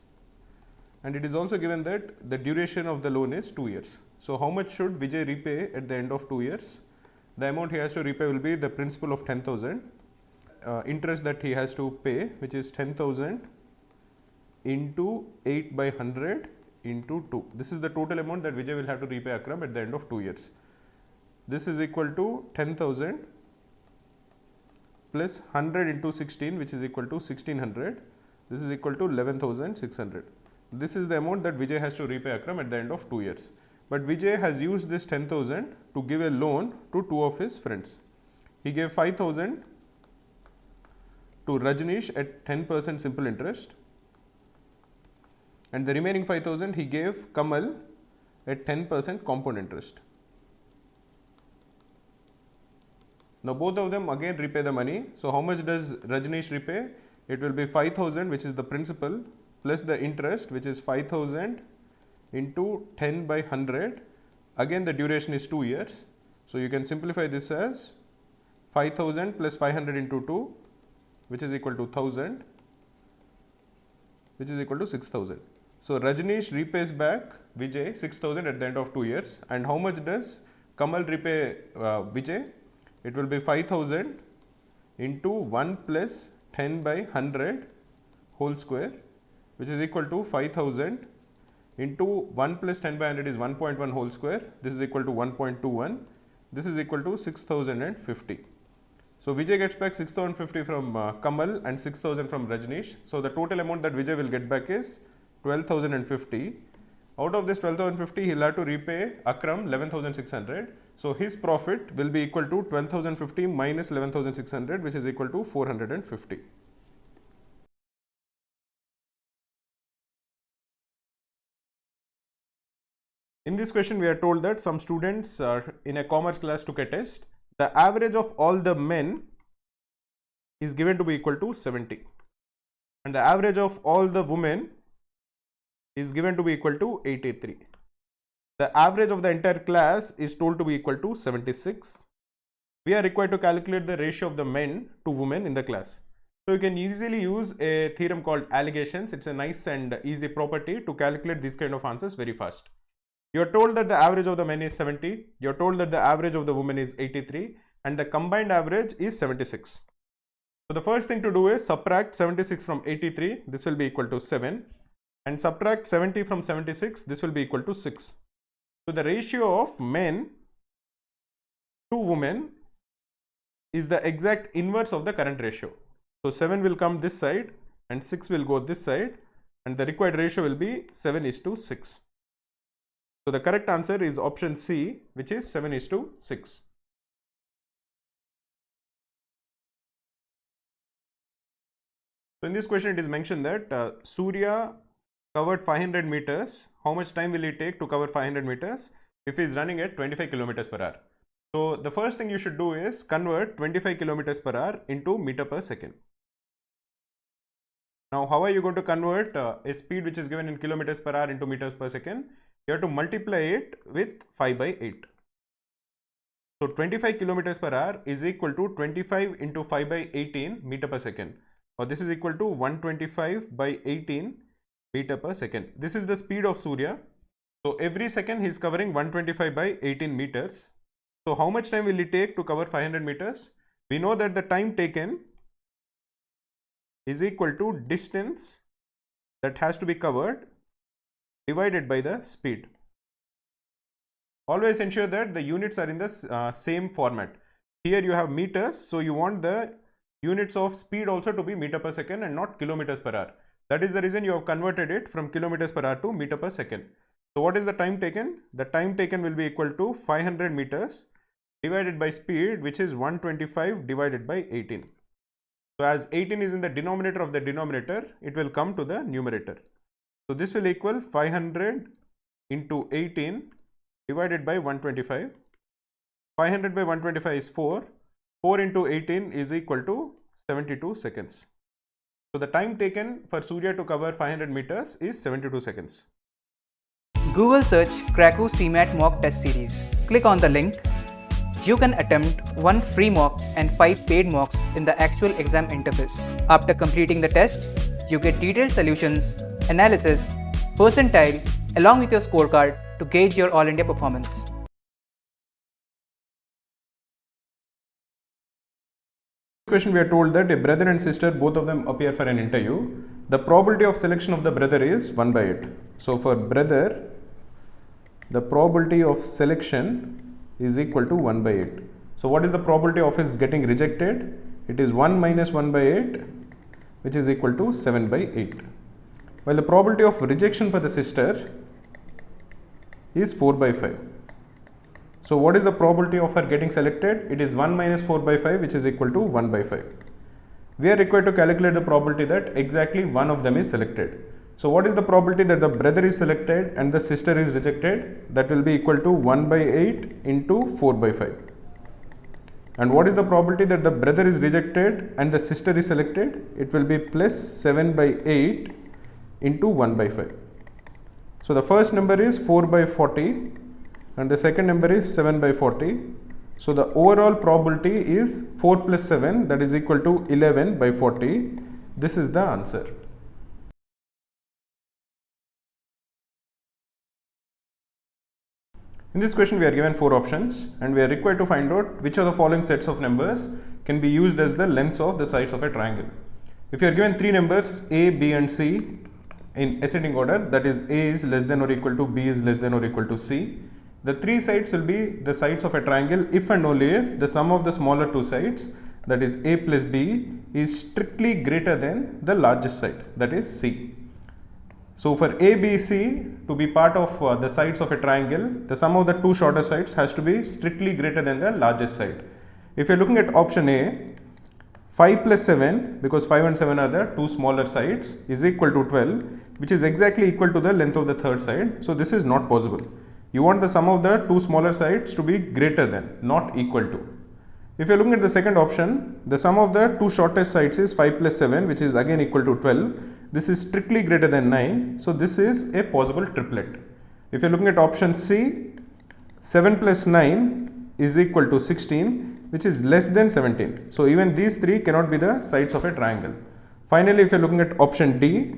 And it is also given that the duration of the loan is 2 years. So how much should Vijay repay at the end of 2 years? The amount he has to repay will be the principal of 10,000, interest that he has to pay, which is 10,000 into 8 by 100 into 2. This is the total amount that Vijay will have to repay Akram at the end of 2 years. This is equal to 10,000 plus 100 into 16, which is equal to 1600. This is equal to 11,600. This is the amount that Vijay has to repay Akram at the end of 2 years. But Vijay has used this 10,000 to give a loan to 2 of his friends. He gave 5,000 to Rajneesh at 10% simple interest, and the remaining 5,000 he gave Kamal at 10% compound interest. Now both of them again repay the money. So how much does Rajneesh repay? It will be 5,000, which is the principal, plus the interest, which is 5,000 into 10 by 100. Again the duration is 2 years. So you can simplify this as 5,000 plus 500 into 2, which is equal to 1,000, which is equal to 6,000. So Rajneesh repays back Vijay 6,000 at the end of 2 years. And how much does Kamal repay Vijay? It will be 5,000 into 1 plus 10 by 100 whole square, which is equal to 5,000 into 1 plus 10 by 100 is 1.1 whole square. This is equal to 1.21. This is equal to 6,050. So Vijay gets back 6,050 from Kamal and 6,000 from Rajneesh. So the total amount that Vijay will get back is 12,050. Out of this 12,050, he will have to repay Akram 11,600. So his profit will be equal to 12,050 minus 11,600, which is equal to 450. In this question, we are told that some students in a commerce class took a test. The average of all the men is given to be equal to 70, and the average of all the women is given to be equal to 83. The average of the entire class is told to be equal to 76. We are required to calculate the ratio of the men to women in the class. So you can easily use a theorem called allegations. It's a nice and easy property to calculate these kind of answers very fast. You're told that the average of the men is 70, you're told that the average of the women is 83, and the combined average is 76. So the first thing to do is subtract 76 from 83, this will be equal to 7, and subtract 70 from 76, this will be equal to 6. So the ratio of men to women is the exact inverse of the current ratio. So 7 will come this side and 6 will go this side, and the required ratio will be 7:6. So the correct answer is option C, which is 7:6. So in this question it is mentioned that Surya covered 500 meters. How much time will it take to cover 500 meters if he is running at 25 kilometers per hour? So the first thing you should do is convert 25 kilometers per hour into meter per second. Now how are you going to convert a speed which is given in kilometers per hour into meters per second? You have to multiply it with 5 by 8. So 25 kilometers per hour is equal to 25 into 5 by 18 meter per second. Or this is equal to 125 by 18 meter per second. This is the speed of Surya. So every second he is covering 125 by 18 meters. So how much time will it take to cover 500 meters? We know that the time taken is equal to distance that has to be covered divided by the speed. Always ensure that the units are in the same format. Here you have meters, so you want the units of speed also to be meter per second and not kilometers per hour. That is the reason you have converted it from kilometers per hour to meter per second. So what is the time taken? The time taken will be equal to 500 meters divided by speed, which is 125 divided by 18. So as 18 is in the denominator of the denominator, it will come to the numerator. So this will equal 500 into 18 divided by 125. 500 by 125 is 4. 4 into 18 is equal to 72 seconds. So the time taken for Surya to cover 500 meters is 72 seconds. Google search Krakow CMAT mock test series. Click on the link. You can attempt 1 free mock and 5 paid mocks in the actual exam interface. After completing the test, you get detailed solutions, analysis, percentile along with your scorecard to gauge your All India performance. Question we are told that a brother and sister, both of them appear for an interview. The probability of selection of the brother is 1 by 8. So for brother, the probability of selection is equal to 1 by 8. So what is the probability of his getting rejected? It is 1 minus 1 by 8, which is equal to 7 by 8. While the probability of rejection for the sister is 4 by 5. So what is the probability of her getting selected? It is 1 minus 4 by 5, which is equal to 1 by 5. We are required to calculate the probability that exactly one of them is selected. So what is the probability that the brother is selected and the sister is rejected? That will be equal to 1 by 8 into 4 by 5. And what is the probability that the brother is rejected and the sister is selected? It will be plus 7 by 8 into 1 by 5. So the first number is 4 by 40 and the second number is 7 by 40. So the overall probability is 4 plus 7, that is equal to 11 by 40. This is the answer. In this question we are given 4 options and we are required to find out which of the following sets of numbers can be used as the lengths of the sides of a triangle. If you are given 3 numbers A, B and C in ascending order, that is A is less than or equal to B is less than or equal to C, the 3 sides will be the sides of a triangle if and only if the sum of the smaller 2 sides, that is A plus B, is strictly greater than the largest side, that is C. So for ABC to be part of the sides of a triangle, the sum of the 2 shorter sides has to be strictly greater than the largest side. If you are looking at option A, 5 plus 7, because 5 and 7 are the 2 smaller sides, is equal to 12, which is exactly equal to the length of the third side. So this is not possible. You want the sum of the 2 smaller sides to be greater than, not equal to. If you are looking at the second option, the sum of the 2 shortest sides is 5 plus 7, which is again equal to 12. This is strictly greater than 9. So this is a possible triplet. If you are looking at option C, 7 plus 9 is equal to 16, which is less than 17. So even these 3 cannot be the sides of a triangle. Finally, if you are looking at option D,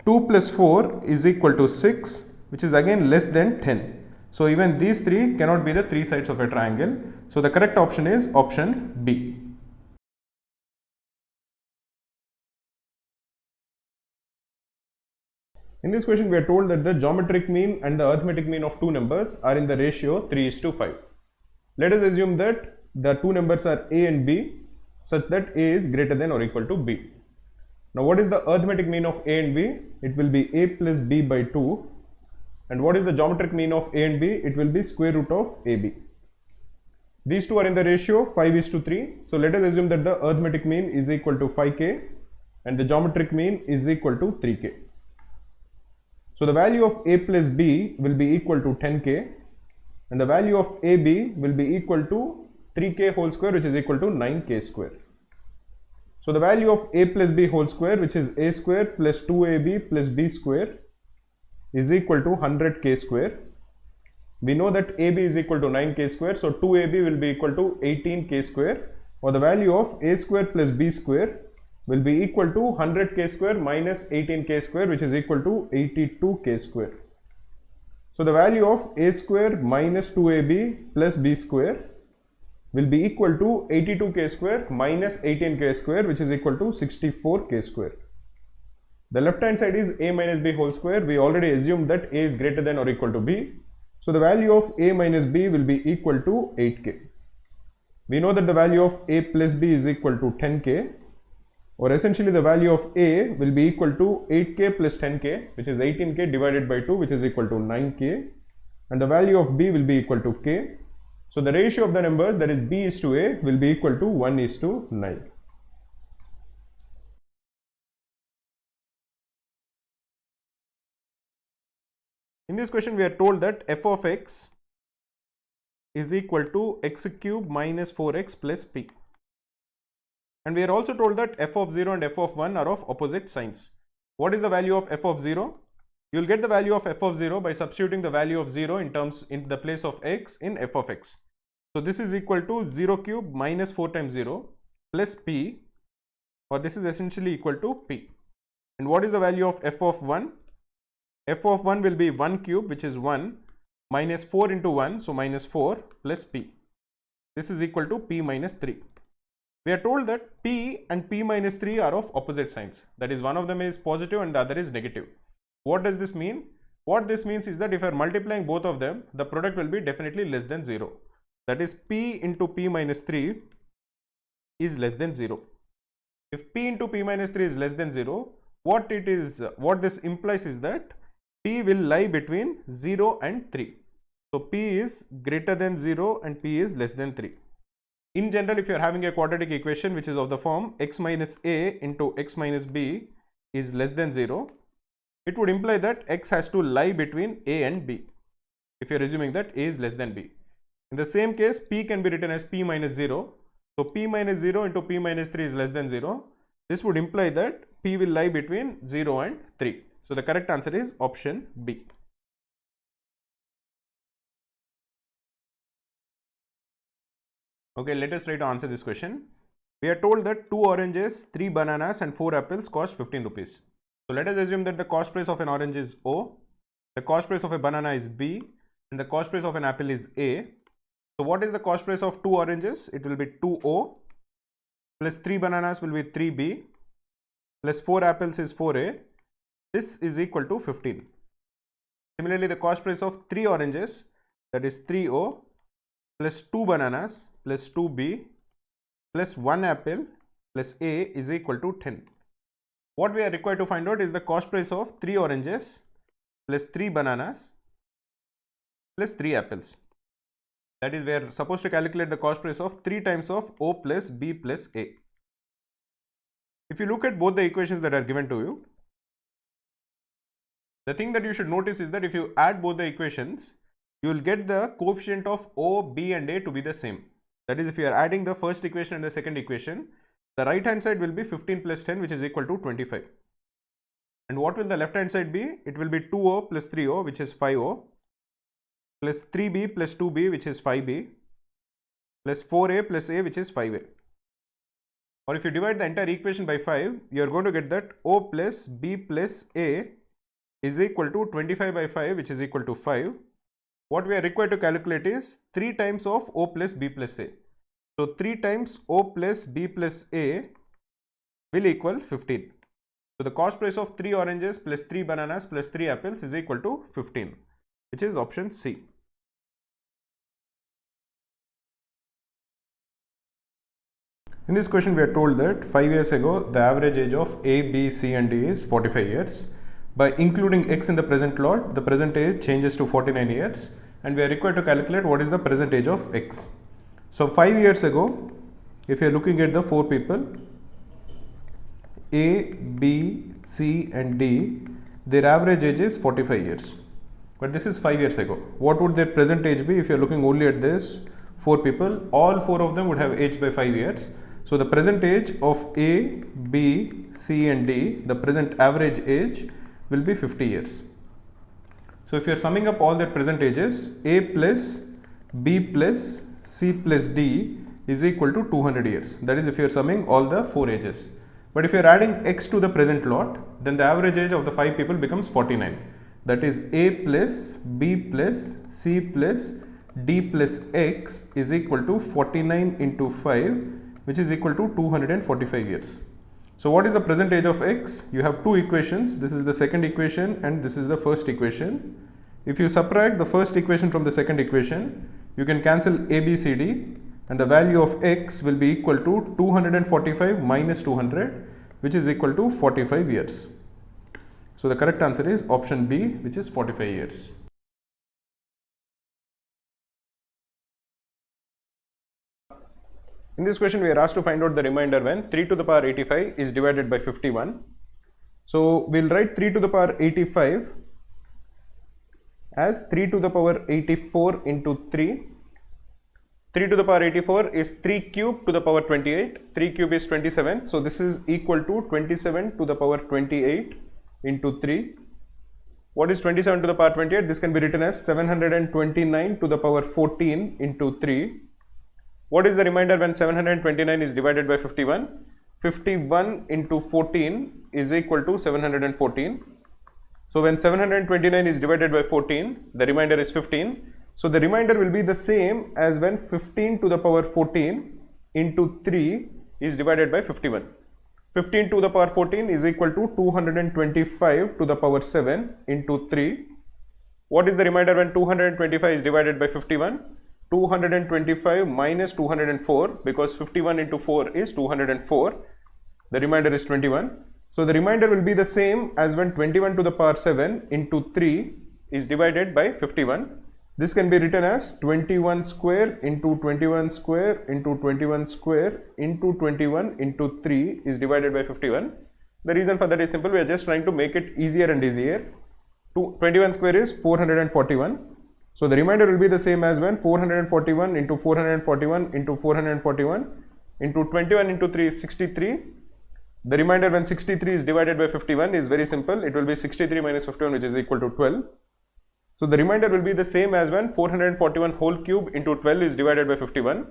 2 plus 4 is equal to 6, which is again less than 10. So even these three cannot be the three sides of a triangle. So the correct option is option B. In this question, we are told that the geometric mean and the arithmetic mean of two numbers are in the ratio 3:5. Let us assume that the two numbers are A and B such that A is greater than or equal to B. Now, what is the arithmetic mean of A and B? It will be A plus B by 2. And what is the geometric mean of A and B? It will be square root of AB. These two are in the ratio 5:3. So let us assume that the arithmetic mean is equal to 5k and the geometric mean is equal to 3k. So the value of A plus B will be equal to 10k and the value of AB will be equal to 3k whole square, which is equal to 9k square. So the value of A plus B whole square, which is A square plus 2AB plus B square, is equal to 100k square. We know that AB is equal to 9k square, so 2AB will be equal to 18k square, or the value of A square plus B square will be equal to 100k square minus 18k square, which is equal to 82k square. So the value of A square minus 2AB plus B square will be equal to 82k square minus 18k square, which is equal to 64k square. The left hand side is A minus B whole square. We already assumed that A is greater than or equal to B. So the value of A minus B will be equal to 8k. We know that the value of A plus B is equal to 10k, or essentially the value of A will be equal to 8k plus 10k, which is 18k divided by 2, which is equal to 9k, and the value of B will be equal to k. So the ratio of the numbers, that is B is to A, will be equal to 1:9. In this question, we are told that f of x is equal to x cube minus 4x plus p. And we are also told that f of 0 and f of 1 are of opposite signs. What is the value of f of 0? You will get the value of f of 0 by substituting the value of 0 in the place of x in f of x. So this is equal to 0 cube minus 4 times 0 plus p, or this is essentially equal to p. And what is the value of f of 1? F of 1 will be 1 cube, which is 1, minus 4 into 1, so minus 4 plus p. This is equal to p minus 3. We are told that p and p minus 3 are of opposite signs. That is, one of them is positive and the other is negative. What does this mean? What this means is that if I am multiplying both of them, the product will be definitely less than 0. That is, p into p minus 3 is less than 0. If p into p minus 3 is less than 0, what this implies is that p will lie between 0 and 3. So p is greater than 0 and p is less than 3. In general, if you are having a quadratic equation which is of the form x minus a into x minus b is less than 0, it would imply that x has to lie between a and b, if you are assuming that a is less than b. In the same case, p can be written as p minus 0. So p minus 0 into p minus 3 is less than 0. This would imply that p will lie between 0 and 3. So the correct answer is option B. Okay, let us try to answer this question. We are told that 2 oranges, 3 bananas and 4 apples cost 15 rupees. So let us assume that the cost price of an orange is O, the cost price of a banana is B, and the cost price of an apple is A. So what is the cost price of 2 oranges? It will be 2O, plus 3 bananas will be 3B, plus 4 apples is 4A. This is equal to 15. Similarly, the cost price of 3 oranges, that is 3O, plus 2 bananas plus 2B plus 1 apple plus A is equal to 10. What we are required to find out is the cost price of 3 oranges plus 3 bananas plus 3 apples. That is, we are supposed to calculate the cost price of 3 times of O plus B plus A. If you look at both the equations that are given to you, the thing that you should notice is that if you add both the equations, you will get the coefficient of O, B and A to be the same. That is, if you are adding the first equation and the second equation, the right hand side will be 15 plus 10, which is equal to 25. And what will the left hand side be? It will be 2O plus 3O, which is 5O, plus 3B plus 2B, which is 5B, plus 4A plus A, which is 5A. Or if you divide the entire equation by 5, you are going to get that O plus B plus A is equal to 25 by 5, which is equal to 5. what we are required to calculate is 3 times of O plus B plus A. So 3 times O plus B plus A will equal 15. So the cost price of 3 oranges plus 3 bananas plus 3 apples is equal to 15, which is option C. In this question, we are told that 5 years ago, the average age of A, B, C and D is 45 years. By including X in the present lot, the present age changes to 49 years and we are required to calculate what is the present age of X. So 5 years ago, if you are looking at the 4 people, A, B, C and D, their average age is 45 years. But this is 5 years ago. What would their present age be if you are looking only at this 4 people? All 4 of them would have aged by 5 years. So the present age of A, B, C and D, the present average age will be 50 years. So if you are summing up all their present ages, A plus B plus C plus D is equal to 200 years. That is if you are summing all the 4 ages. But if you are adding X to the present lot, then the average age of the 5 people becomes 49. That is A plus B plus C plus D plus X is equal to 49 into 5, which is equal to 245 years. So what is the present age of X? You have two equations. This is the second equation and this is the first equation. If you subtract the first equation from the second equation, you can cancel A, B, C, D and the value of X will be equal to 245 minus 200, which is equal to 45 years. So the correct answer is option B, which is 45 years. In this question, we are asked to find out the remainder when 3 to the power 85 is divided by 51. So we'll write 3 to the power 85 as 3 to the power 84 into 3. 3 to the power 84 is 3 cube to the power 28. 3 cube is 27. So this is equal to 27 to the power 28 into 3. What is 27 to the power 28? This can be written as 729 to the power 14 into 3. What is the remainder when 729 is divided by 51? 51 into 14 is equal to 714. So when 729 is divided by 14, the remainder is 15. So the remainder will be the same as when 15 to the power 14 into 3 is divided by 51. 15 to the power 14 is equal to 225 to the power 7 into 3. What is the remainder when 225 is divided by 51? 225 minus 204, because 51 into 4 is 204. The remainder is 21. So the remainder will be the same as when 21 to the power 7 into 3 is divided by 51. This can be written as 21 square into 21 square into 21 square into 21 into 3 is divided by 51. The reason for that is simple. We are just trying to make it easier and easier. 21 square is 441. So the remainder will be the same as when 441 into 441 into 441 into 21 into 3 is 63. The remainder when 63 is divided by 51 is very simple. It will be 63 minus 51, which is equal to 12. So the remainder will be the same as when 441 whole cube into 12 is divided by 51.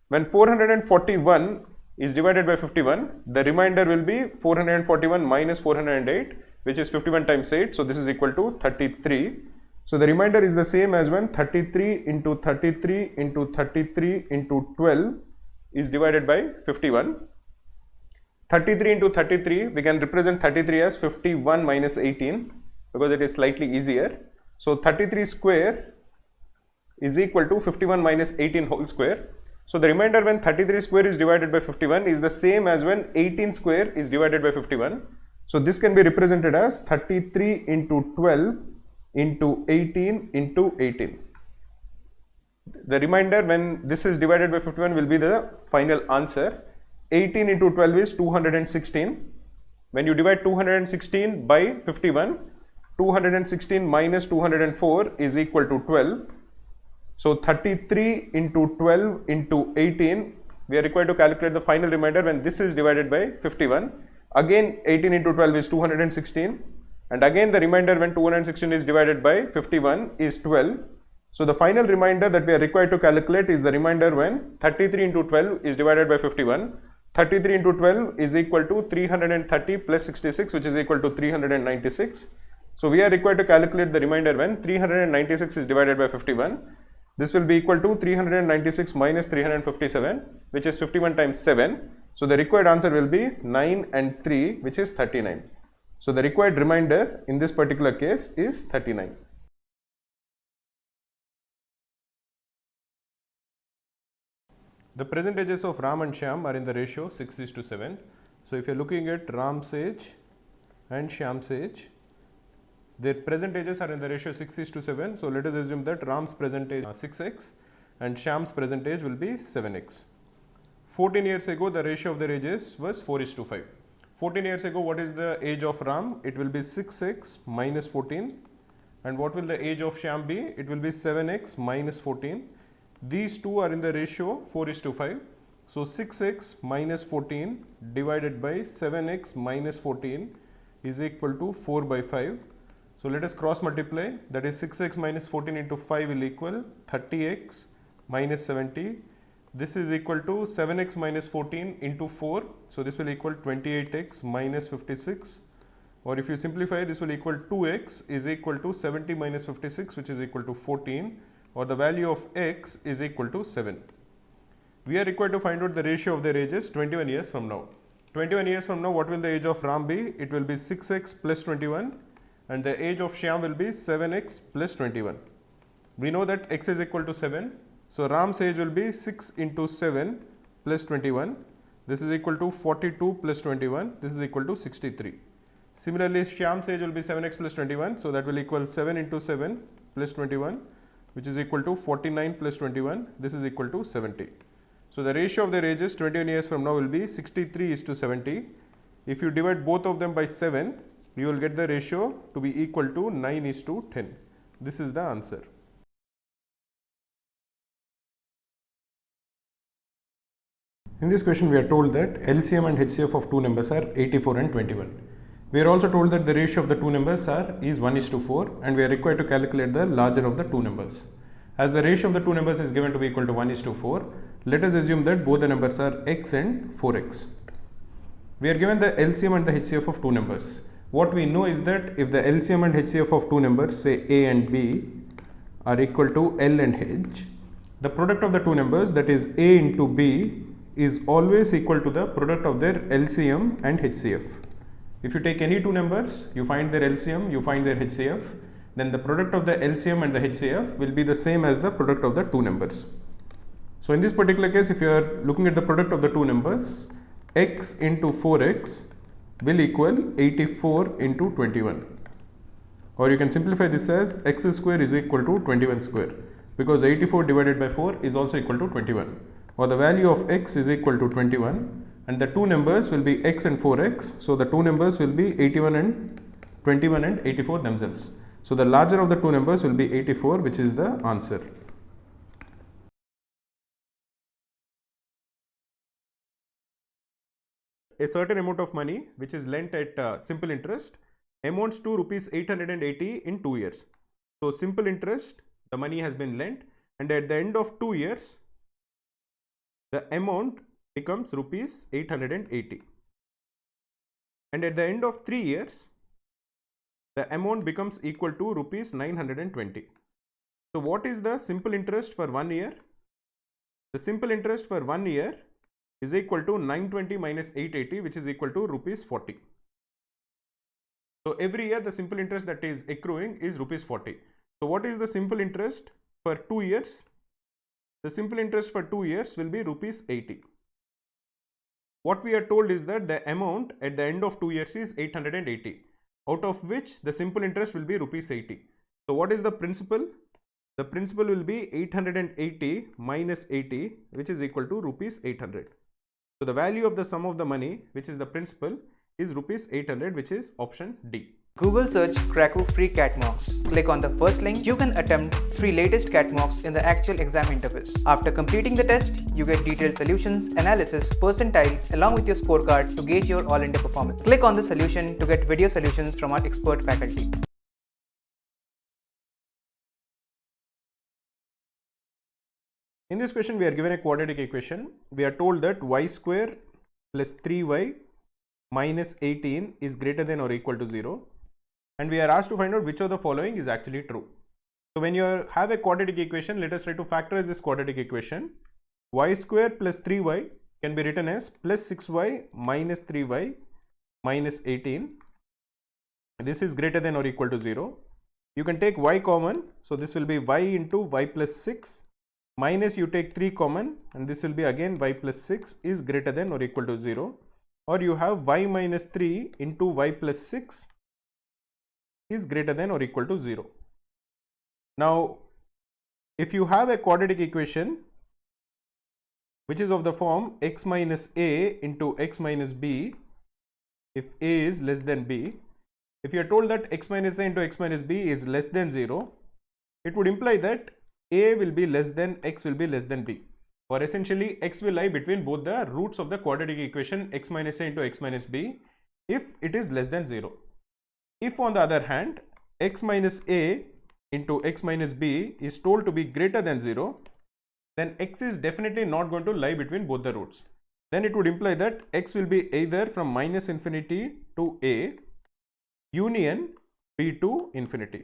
When 441 is divided by 51, the remainder will be 441 minus 408, which is 51 times 8. So this is equal to 33. So the remainder is the same as when 33 into 33 into 33 into 12 is divided by 51. 33 into 33, we can represent 33 as 51 minus 18 because it is slightly easier. So 33 square is equal to 51 minus 18 whole square. So the remainder when 33 square is divided by 51 is the same as when 18 square is divided by 51. So this can be represented as 33 into 12 into 18 into 18. The remainder when this is divided by 51 will be the final answer. 18 into 12 is 216. When you divide 216 by 51, 216 minus 204 is equal to 12. So 33 into 12 into 18, we are required to calculate the final remainder when this is divided by 51. Again 18 into 12 is 216. And again the remainder when 216 is divided by 51 is 12. So the final remainder that we are required to calculate is the remainder when 33 into 12 is divided by 51. 33 into 12 is equal to 330 plus 66, which is equal to 396. So we are required to calculate the remainder when 396 is divided by 51. This will be equal to 396 minus 357, which is 51 times 7. So the required answer will be 9 and 3, which is 39. So the required remainder in this particular case is 39. The percentages of Ram and Shyam are in the ratio 6:7. So if you are looking at Ram's age and Shyam's age, their percentages are in the ratio 6:7. So let us assume that Ram's percentage is 6x and Shyam's percentage will be 7x. 14 years ago, the ratio of their ages was 4:5. 14 years ago, what is the age of Ram? It will be 6x minus 14. And what will the age of Shyam be? It will be 7x minus 14. These two are in the ratio 4:5. So 6x minus 14 divided by 7x minus 14 is equal to 4 by 5. So let us cross multiply, that is 6x minus 14 into 5 will equal 30x minus 70. This is equal to 7x minus 14 into 4. So this will equal 28x minus 56. Or if you simplify, this will equal 2x is equal to 70 minus 56, which is equal to 14, or the value of x is equal to 7. We are required to find out the ratio of their ages 21 years from now. 21 years from now, what will the age of Ram be? It will be 6x plus 21, and the age of Shyam will be 7x plus 21. We know that x is equal to 7. So Ram's age will be 6 into 7 plus 21. This is equal to 42 plus 21. This is equal to 63. Similarly, Shyam's age will be 7x plus 21. So that will equal 7 into 7 plus 21, which is equal to 49 plus 21. This is equal to 70. So the ratio of their ages 21 years from now will be 63:70. If you divide both of them by 7, you will get the ratio to be equal to 9:10. This is the answer. In this question, we are told that LCM and HCF of two numbers are 84 and 21. We are also told that the ratio of the two numbers is 1:4, and we are required to calculate the larger of the two numbers. As the ratio of the two numbers is given to be equal to 1:4, let us assume that both the numbers are x and 4x. We are given the LCM and the HCF of two numbers. What we know is that if the LCM and HCF of two numbers, say a and b, are equal to L and H, the product of the two numbers, that is a into b, is always equal to the product of their LCM and HCF. If you take any two numbers, you find their LCM, you find their HCF, then the product of the LCM and the HCF will be the same as the product of the two numbers. So in this particular case, if you are looking at the product of the two numbers, x into 4x will equal 84 into 21. Or you can simplify this as x square is equal to 21 square, because 84 divided by 4 is also equal to 21. Or the value of x is equal to 21, and the two numbers will be x and 4x. So the two numbers will be 81 and 21 and 84 themselves. So the larger of the two numbers will be 84, which is the answer. A certain amount of money which is lent at simple interest amounts to rupees 880 in 2 years. So simple interest, the money has been lent, and at the end of 2 years, the amount becomes rupees 880. And at the end of 3 years, the amount becomes equal to rupees 920. So what is the simple interest for 1 year? The simple interest for 1 year is equal to 920 minus 880, which is equal to rupees 40. So every year the simple interest that is accruing is rupees 40. So what is the simple interest for 2 years? The simple interest for 2 years will be rupees 80. What we are told is that the amount at the end of 2 years is 880, out of which the simple interest will be rupees 80. So what is the principal? The principal will be 880 minus 80, which is equal to rupees 800. So the value of the sum of the money, which is the principal, is rupees 800, which is option D. Google search Krakow free CAT mocks. Click on the first link. You can attempt 3 latest CAT mocks in the actual exam interface. After completing the test, you get detailed solutions, analysis, percentile along with your scorecard to gauge your all-India performance. Click on the solution to get video solutions from our expert faculty. In this question, we are given a quadratic equation. We are told that y square plus 3y minus 18 is greater than or equal to 0. and we are asked to find out which of the following is actually true. So when you have a quadratic equation, let us try to factorize this quadratic equation. Y square plus 3y can be written as plus 6y minus 3y minus 18. This is greater than or equal to 0. You can take y common, so this will be y into y plus 6 minus you take 3 common, and this will be again y plus 6 is greater than or equal to 0, or you have y minus 3 into y plus 6 is greater than or equal to 0. Now if you have a quadratic equation which is of the form x minus a into x minus b, if a is less than b, if you are told that x minus a into x minus b is less than 0, it would imply that a will be less than x will be less than b, or essentially x will lie between both the roots of the quadratic equation x minus a into x minus b if it is less than 0. If on the other hand x minus a into x minus b is told to be greater than 0, then x is definitely not going to lie between both the roots. Then it would imply that x will be either from minus infinity to a union b to infinity.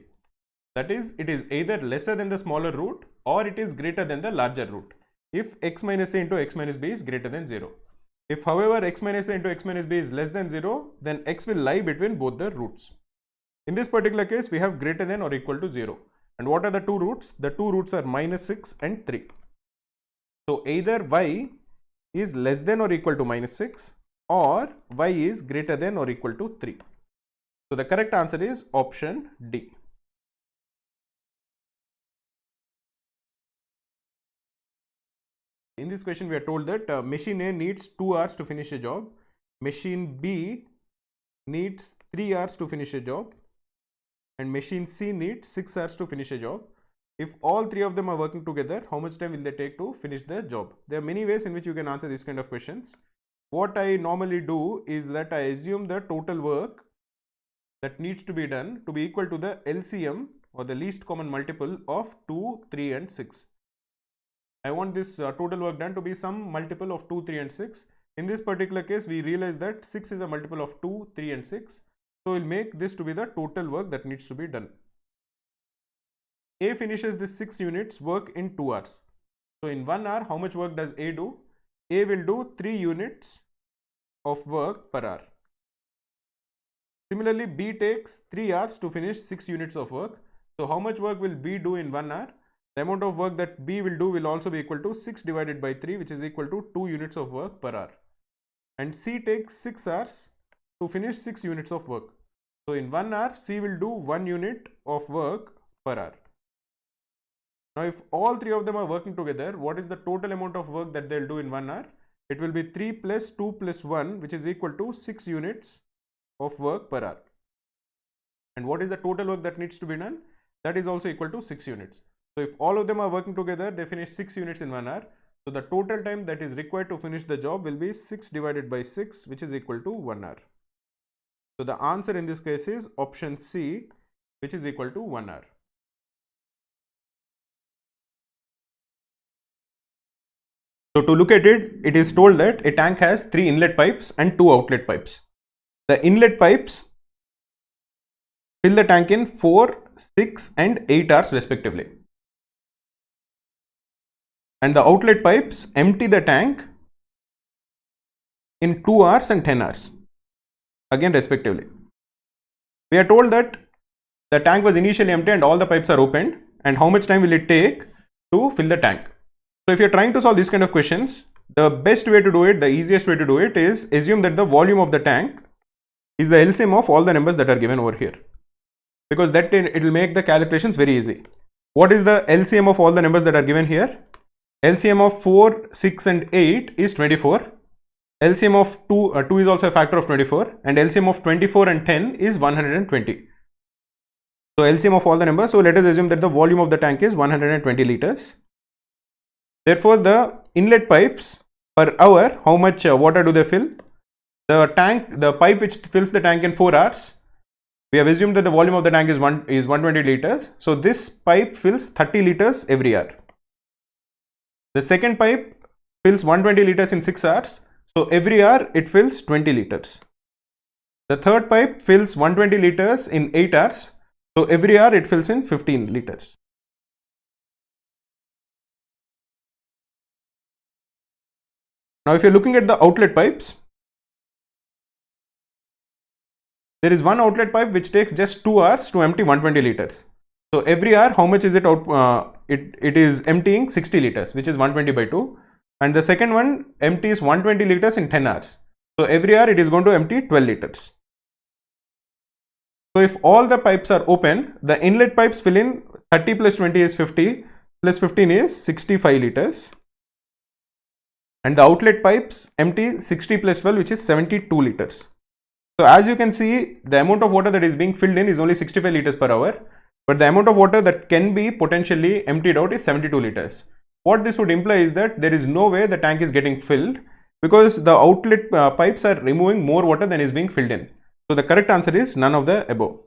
That is, it is either lesser than the smaller root or it is greater than the larger root if x minus a into x minus b is greater than 0. If however x minus a into x minus b is less than 0, then x will lie between both the roots. In this particular case, we have greater than or equal to 0. And what are the two roots? The two roots are minus 6 and 3. So either y is less than or equal to minus 6 or y is greater than or equal to 3. So the correct answer is option D. In this question, we are told that machine A needs 2 hours to finish a job, machine B needs 3 hours to finish a job, and machine C needs 6 hours to finish a job. If all three of them are working together, how much time will they take to finish the job? There are many ways in which you can answer this kind of questions. What I normally do is that I assume the total work that needs to be done to be equal to the LCM or the least common multiple of 2, 3 and 6. I want this total work done to be some multiple of 2, 3 and 6. In this particular case, we realize that 6 is a multiple of 2, 3 and 6. So we'll make this to be the total work that needs to be done. A finishes this 6 units work in 2 hours. So in 1 hour, how much work does A do? A will do 3 units of work per hour. Similarly, B takes 3 hours to finish 6 units of work. So how much work will B do in 1 hour? The amount of work that B will do will also be equal to 6 divided by 3, which is equal to 2 units of work per hour. And C takes 6 hours to finish 6 units of work. So in 1 hour, C will do 1 unit of work per hour. Now if all three of them are working together, what is the total amount of work that they'll do in 1 hour? It will be 3 plus 2 plus 1, which is equal to 6 units of work per hour. And what is the total work that needs to be done? That is also equal to 6 units. So if all of them are working together, they finish 6 units in 1 hour. So the total time that is required to finish the job will be 6 divided by 6, which is equal to 1 hour. So the answer in this case is option C, which is equal to 1 hour. So to look at it, it is told that a tank has 3 inlet pipes and 2 outlet pipes. The inlet pipes fill the tank in 4, 6 and 8 hours respectively. And the outlet pipes empty the tank in 2 hours and 10 hours, again respectively. We are told that the tank was initially empty and all the pipes are opened, and how much time will it take to fill the tank. So if you are trying to solve these kind of questions, the best way to do it, the easiest way to do it is assume that the volume of the tank is the LCM of all the numbers that are given over here, because that it will make the calculations very easy. What is the LCM of all the numbers that are given here? LCM of 4, 6 and 8 is 24. LCM of 2 is also a factor of 24, and LCM of 24 and 10 is 120. So LCM of all the numbers, so let us assume that the volume of the tank is 120 liters. Therefore, the inlet pipes per hour, how much water do they fill? The pipe which fills the tank in 4 hours, we have assumed that the volume of the tank is 120 liters. So this pipe fills 30 liters every hour. The second pipe fills 120 liters in 6 hours. So every hour it fills 20 liters. The third pipe fills 120 liters in 8 hours. So every hour it fills in 15 liters. Now if you're looking at the outlet pipes, there is one outlet pipe which takes just 2 hours to empty 120 liters. So every hour, how much is it out? It is emptying 60 liters, which is 120 by 2. And the second one empties 120 liters in 10 hours. So every hour it is going to empty 12 liters. So if all the pipes are open, the inlet pipes fill in 30 plus 20 is 50, plus 15 is 65 liters. And the outlet pipes empty 60 plus 12, which is 72 liters. So as you can see, the amount of water that is being filled in is only 65 liters per hour. But the amount of water that can be potentially emptied out is 72 liters. What this would imply is that there is no way the tank is getting filled, because the outlet pipes are removing more water than is being filled in. So the correct answer is none of the above.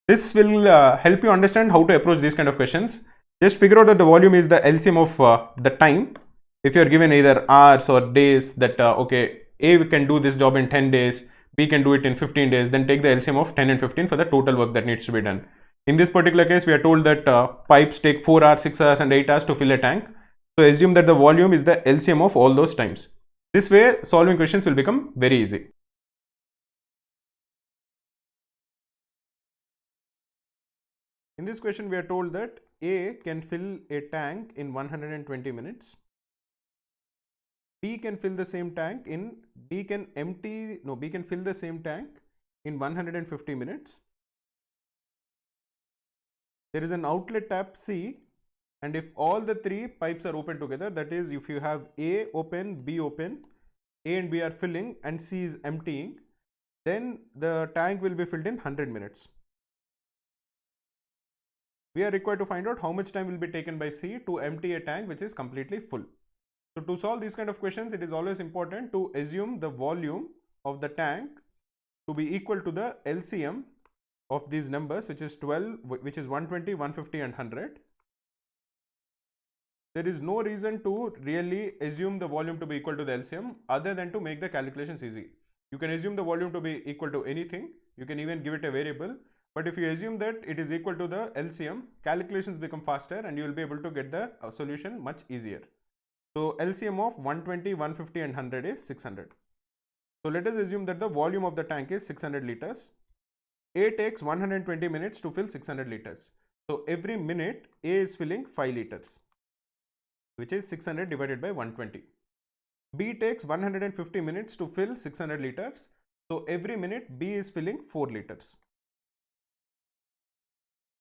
This will help you understand how to approach these kind of questions. Just figure out that the volume is the LCM of the time. If you are given either hours or days, that okay, A can do this job in 10 days, B can do it in 15 days, then take the LCM of 10 and 15 for the total work that needs to be done. In this particular case, we are told that pipes take 4 hours, 6 hours and 8 hours to fill a tank. So assume that the volume is the LCM of all those times. This way, solving questions will become very easy. In this question, we are told that A can fill a tank in 120 minutes. B can fill the same tank in, B can fill the same tank in 150 minutes. There is an outlet tap C, and if all the 3 pipes are open together, that is if you have A open, B open, A and B are filling and C is emptying, then the tank will be filled in 100 minutes. We are required to find out how much time will be taken by C to empty a tank which is completely full. So to solve these kind of questions, it is always important to assume the volume of the tank to be equal to the LCM of these numbers, which is 12, which is 120, 150 and 100. There is no reason to really assume the volume to be equal to the LCM other than to make the calculations easy. You can assume the volume to be equal to anything. You can even give it a variable. But if you assume that it is equal to the LCM, calculations become faster and you will be able to get the solution much easier. So LCM of 120, 150 and 100 is 600. So let us assume that the volume of the tank is 600 liters. A takes 120 minutes to fill 600 liters. So every minute A is filling 5 liters, which is 600 divided by 120. B takes 150 minutes to fill 600 liters. So every minute B is filling 4 liters.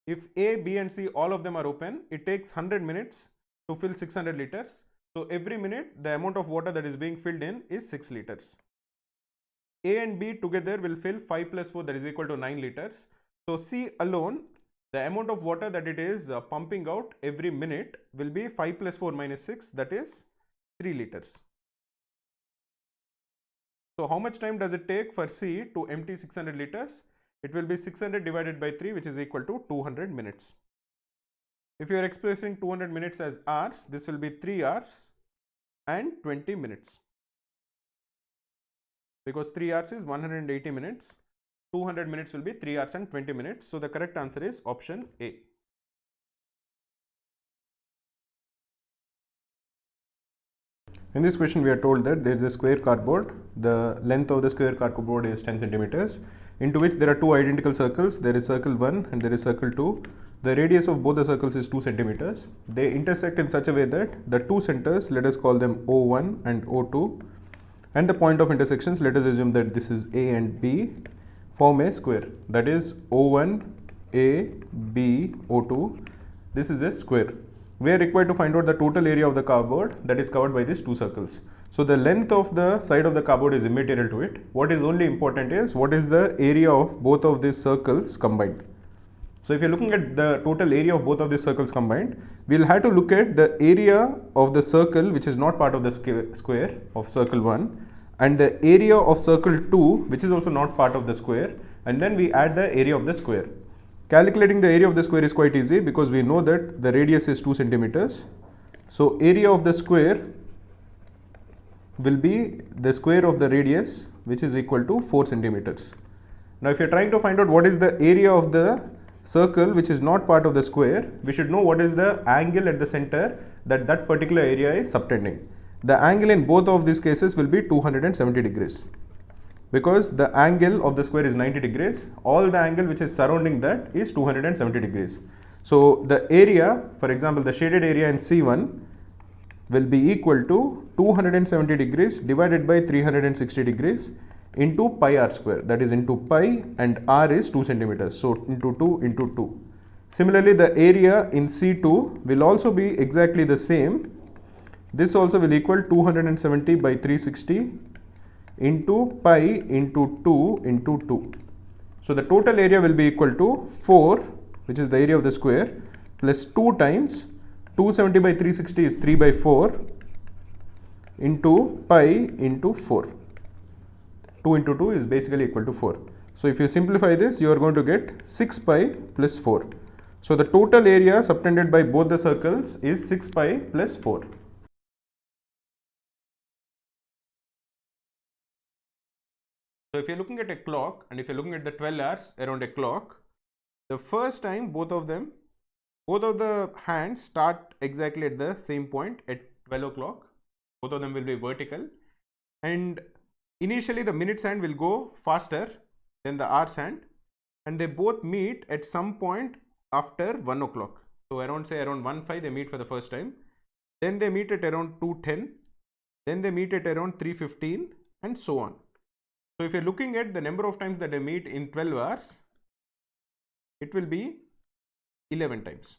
If A, B and C, all of them are open, it takes 100 minutes to fill 600 liters. So every minute the amount of water that is being filled in is 6 liters. A and B together will fill 5 plus 4, that is equal to 9 liters. So C alone, the amount of water that it is pumping out every minute will be 5 plus 4 minus 6, that is 3 liters. So how much time does it take for C to empty 600 liters? It will be 600 divided by 3, which is equal to 200 minutes. If you are expressing 200 minutes as hours, this will be 3 hours and 20 minutes. Because 3 hours is 180 minutes, 200 minutes will be 3 hours and 20 minutes. So the correct answer is option A. In this question, we are told that there is a square cardboard. The length of the square cardboard is 10 centimeters, into which there are 2 identical circles. There is circle 1 and there is circle 2. The radius of both the circles is 2 centimeters. They intersect in such a way that the 2 centers, let us call them O1 and O2, and the point of intersections, let us assume that this is A and B, form a square. That is O1, A, B, O2. This is a square. We are required to find out the total area of the cardboard that is covered by these 2 circles. So the length of the side of the cardboard is immaterial to it. What is only important is what is the area of both of these circles combined. So if you are looking at the total area of both of these circles combined, we will have to look at the area of the circle which is not part of the square of circle 1, and the area of circle 2 which is also not part of the square, and then we add the area of the square. Calculating the area of the square is quite easy because we know that the radius is 2 centimeters. So area of the square will be the square of the radius, which is equal to 4 centimeters. Now if you're trying to find out what is the area of the circle which is not part of the square, we should know what is the angle at the center that particular area is subtending. The angle in both of these cases will be 270 degrees. Because the angle of the square is 90 degrees, all the angle which is surrounding that is 270 degrees. So the area, for example, the shaded area in C1 will be equal to 270 degrees divided by 360 degrees into pi r square, that is into pi, and r is 2 centimeters, so into 2 into 2. Similarly, the area in C2 will also be exactly the same. This also will equal 270 by 360 into pi into 2 into 2. So the total area will be equal to 4, which is the area of the square, plus 2 times 270 by 360 is 3 by 4 into pi into 4. 2 into 2 is basically equal to 4. So if you simplify this, you are going to get 6 pi plus 4. So the total area subtended by both the circles is 6 pi plus 4. So if you're looking at a clock and if you're looking at the 12 hours around a clock, the first time both of the hands start exactly at the same point at 12 o'clock. Both of them will be vertical, and initially the minutes hand will go faster than the hours hand, and they both meet at some point after 1 o'clock. So around 1:05 they meet for the first time, then they meet at around 2:10, then they meet at around 3:15, and so on. So if you're looking at the number of times that they meet in 12 hours, it will be 11 times.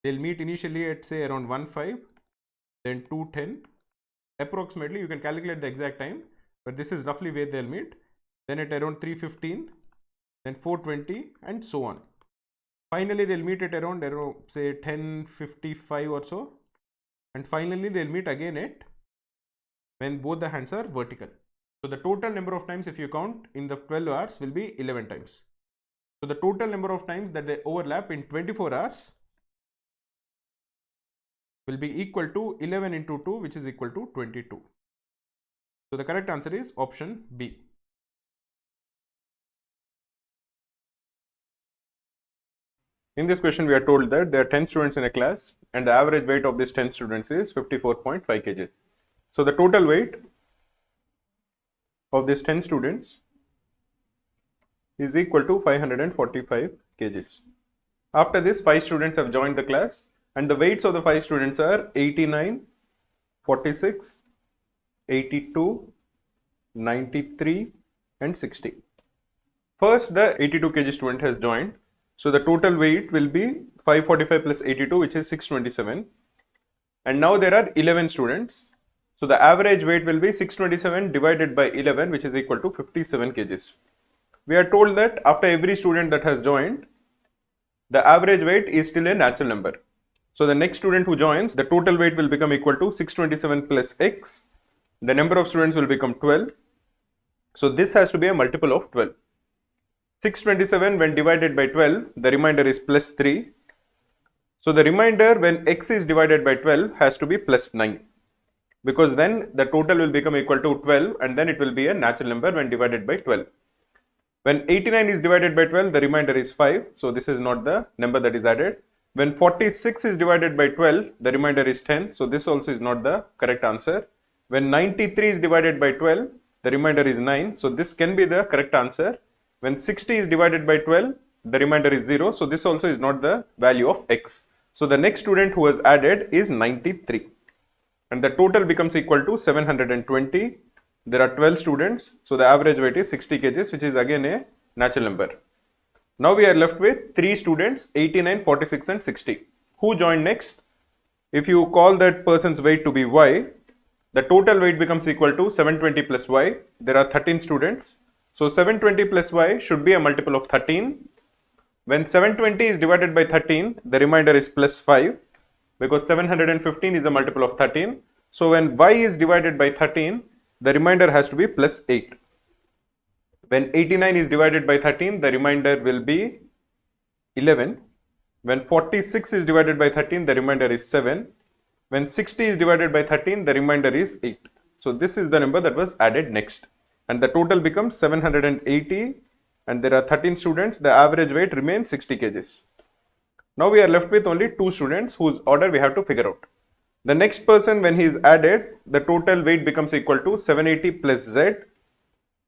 They'll meet initially at say around 1:05, then 2:10. Approximately, you can calculate the exact time, but this is roughly where they'll meet. Then at around 3:15, then 4:20, and so on. Finally, they'll meet at around say 10:55 or so, and finally they'll meet again at when both the hands are vertical. So the total number of times, if you count in the 12 hours, will be 11 times. So the total number of times that they overlap in 24 hours will be equal to 11 into 2, which is equal to 22. So the correct answer is option B. In this question, we are told that there are 10 students in a class and the average weight of these 10 students is 54.5 kg. So the total weight of these 10 students is equal to 545 kgs. After this, 5 students have joined the class and the weights of the 5 students are 89, 46, 82, 93 and 60. First, the 82 kg student has joined. So the total weight will be 545 plus 82, which is 627. And now there are 11 students. So the average weight will be 627 divided by 11, which is equal to 57 kgs. We are told that after every student that has joined, the average weight is still a natural number. So the next student who joins, the total weight will become equal to 627 plus x. The number of students will become 12. So this has to be a multiple of 12. 627 when divided by 12, the remainder is plus 3. So the remainder when x is divided by 12 has to be plus 9. Because then the total will become equal to 12 and then it will be a natural number when divided by 12. When 89 is divided by 12, the remainder is 5. So this is not the number that is added. When 46 is divided by 12, the remainder is 10. So this also is not the correct answer. When 93 is divided by 12, the remainder is 9. So this can be the correct answer. When 60 is divided by 12, the remainder is 0. So this also is not the value of x. So the next student who was added is 93. And the total becomes equal to 720. There are 12 students. So the average weight is 60 kgs, which is again a natural number. Now we are left with 3 students, 89, 46 and 60. Who joined next? If you call that person's weight to be y, the total weight becomes equal to 720 plus y. There are 13 students. So 720 plus y should be a multiple of 13. When 720 is divided by 13, the remainder is plus 5 because 715 is a multiple of 13. So when y is divided by 13, the remainder has to be plus 8. When 89 is divided by 13, the remainder will be 11. When 46 is divided by 13, the remainder is 7. When 60 is divided by 13, the remainder is 8. So this is the number that was added next. and the total becomes 780, and there are 13 students. The average weight remains 60 kgs. Now we are left with only 2 students whose order we have to figure out. The next person, when he is added, the total weight becomes equal to 780 plus Z.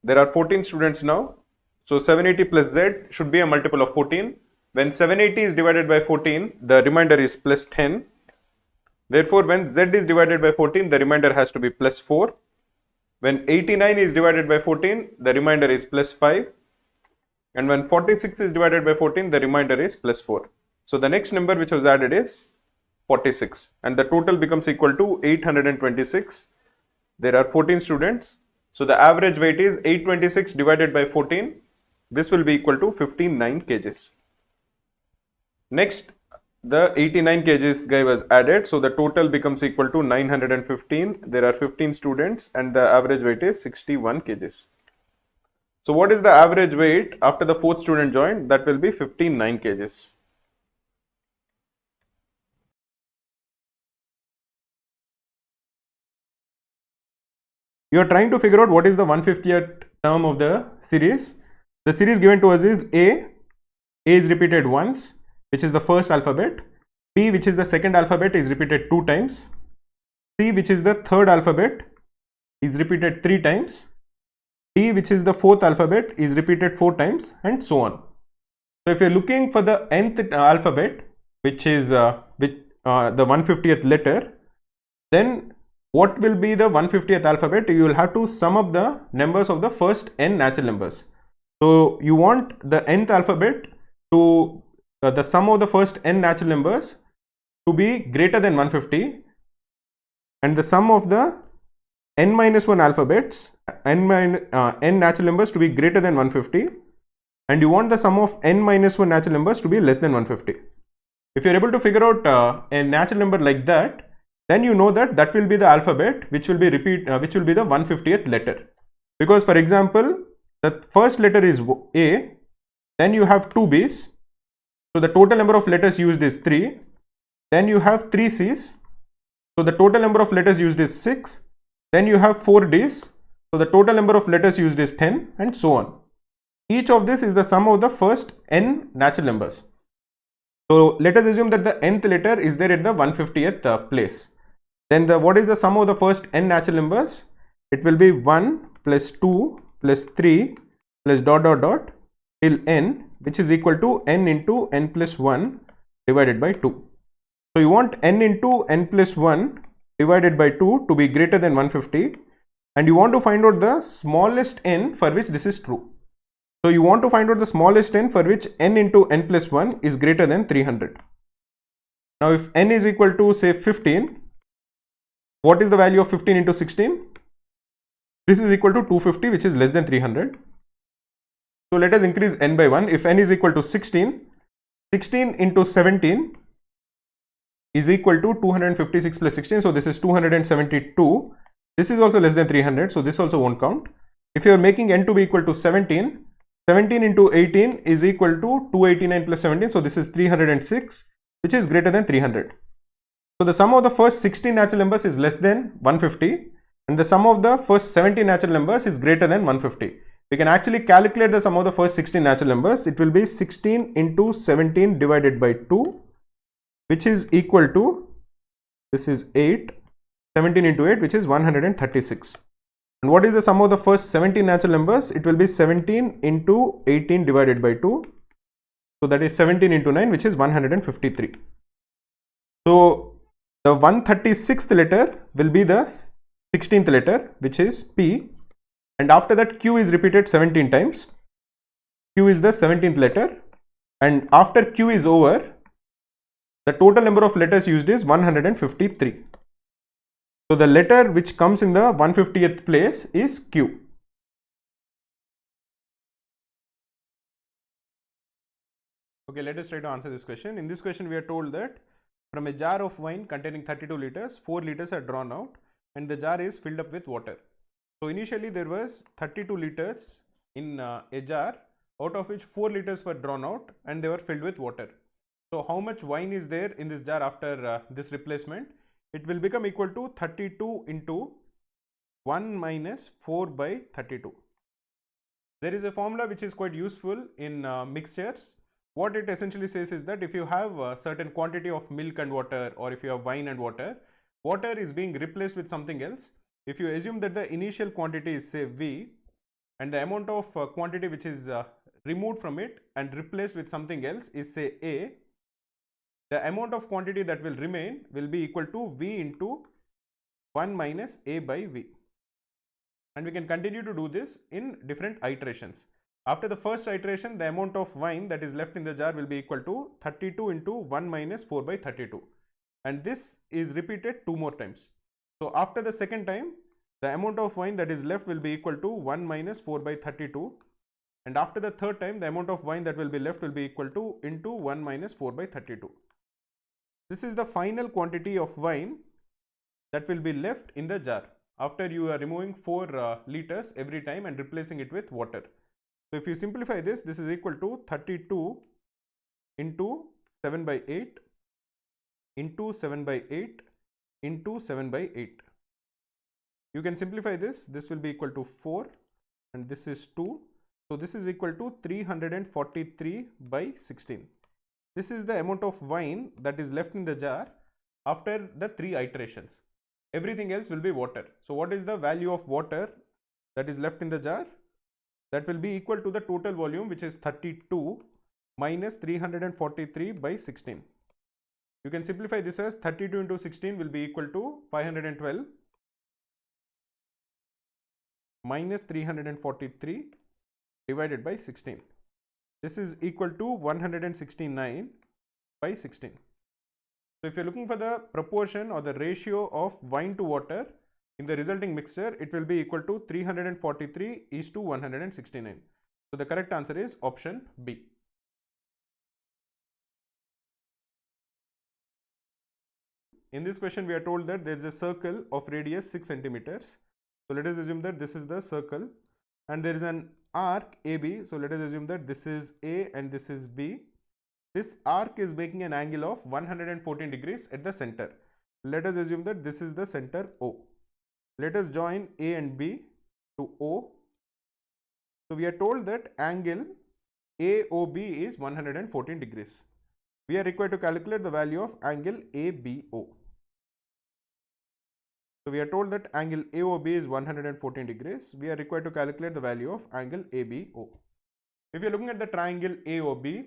There are 14 students now. So 780 plus Z should be a multiple of 14. When 780 is divided by 14, the remainder is plus 10. Therefore, when Z is divided by 14, the remainder has to be plus 4. When 89 is divided by 14, the remainder is plus 5. And when 46 is divided by 14, the remainder is plus 4. So the next number which was added is 46, and the total becomes equal to 826. There are 14 students. So the average weight is 826 divided by 14. This will be equal to 59 kgs. Next, the 89 kgs guy was added. So the total becomes equal to 915. There are 15 students and the average weight is 61 kgs. So what is the average weight after the 4th student joined? That will be 59 kgs. You are trying to figure out what is the 150th term of the series. The series given to us is A is repeated once, which is the first alphabet. B, which is the second alphabet, is repeated 2 times. C, which is the third alphabet, is repeated 3 times. D, which is the 4th alphabet, is repeated 4 times, and so on. So if you are looking for the nth alphabet, which is the 150th letter, then what will be the 150th alphabet? You will have to sum up the numbers of the first n natural numbers. So you want the nth alphabet to the sum of the first n natural numbers to be greater than 150, and the sum of the n minus 1 alphabets, n natural numbers to be greater than 150, and you want the sum of n minus 1 natural numbers to be less than 150. If you are able to figure out a natural number like that, then you know that that will be the alphabet which will be the 150th letter. Because for example, the first letter is A, then you have 2 B's, so the total number of letters used is 3, then you have 3 C's, so the total number of letters used is 6, then you have 4 D's, so the total number of letters used is 10, and so on. Each of this is the sum of the first n natural numbers. So let us assume that the nth letter is there at the 150th place. Then what is the sum of the first n natural numbers? It will be 1 plus 2 plus 3 plus dot dot dot till n, which is equal to n into n plus 1 divided by 2. So you want n into n plus 1 divided by 2 to be greater than 150, and you want to find out the smallest n for which this is true. So you want to find out the smallest n for which n into n plus 1 is greater than 300. Now if n is equal to say 15, what is the value of 15 into 16? This is equal to 250, which is less than 300. So let us increase n by 1. If n is equal to 16, 16 into 17 is equal to 256 plus 16. So this is 272. This is also less than 300. So this also won't count. If you are making n to be equal to 17, 17 into 18 is equal to 289 plus 17. So this is 306, which is greater than 300. So the sum of the first 16 natural numbers is less than 150, and the sum of the first 17 natural numbers is greater than 150. We can actually calculate the sum of the first 16 natural numbers. It will be 16 into 17 divided by 2, which is equal to, this is 8, 17 into 8, which is 136. And what is the sum of the first 17 natural numbers? It will be 17 into 18 divided by 2. So that is 17 into 9, which is 153. So the 136th letter will be the 16th letter, which is P, and after that Q is repeated 17 times. Q is the 17th letter, and after Q is over, the total number of letters used is 153. So the letter which comes in the 150th place is Q. Okay, let us try to answer this question. In this question, we are told that from a jar of wine containing 32 liters, 4 liters are drawn out and the jar is filled up with water. So initially there was 32 liters in a jar, out of which 4 liters were drawn out and they were filled with water. So how much wine is there in this jar after this replacement? It will become equal to 32 into 1 minus 4 by 32. There is a formula which is quite useful in mixtures. What it essentially says is that if you have a certain quantity of milk and water, or if you have wine and water, water is being replaced with something else. If you assume that the initial quantity is say V, and the amount of quantity which is removed from it and replaced with something else is say A, the amount of quantity that will remain will be equal to V into 1 minus A by V. And we can continue to do this in different iterations. After the first iteration, the amount of wine that is left in the jar will be equal to 32 into 1 minus 4 by 32. And this is repeated 2 more times. So after the second time, the amount of wine that is left will be equal to 1 minus 4 by 32. And after the third time, the amount of wine that will be left will be equal to into 1 minus 4 by 32. This is the final quantity of wine that will be left in the jar after you are removing 4 liters every time and replacing it with water. So if you simplify this, this is equal to 32 into 7 by 8 into 7 by 8 into 7 by 8. You can simplify this. This will be equal to 4 and this is 2. So this is equal to 343 by 16. This is the amount of wine that is left in the jar after the 3 iterations. Everything else will be water. So what is the value of water that is left in the jar? That will be equal to the total volume, which is 32 minus 343 by 16. You can simplify this as 32 into 16 will be equal to 512 minus 343 divided by 16. This is equal to 169 by 16. So if you're looking for the proportion or the ratio of wine to water in the resulting mixture, it will be equal to 343 is to 169. So the correct answer is option B. In this question, we are told that there is a circle of radius 6 centimeters. So let us assume that this is the circle and there is an arc AB. So let us assume that this is A and this is B. This arc is making an angle of 114 degrees at the center. Let us assume that this is the center O. Let us join A and B to O. So we are told that angle AOB is 114 degrees. We are required to calculate the value of angle ABO. So we are told that angle AOB is 114 degrees. We are required to calculate the value of angle ABO. If you are looking at the triangle AOB,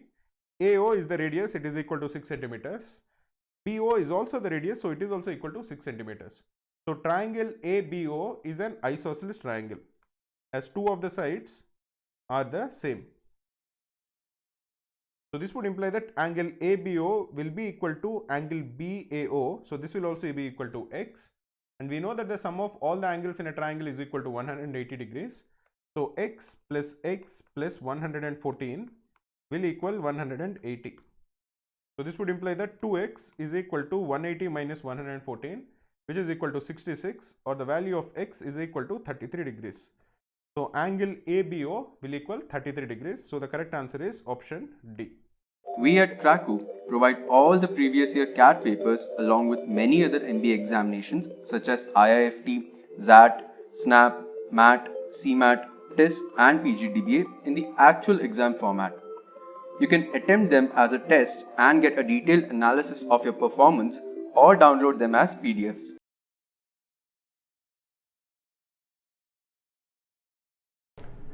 AO is the radius, it is equal to 6 centimeters. BO is also the radius, so it is also equal to 6 centimeters. So triangle ABO is an isosceles triangle as 2 of the sides are the same. So this would imply that angle ABO will be equal to angle BAO. So this will also be equal to x. And we know that the sum of all the angles in a triangle is equal to 180 degrees. So x plus 114 will equal 180. So this would imply that 2x is equal to 180 minus 114, which is equal to 66, or the value of x is equal to 33 degrees. So angle ABO will equal 33 degrees. So the correct answer is option D. We at Krakow provide all the previous year CAT papers along with many other MBA examinations such as IIFT, XAT, SNAP, MAT, CMAT, TEST and PGDBA in the actual exam format. You can attempt them as a test and get a detailed analysis of your performance or download them as PDFs.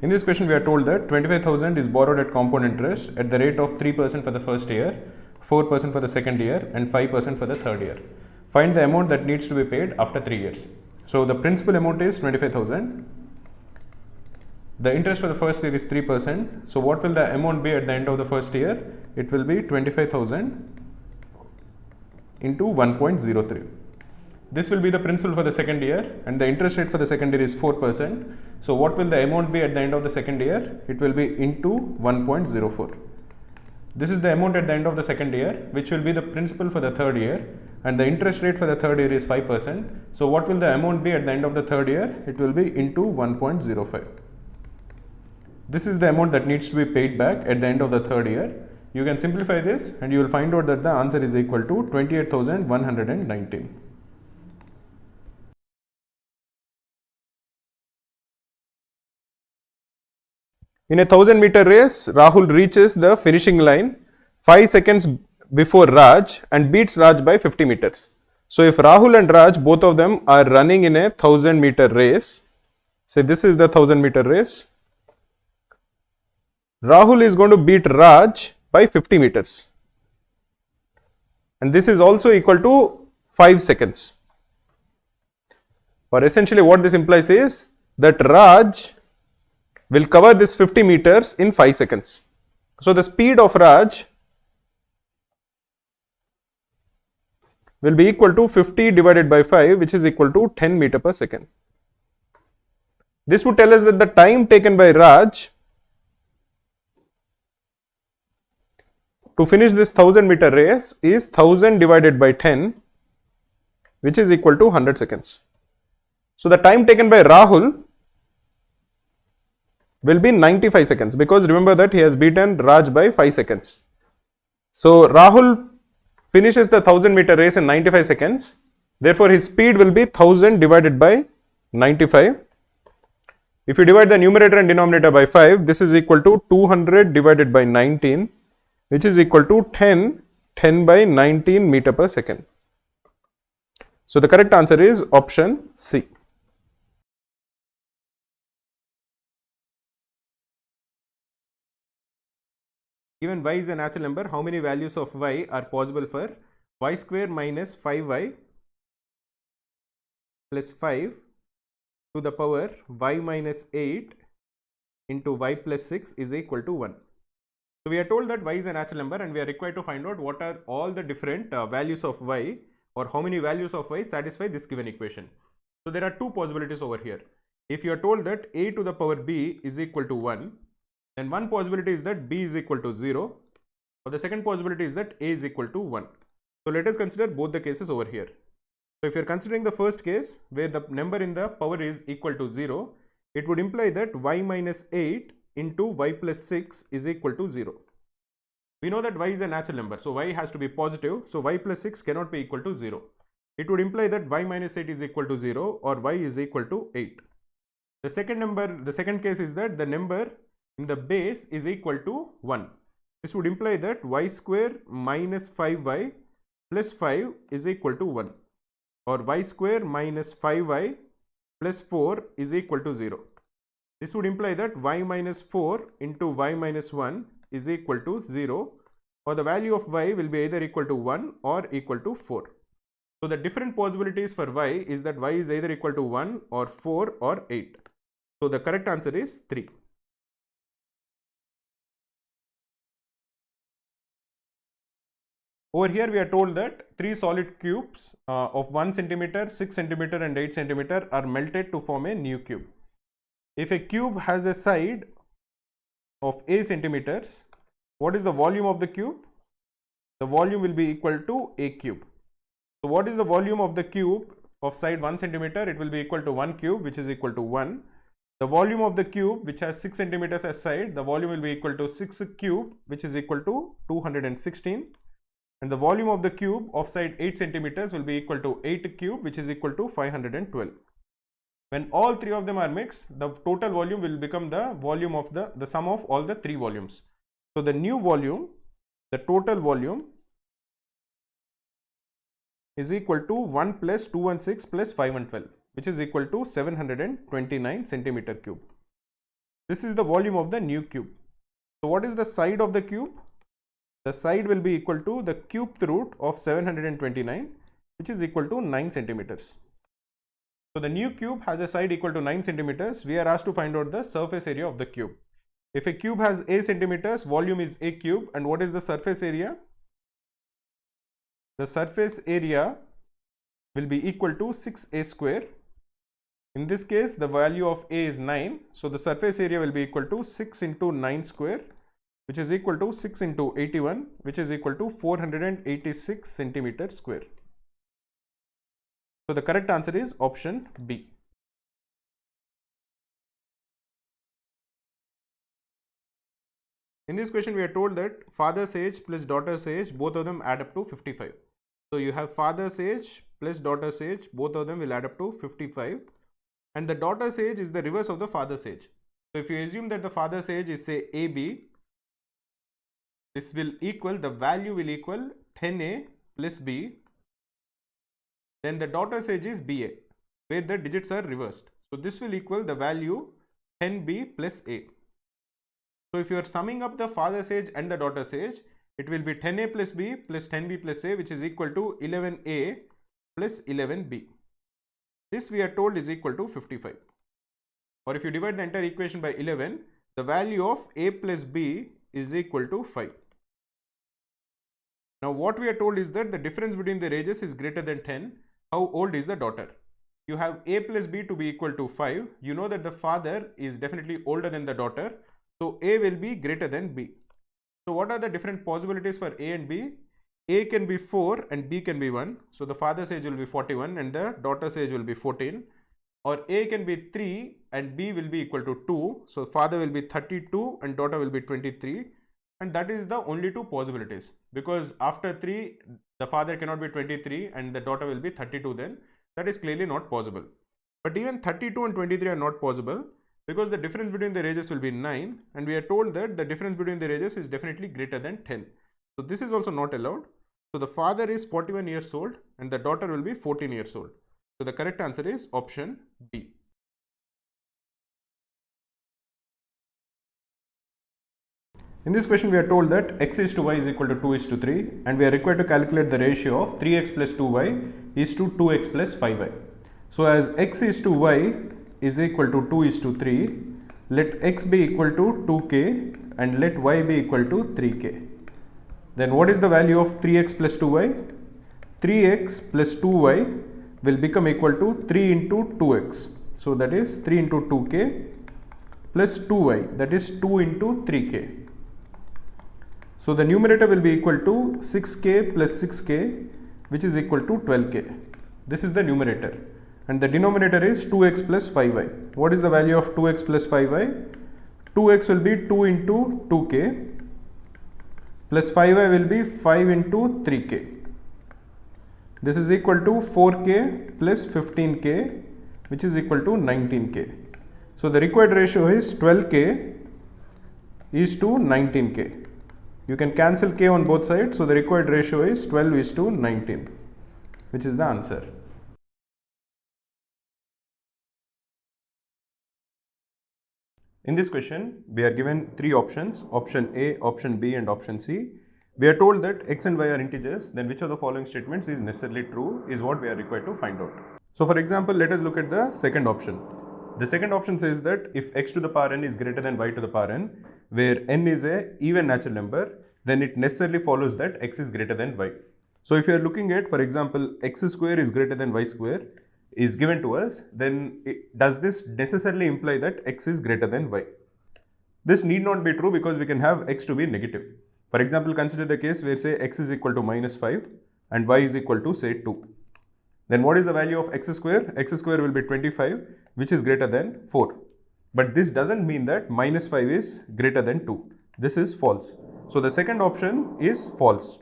In this question, we are told that 25,000 is borrowed at compound interest at the rate of 3% for the first year, 4% for the second year and 5% for the third year. Find the amount that needs to be paid after 3 years. So the principal amount is 25,000. The interest for the first year is 3%. So what will the amount be at the end of the first year? It will be 25,000 into 1.03. This will be the principal for the second year and the interest rate for the second year is 4%. So what will the amount be at the end of the second year? It will be into 1.04. This is the amount at the end of the second year, which will be the principal for the third year, and the interest rate for the third year is 5%. So what will the amount be at the end of the third year? It will be into 1.05. This is the amount that needs to be paid back at the end of the third year. You can simplify this and you will find out that the answer is equal to 28,119. In a 1000-meter race, Rahul reaches the finishing line 5 seconds before Raj and beats Raj by 50 meters. So if Rahul and Raj, both of them are running in a 1000-meter race, say this is the 1000-meter race, Rahul is going to beat Raj by 50 meters. And this is also equal to 5 seconds. Or essentially what this implies is that Raj will cover this 50 meters in 5 seconds. So the speed of Raj will be equal to 50 divided by 5, which is equal to 10 meter per second. This would tell us that the time taken by Raj to finish this 1000-meter race is 1000 divided by 10, which is equal to 100 seconds. So the time taken by Rahul will be 95 seconds, because remember that he has beaten Raj by 5 seconds. So Rahul finishes the 1000-meter race in 95 seconds. Therefore, his speed will be 1000 divided by 95. If you divide the numerator and denominator by 5, this is equal to 200 divided by 19, which is equal to 10 by 19 meter per second. So the correct answer is option C. Given y is a natural number, how many values of y are possible for y square minus 5y plus 5 to the power y minus 8 into y plus 6 is equal to 1. So we are told that y is a natural number and we are required to find out what are all the different values of y, or how many values of y satisfy this given equation. So there are two possibilities over here. If you are told that a to the power b is equal to 1, then one possibility is that b is equal to 0, or the second possibility is that a is equal to 1. So let us consider both the cases over here. So if you are considering the first case where the number in the power is equal to 0, it would imply that y minus 8 into y plus 6 is equal to 0. We know that y is a natural number, so y has to be positive, so y plus 6 cannot be equal to 0. It would imply that y minus 8 is equal to 0 or y is equal to 8. The second case is that the number in the base is equal to 1. This would imply that y square minus 5y plus 5 is equal to 1, or y square minus 5y plus 4 is equal to 0. This would imply that y minus 4 into y minus 1 is equal to 0, or the value of y will be either equal to 1 or equal to 4. So the different possibilities for y is that y is either equal to 1 or 4 or 8. So the correct answer is 3. Over here we are told that 3 solid cubes of 1 centimeter, 6 centimeter and 8 centimeter are melted to form a new cube. If a cube has a side of a centimeters, what is the volume of the cube? The volume will be equal to a cube. So what is the volume of the cube of side 1 centimeter? It will be equal to 1 cube, which is equal to 1. The volume of the cube which has 6 centimeters as side, the volume will be equal to 6 cube, which is equal to 216. And the volume of the cube of side 8 centimeters will be equal to 8 cube, which is equal to 512. When all three of them are mixed, the total volume will become the volume of the sum of all the three volumes. So the new volume, the total volume, is equal to 1 plus 216 plus 512, which is equal to 729 centimeter cube. This is the volume of the new cube. So what is the side of the cube? The side will be equal to the cubed root of 729, which is equal to 9 centimeters. So the new cube has a side equal to 9 centimeters. We are asked to find out the surface area of the cube. If a cube has a centimeters, volume is a cube, and what is the surface area? The surface area will be equal to 6a square. In this case, the value of a is 9, so the surface area will be equal to 6 into 9 square, which is equal to 6 into 81, which is equal to 486 centimeters square. So the correct answer is option B. In this question, we are told that father's age plus daughter's age, both of them add up to 55. So you have father's age plus daughter's age, both of them will add up to 55. And the daughter's age is the reverse of the father's age. So if you assume that the father's age is say AB, this will equal, the value will equal 10A plus B. Then the daughter's age is BA, where the digits are reversed. So this will equal the value 10B plus A. So if you are summing up the father's age and the daughter's age, it will be 10A plus B plus 10B plus A, which is equal to 11A plus 11B. This we are told is equal to 55. Or if you divide the entire equation by 11, the value of A plus B is equal to 5. Now what we are told is that the difference between their ages is greater than 10. How old is the daughter? You have A plus B to be equal to 5. You know that the father is definitely older than the daughter. So A will be greater than B. So what are the different possibilities for A and B? A can be 4 and B can be 1. So the father's age will be 41 and the daughter's age will be 14. Or A can be 3 and B will be equal to 2. So father will be 32 and daughter will be 23. And that is the only two possibilities, because after 3 the father cannot be 23 and the daughter will be 32, then that is clearly not possible. But even 32 and 23 are not possible, because the difference between their ages will be 9 and we are told that the difference between their ages is definitely greater than 10. So this is also not allowed. So the father is 41 years old and the daughter will be 14 years old. So the correct answer is option B. In this question we are told that x is to y is equal to 2 is to 3 and we are required to calculate the ratio of 3x plus 2y is to 2x plus 5y. So as x is to y is equal to 2 is to 3, let x be equal to 2k and let y be equal to 3k. Then what is the value of 3x plus 2y? 3x plus 2y will become equal to 3 into 2x. So that is 3 into 2k plus 2y, that is 2 into 3k. So the numerator will be equal to 6k plus 6k, which is equal to 12k. This is the numerator. And the denominator is 2x plus 5y. What is the value of 2x plus 5y? 2x will be 2 into 2k plus 5y will be 5 into 3k. This is equal to 4k plus 15k, which is equal to 19k. So the required ratio is 12k is to 19k. You can cancel k on both sides, so the required ratio is 12 is to 19, which is the answer. In this question, we are given three options, option A, option B and option C. We are told that x and y are integers, then which of the following statements is necessarily true is what we are required to find out. So for example, let us look at the second option. The second option says that if x to the power n is greater than y to the power n, where n is a even natural number, then it necessarily follows that x is greater than y. So if you are looking at, for example, x square is greater than y square is given to us, then does this necessarily imply that x is greater than y? This need not be true, because we can have x to be negative. For example, consider the case where say x is equal to minus 5 and y is equal to say 2. Then what is the value of x square? X square will be 25, which is greater than 4. But this doesn't mean that minus 5 is greater than 2. This is false. So the second option is false.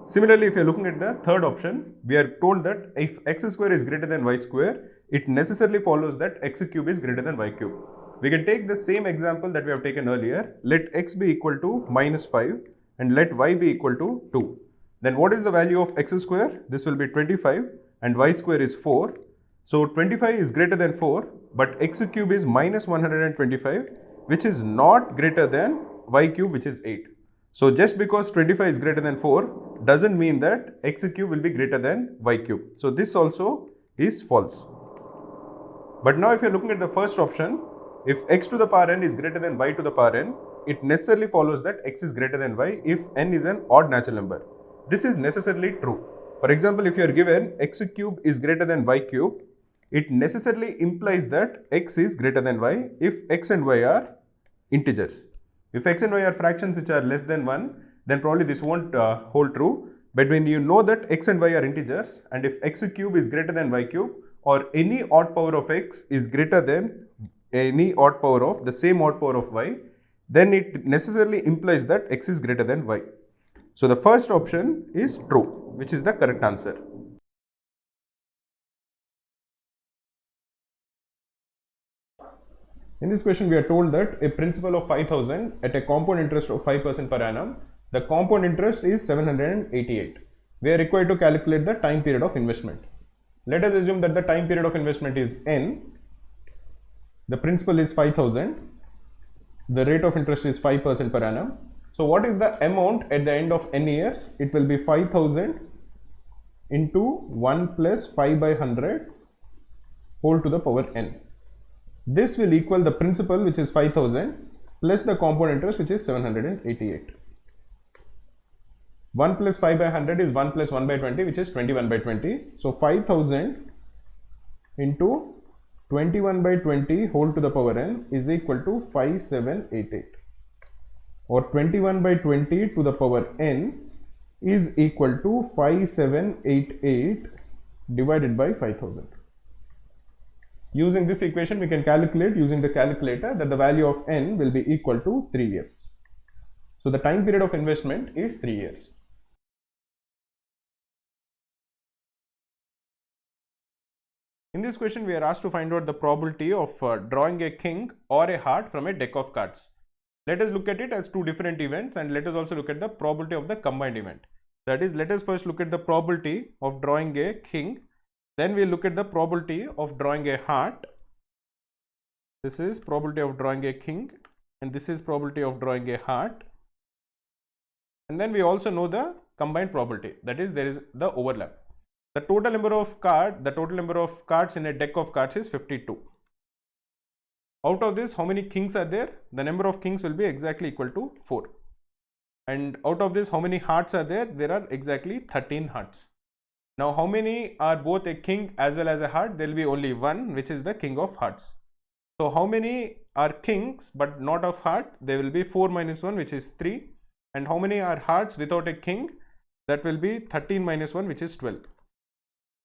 Similarly, if you are looking at the third option, we are told that if x square is greater than y square, it necessarily follows that x cube is greater than y cube. We can take the same example that we have taken earlier. Let x be equal to minus 5 and let y be equal to 2. Then what is the value of x square? This will be 25 and y square is 4. So 25 is greater than 4, but x cube is minus 125, which is not greater than y cube, which is 8. So just because 25 is greater than 4 doesn't mean that x cube will be greater than y cube. So this also is false. But now if you are looking at the first option, if x to the power n is greater than y to the power n, it necessarily follows that x is greater than y if n is an odd natural number. This is necessarily true. For example, if you are given x cube is greater than y cube, it necessarily implies that x is greater than y if x and y are integers. If x and y are fractions which are less than 1, then probably this won't hold true. But when you know that x and y are integers, and if x cube is greater than y cube, or any odd power of x is greater than any odd power of the same odd power of y, then it necessarily implies that x is greater than y. So the first option is true, which is the correct answer. In this question, we are told that a principal of 5,000 at a compound interest of 5% per annum, the compound interest is 788. We are required to calculate the time period of investment. Let us assume that the time period of investment is N, the principal is 5,000, the rate of interest is 5% per annum. So what is the amount at the end of N years? It will be 5,000 into 1 plus 5 by 100 whole to the power N. This will equal the principal, which is 5,000, plus the compound interest, which is 788. 1 plus 5 by 100 is 1 plus 1 by 20, which is 21 by 20. So 5,000 into 21 by 20 whole to the power n is equal to 5788. Or 21 by 20 to the power n is equal to 5788 divided by 5,000. Using this equation, we can calculate using the calculator that the value of n will be equal to 3 years. So the time period of investment is 3 years. In this question, we are asked to find out the probability of drawing a king or a heart from a deck of cards. Let us look at it as two different events, and let us also look at the probability of the combined event. That is, let us first look at the probability of drawing a king. Then we look at the probability of drawing a heart. This is probability of drawing a king, and this is probability of drawing a heart. And then we also know the combined probability. That is, there is the overlap. The total number of cards in a deck of cards is 52. Out of this, how many kings are there? The number of kings will be exactly equal to 4. And out of this, how many hearts are there? There are exactly 13 hearts. Now, how many are both a king as well as a heart? There will be only one, which is the king of hearts. So, how many are kings but not of heart? There will be 4 minus 1, which is 3. And how many are hearts without a king? That will be 13 minus 1, which is 12.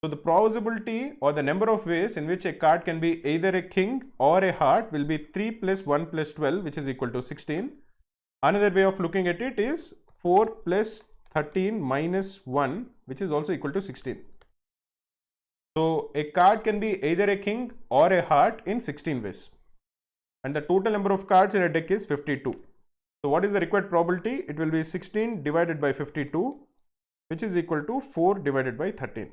So, the probability or the number of ways in which a card can be either a king or a heart will be 3 plus 1 plus 12, which is equal to 16. Another way of looking at it is 4 plus 13 minus 1, which is also equal to 16. So, a card can be either a king or a heart in 16 ways. And the total number of cards in a deck is 52. So, what is the required probability? It will be 16 divided by 52, which is equal to 4 divided by 13.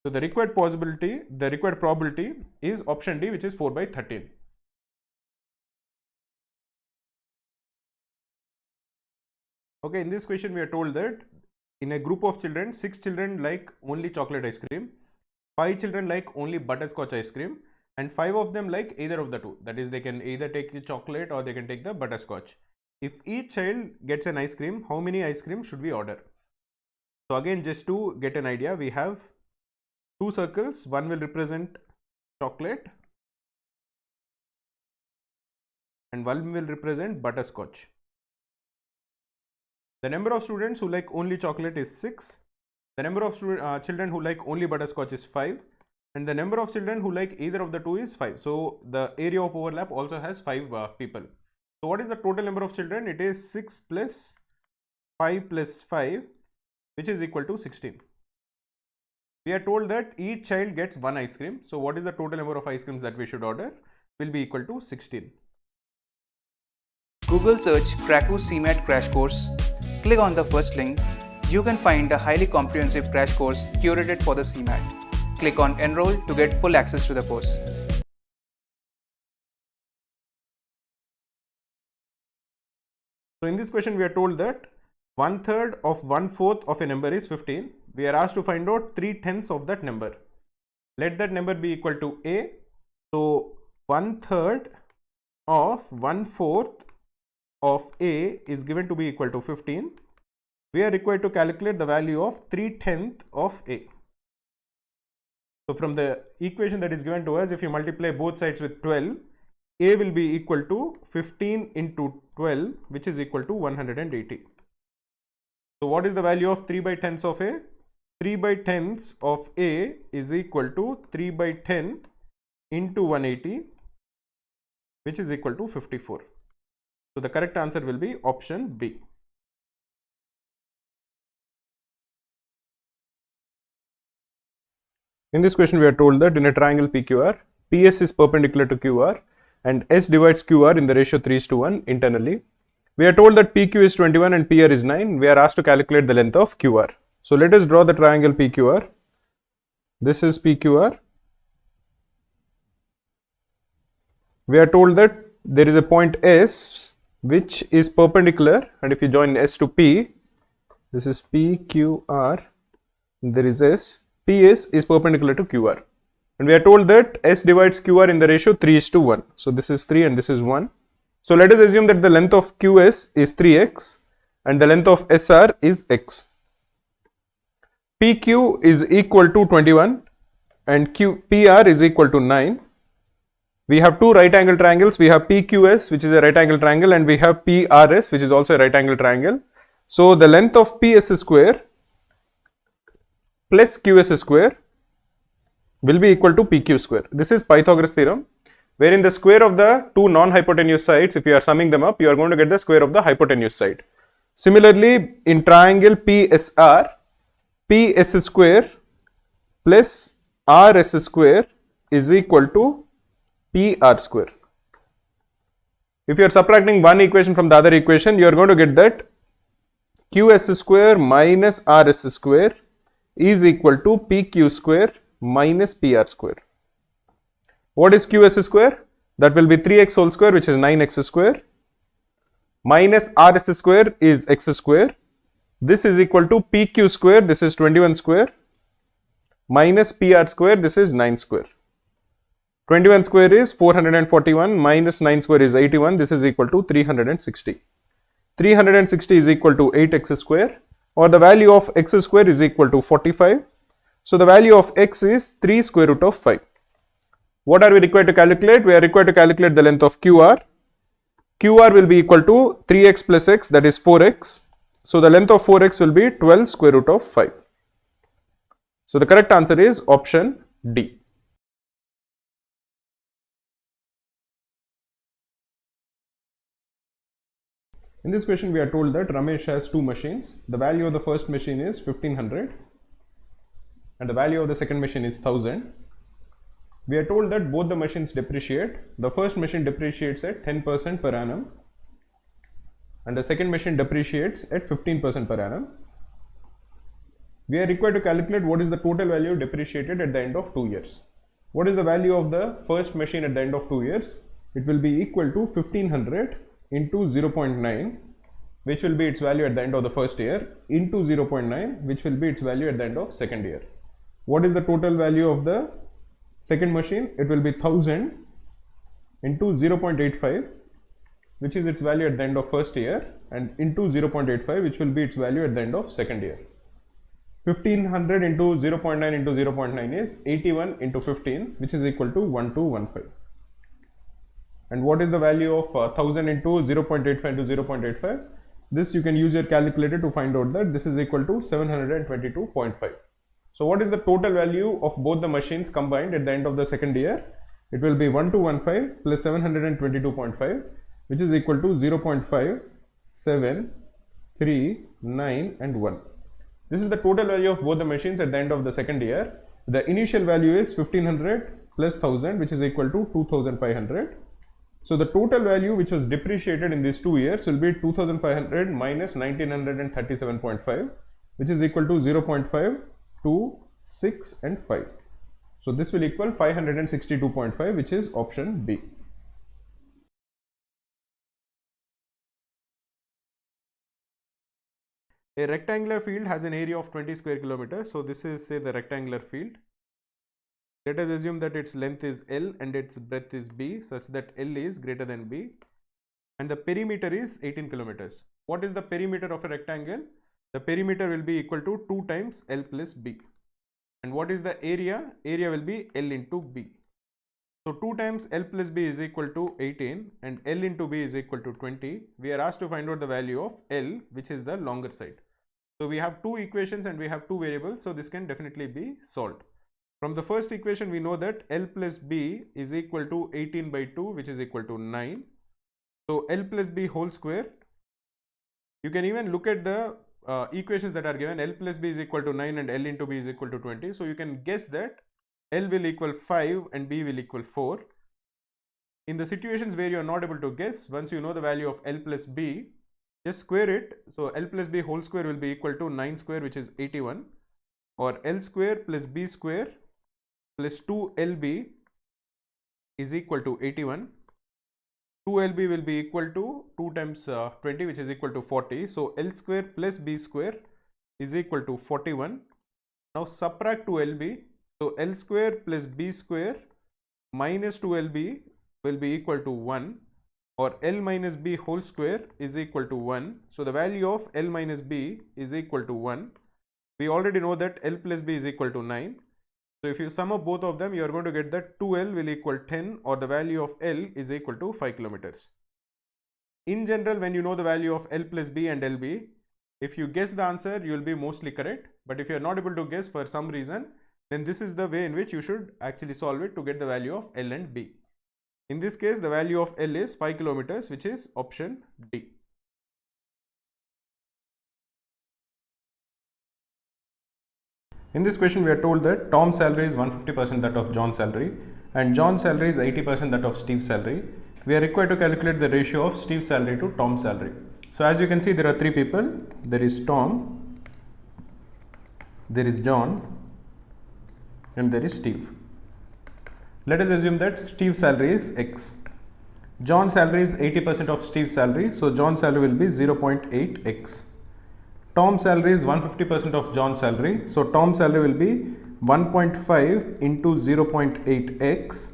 So, the required probability is option D, which is 4 by 13. Okay, in this question, we are told that in a group of children, 6 children like only chocolate ice cream, 5 children like only butterscotch ice cream, and 5 of them like either of the two. That is, they can either take the chocolate or they can take the butterscotch. If each child gets an ice cream, how many ice cream should we order? So, again, just to get an idea, we have two circles. One will represent chocolate and one will represent butterscotch. The number of students who like only chocolate is 6. The number of children who like only butterscotch is 5. And the number of children who like either of the two is 5. So, the area of overlap also has 5 people. So, what is the total number of children? It is 6 plus 5 plus 5, which is equal to 16. We are told that each child gets one ice cream. So, what is the total number of ice creams that we should order? Will be equal to 16. Google search Krakow CMAT crash course. Click on the first link. You can find a highly comprehensive crash course curated for the CMAT. Click on Enroll to get full access to the course. So, in this question, we are told that 1/3 of 1/4 of a number is 15. We are asked to find out 3/10 of that number. Let that number be equal to A. So, 1/3 of 1/4 of A is given to be equal to 15. We are required to calculate the value of 3/10 of A. So, from the equation that is given to us, if you multiply both sides with 12, A will be equal to 15 into 12, which is equal to 180. So, what is the value of 3 by 10ths of A? 3 by 10ths of A is equal to 3 by 10 into 180, which is equal to 54. So, the correct answer will be option B. In this question, we are told that in a triangle PQR, PS is perpendicular to QR and S divides QR in the ratio 3:1 internally. We are told that PQ is 21 and PR is 9. We are asked to calculate the length of QR. So let us draw the triangle PQR. This is PQR. We are told that there is a point S which is perpendicular, and if you join S to P, this is PQR, there is S, PS is perpendicular to QR. And we are told that S divides QR in the ratio 3:1. So this is 3 and this is 1. So let us assume that the length of QS is 3x and the length of SR is x. PQ is equal to 21 and PR is equal to 9. We have two right angle triangles. We have PQS, which is a right angle triangle, and we have PRS, which is also a right angle triangle. So the length of PS square plus QS square will be equal to PQ square. This is Pythagoras theorem, wherein the square of the two non-hypotenuse sides, if you are summing them up, you are going to get the square of the hypotenuse side. Similarly, in triangle PSR, PS square plus RS square is equal to PR square. If you are subtracting one equation from the other equation, you are going to get that QS square minus RS square is equal to PQ square minus PR square. What is QS square? That will be 3x whole square, which is 9x square, minus RS square is x square. This is equal to PQ square, this is 21 square, minus PR square, this is 9 square. 21 square is 441 minus 9 square is 81, this is equal to 360. 360 is equal to 8x square, or the value of x square is equal to 45. So the value of x is 3 square root of 5. What are we required to calculate? We are required to calculate the length of QR. QR will be equal to 3x plus x, that is 4x. So the length of 4x will be 12 square root of 5. So the correct answer is option D. In this question, we are told that Ramesh has two machines. The value of the first machine is 1500 and the value of the second machine is 1000. We are told that both the machines depreciate. The first machine depreciates at 10% per annum and the second machine depreciates at 15% per annum. We are required to calculate what is the total value depreciated at the end of 2 years. What is the value of the first machine at the end of 2 years? It will be equal to 1500 into 0.9, which will be its value at the end of the first year, into 0.9, which will be its value at the end of second year. What is the total value of the second machine? It will be 1000 into 0.85, which is its value at the end of first year, and into 0.85, which will be its value at the end of second year. 1500 into 0.9 into 0.9 is 81 into 15, which is equal to 1215. And what is the value of 1000 into 0.85 into 0.85? This you can use your calculator to find out that this is equal to 722.5. So what is the total value of both the machines combined at the end of the second year? It will be 1215 plus 722.5, which is equal to 0.5, 7, 3, 9 and 1. This is the total value of both the machines at the end of the second year. The initial value is 1500 plus 1000, which is equal to 2500. So the total value which was depreciated in these 2 years will be 2500 minus 1937.5, which is equal to 0.5, 2, 6 and 5. So this will equal 562.5, which is option B. A rectangular field has an area of 20 square kilometers. So this is, say, the rectangular field. Let us assume that its length is L and its breadth is B, such that L is greater than B and the perimeter is 18 kilometers. What is the perimeter of a rectangle? The perimeter will be equal to 2 times L plus B. And what is the area? Area will be L into B. So 2 times L plus B is equal to 18 and L into B is equal to 20. We are asked to find out the value of L, which is the longer side. So we have two equations and we have two variables, so this can definitely be solved. From the first equation, we know that L plus B is equal to 18 by 2, which is equal to 9. So L plus B whole square. You can even look at the equations that are given. L plus B is equal to 9 and L into B is equal to 20. So you can guess that L will equal 5 and B will equal 4. in the situations where you are not able to guess, once you know the value of L plus B, just square it. So L plus B whole square will be equal to 9 square, which is 81, or L square plus B square plus 2LB is equal to 81. 2LB will be equal to 2 times 20, which is equal to 40. So L square plus B square is equal to 41. Now subtract 2LB. So L square plus B square minus 2LB will be equal to 1, or L minus B whole square is equal to 1. So the value of L minus B is equal to 1. We already know that L plus B is equal to 9. So if you sum up both of them, you are going to get that 2L will equal 10, or the value of L is equal to 5 kilometers. In general, when you know the value of L plus B and LB, if you guess the answer, you will be mostly correct. But if you are not able to guess for some reason, then this is the way in which you should actually solve it to get the value of L and B. In this case, the value of L is 5 kilometers, which is option D. In this question, we are told that Tom's salary is 150% that of John's salary, and John's salary is 80% that of Steve's salary. We are required to calculate the ratio of Steve's salary to Tom's salary. So as you can see, there are three people. There is Tom, there is John, and there is Steve. Let us assume that Steve's salary is X. John's salary is 80% of Steve's salary, so John's salary will be 0.8x. Tom's salary is 150% of John's salary, so Tom's salary will be 1.5 into 0.8x.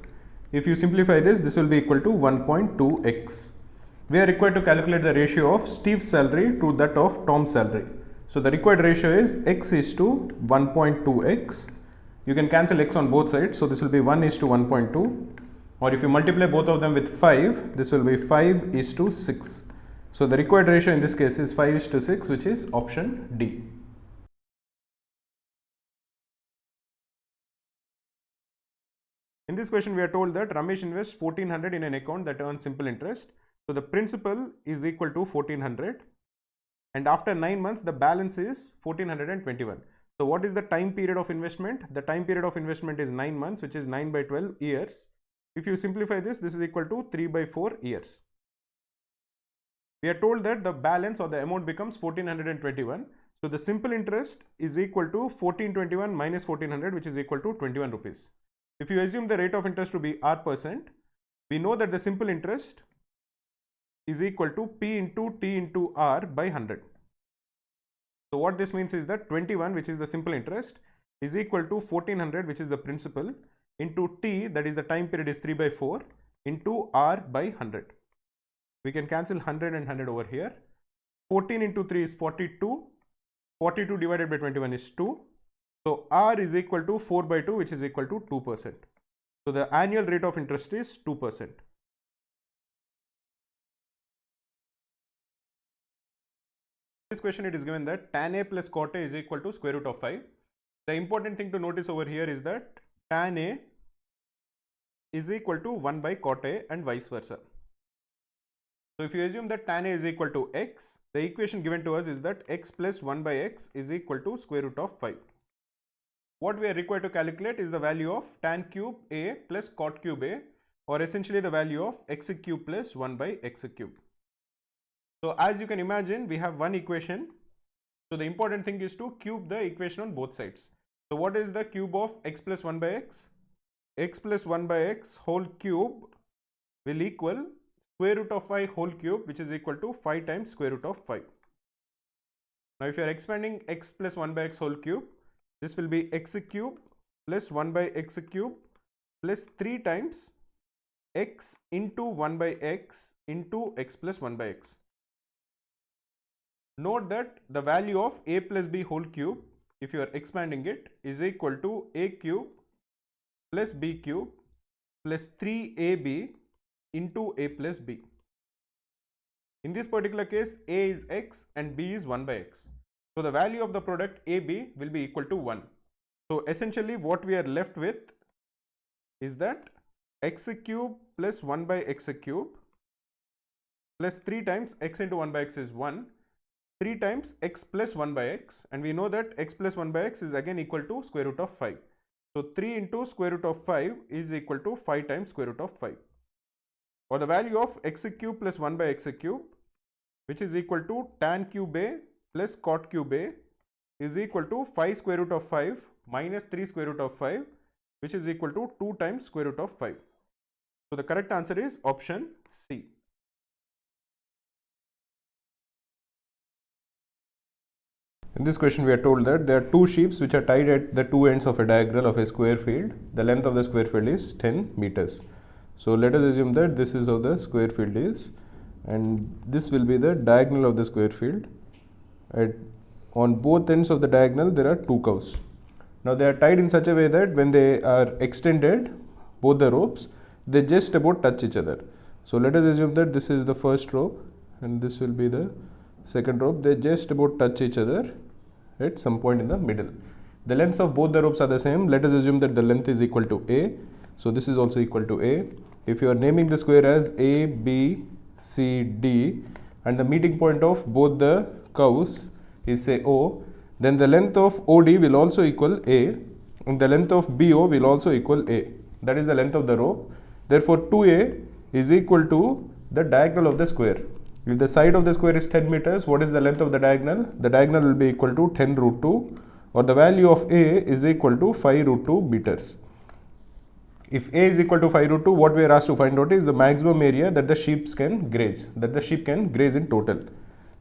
If you simplify this, this will be equal to 1.2x. We are required to calculate the ratio of Steve's salary to that of Tom's salary. So the required ratio is x is to 1.2x. You can cancel x on both sides, so this will be 1 is to 1.2, or if you multiply both of them with 5, this will be 5 is to 6. So the required ratio in this case is 5 is to 6, which is option D. In this question, we are told that Ramesh invests 1400 in an account that earns simple interest. So the principal is equal to 1400, and after 9 months, the balance is 1421. So what is the time period of investment? The time period of investment is 9 months, which is 9 by 12 years. If you simplify this, this is equal to 3 by 4 years. We are told that the balance or the amount becomes 1421. So the simple interest is equal to 1421 minus 1400, which is equal to 21 rupees. If you assume the rate of interest to be R%, we know that the simple interest is equal to P into T into R by 100. So what this means is that 21, which is the simple interest, is equal to 1400, which is the principal, into T, that is the time period is 3 by 4, into R by 100. We can cancel 100 and 100 over here. 14 into 3 is 42. 42 divided by 21 is 2. So R is equal to 4 by 2, which is equal to 2%. So the annual rate of interest is 2%. This question, it is given that tan A plus cot A is equal to square root of 5. The important thing to notice over here is that tan A is equal to 1 by cot A and vice versa. So if you assume that tan A is equal to x, the equation given to us is that x plus 1 by x is equal to square root of 5. What we are required to calculate is the value of tan cube A plus cot cube A, or essentially the value of x cube plus 1 by x cube. So as you can imagine, we have one equation. So the important thing is to cube the equation on both sides. So what is the cube of x plus 1 by x? X plus 1 by x whole cube will equal square root of 5 whole cube, which is equal to 5 times square root of 5. Now if you are expanding x plus 1 by x whole cube, this will be x cube plus 1 by x cube plus 3 times x into 1 by x into x plus 1 by x. Note that the value of a plus b whole cube, if you are expanding it, is equal to a cube plus b cube plus 3ab into a plus b. In this particular case, a is x and b is 1 by x. So the value of the product AB will be equal to 1. So essentially what we are left with is that x cube plus 1 by x cube plus 3 times x into 1 by x is 1, 3 times x plus 1 by x, and we know that x plus 1 by x is again equal to square root of 5. So 3 into square root of 5 is equal to 5 times square root of 5. or the value of x cube plus 1 by x cube, which is equal to tan cube a plus cot cube a, is equal to 5 square root of 5 minus 3 square root of 5, which is equal to 2 times square root of 5. So the correct answer is option C. In this question we are told that there are two sheaves which are tied at the two ends of a diagonal of a square field. The length of the square field is 10 meters. So let us assume that this is how the square field is, and this will be the diagonal of the square field. On both ends of the diagonal there are two curves. Now they are tied in such a way that when they are extended, both the ropes, they just about touch each other. So let us assume that this is the first rope and this will be the second rope. They just about touch each other at some point in the middle. The lengths of both the ropes are the same. Let us assume that the length is equal to A. So this is also equal to A. If you are naming the square as A, B, C, D, and the meeting point of both the curves is say O, then the length of OD will also equal A, and the length of BO will also equal A. That is the length of the rope. Therefore 2A is equal to the diagonal of the square. If the side of the square is 10 meters, what is the length of the diagonal? The diagonal will be equal to 10 root 2, or the value of A is equal to 5 root 2 meters. If A is equal to 5 root 2, what we are asked to find out is the maximum area that the sheep can graze, in total.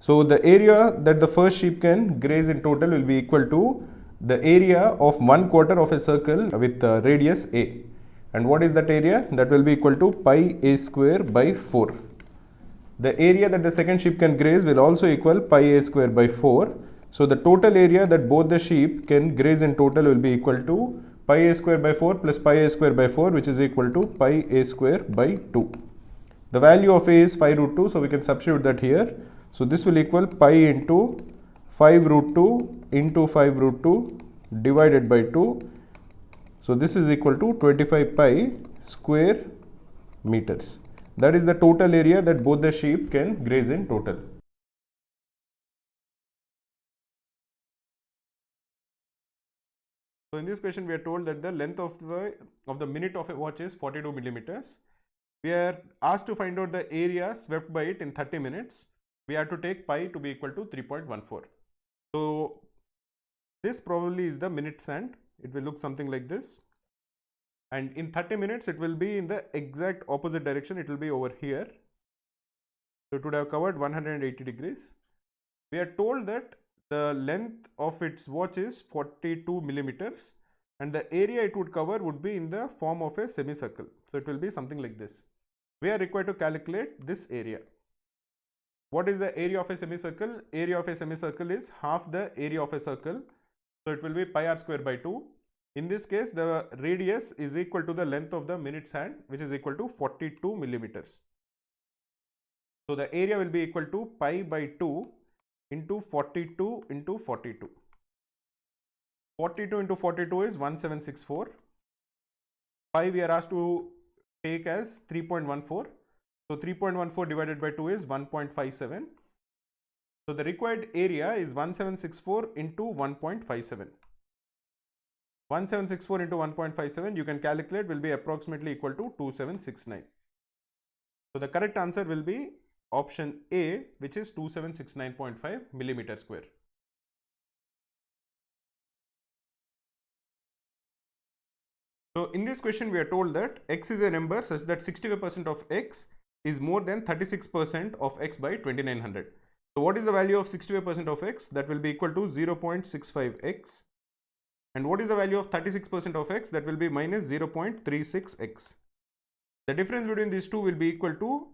So the area that the first sheep can graze in total will be equal to the area of 1/4 of a circle with radius A. And what is that area? That will be equal to pi A square by 4. The area that the second sheep can graze will also equal pi A square by 4. So the total area that both the sheep can graze in total will be equal to pi A square by 4 plus pi A square by 4, which is equal to pi A square by 2. The value of A is 5 root 2, so we can substitute that here. So this will equal pi into 5 root 2 into 5 root 2 divided by 2. So this is equal to 25 pi square meters. That is the total area that both the sheep can graze in total. So in this question we are told that the length of the minute of a watch is 42 millimeters. We are asked to find out the area swept by it in 30 minutes. We have to take pi to be equal to 3.14. So this probably is the minute hand. It will look something like this. And in 30 minutes it will be in the exact opposite direction. It will be over here. So it would have covered 180 degrees. We are told that the length of its watch is 42 millimeters and the area it would cover would be in the form of a semicircle. So it will be something like this. We are required to calculate this area. What is the area of a semicircle? Area of a semicircle is half the area of a circle. So it will be pi r square by 2. In this case, the radius is equal to the length of the minute's hand, which is equal to 42 millimeters. So the area will be equal to pi by 2 into 42 into 42. 42 into 42 is 1764. Pi we are asked to take as 3.14. So 3.14 divided by 2 is 1.57. So the required area is 1764 into 1.57. 1764 into 1.57 you can calculate will be approximately equal to 2769. So the correct answer will be option A, which is 2769.5 millimeter square. So in this question we are told that x is a number such that 65% of x is more than 36% of x by 2900. So what is the value of 65% of x? That will be equal to 0.65x. And what is the value of 36% of x? That will be minus 0.36x. The difference between these two will be equal to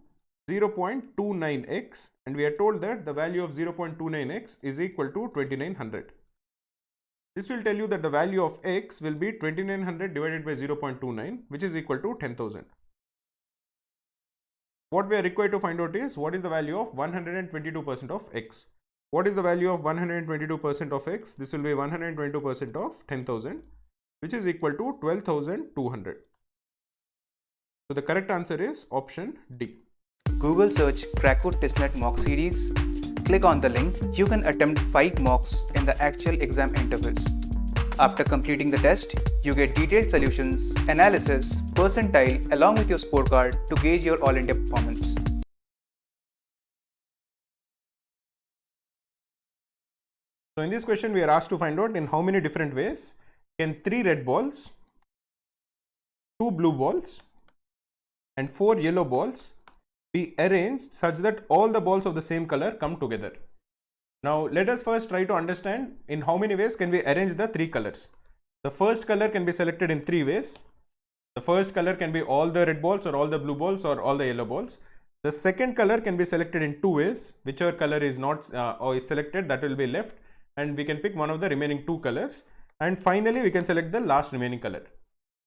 0.29x, and we are told that the value of 0.29x is equal to 2900. This will tell you that the value of x will be 2900 divided by 0.29, which is equal to 10,000. What we are required to find out is what is the value of 122% of x. What is the value of 122% of x? This will be 122% of 10,000, which is equal to 12,200. So the correct answer is option D. Google search Krakow Testnet mock series. Click on the link. You can attempt 5 mocks in the actual exam intervals. After completing the test, you get detailed solutions, analysis, percentile along with your scorecard to gauge your All India performance. So in this question, we are asked to find out in how many different ways can 3 red balls, 2 blue balls and 4 yellow balls be arranged such that all the balls of the same color come together. Now let us first try to understand in how many ways can we arrange the 3 colors. The first color can be selected in 3 ways. The first color can be all the red balls or all the blue balls or all the yellow balls. The second color can be selected in 2 ways. Whichever color is not or is selected, that will be left, and we can pick one of the remaining 2 colors, and finally we can select the last remaining color.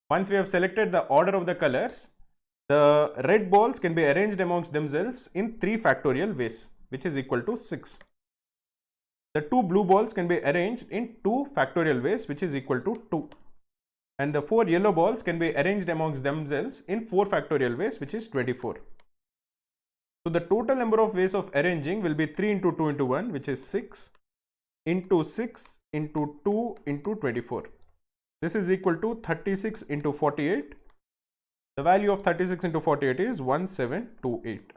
Once we have selected the order of the colors, the red balls can be arranged amongst themselves in 3 factorial ways, which is equal to 6. The 2 blue balls can be arranged in 2 factorial ways, which is equal to 2. And the 4 yellow balls can be arranged amongst themselves in 4 factorial ways, which is 24. So the total number of ways of arranging will be 3 into 2 into 1, which is 6, into 6 into 2 into 24. This is equal to 36 into 48. The value of 36 into 48 is 1728.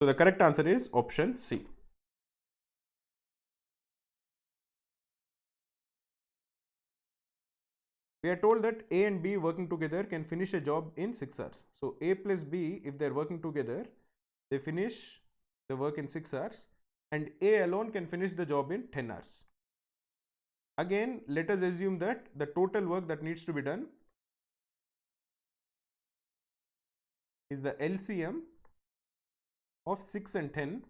So the correct answer is option C. We are told that A and B working together can finish a job in 6 hours. So A plus B, if they are working together, they finish the work in 6 hours, and A alone can finish the job in 10 hours. Again, let us assume that the total work that needs to be done is the LCM of 6 and 10.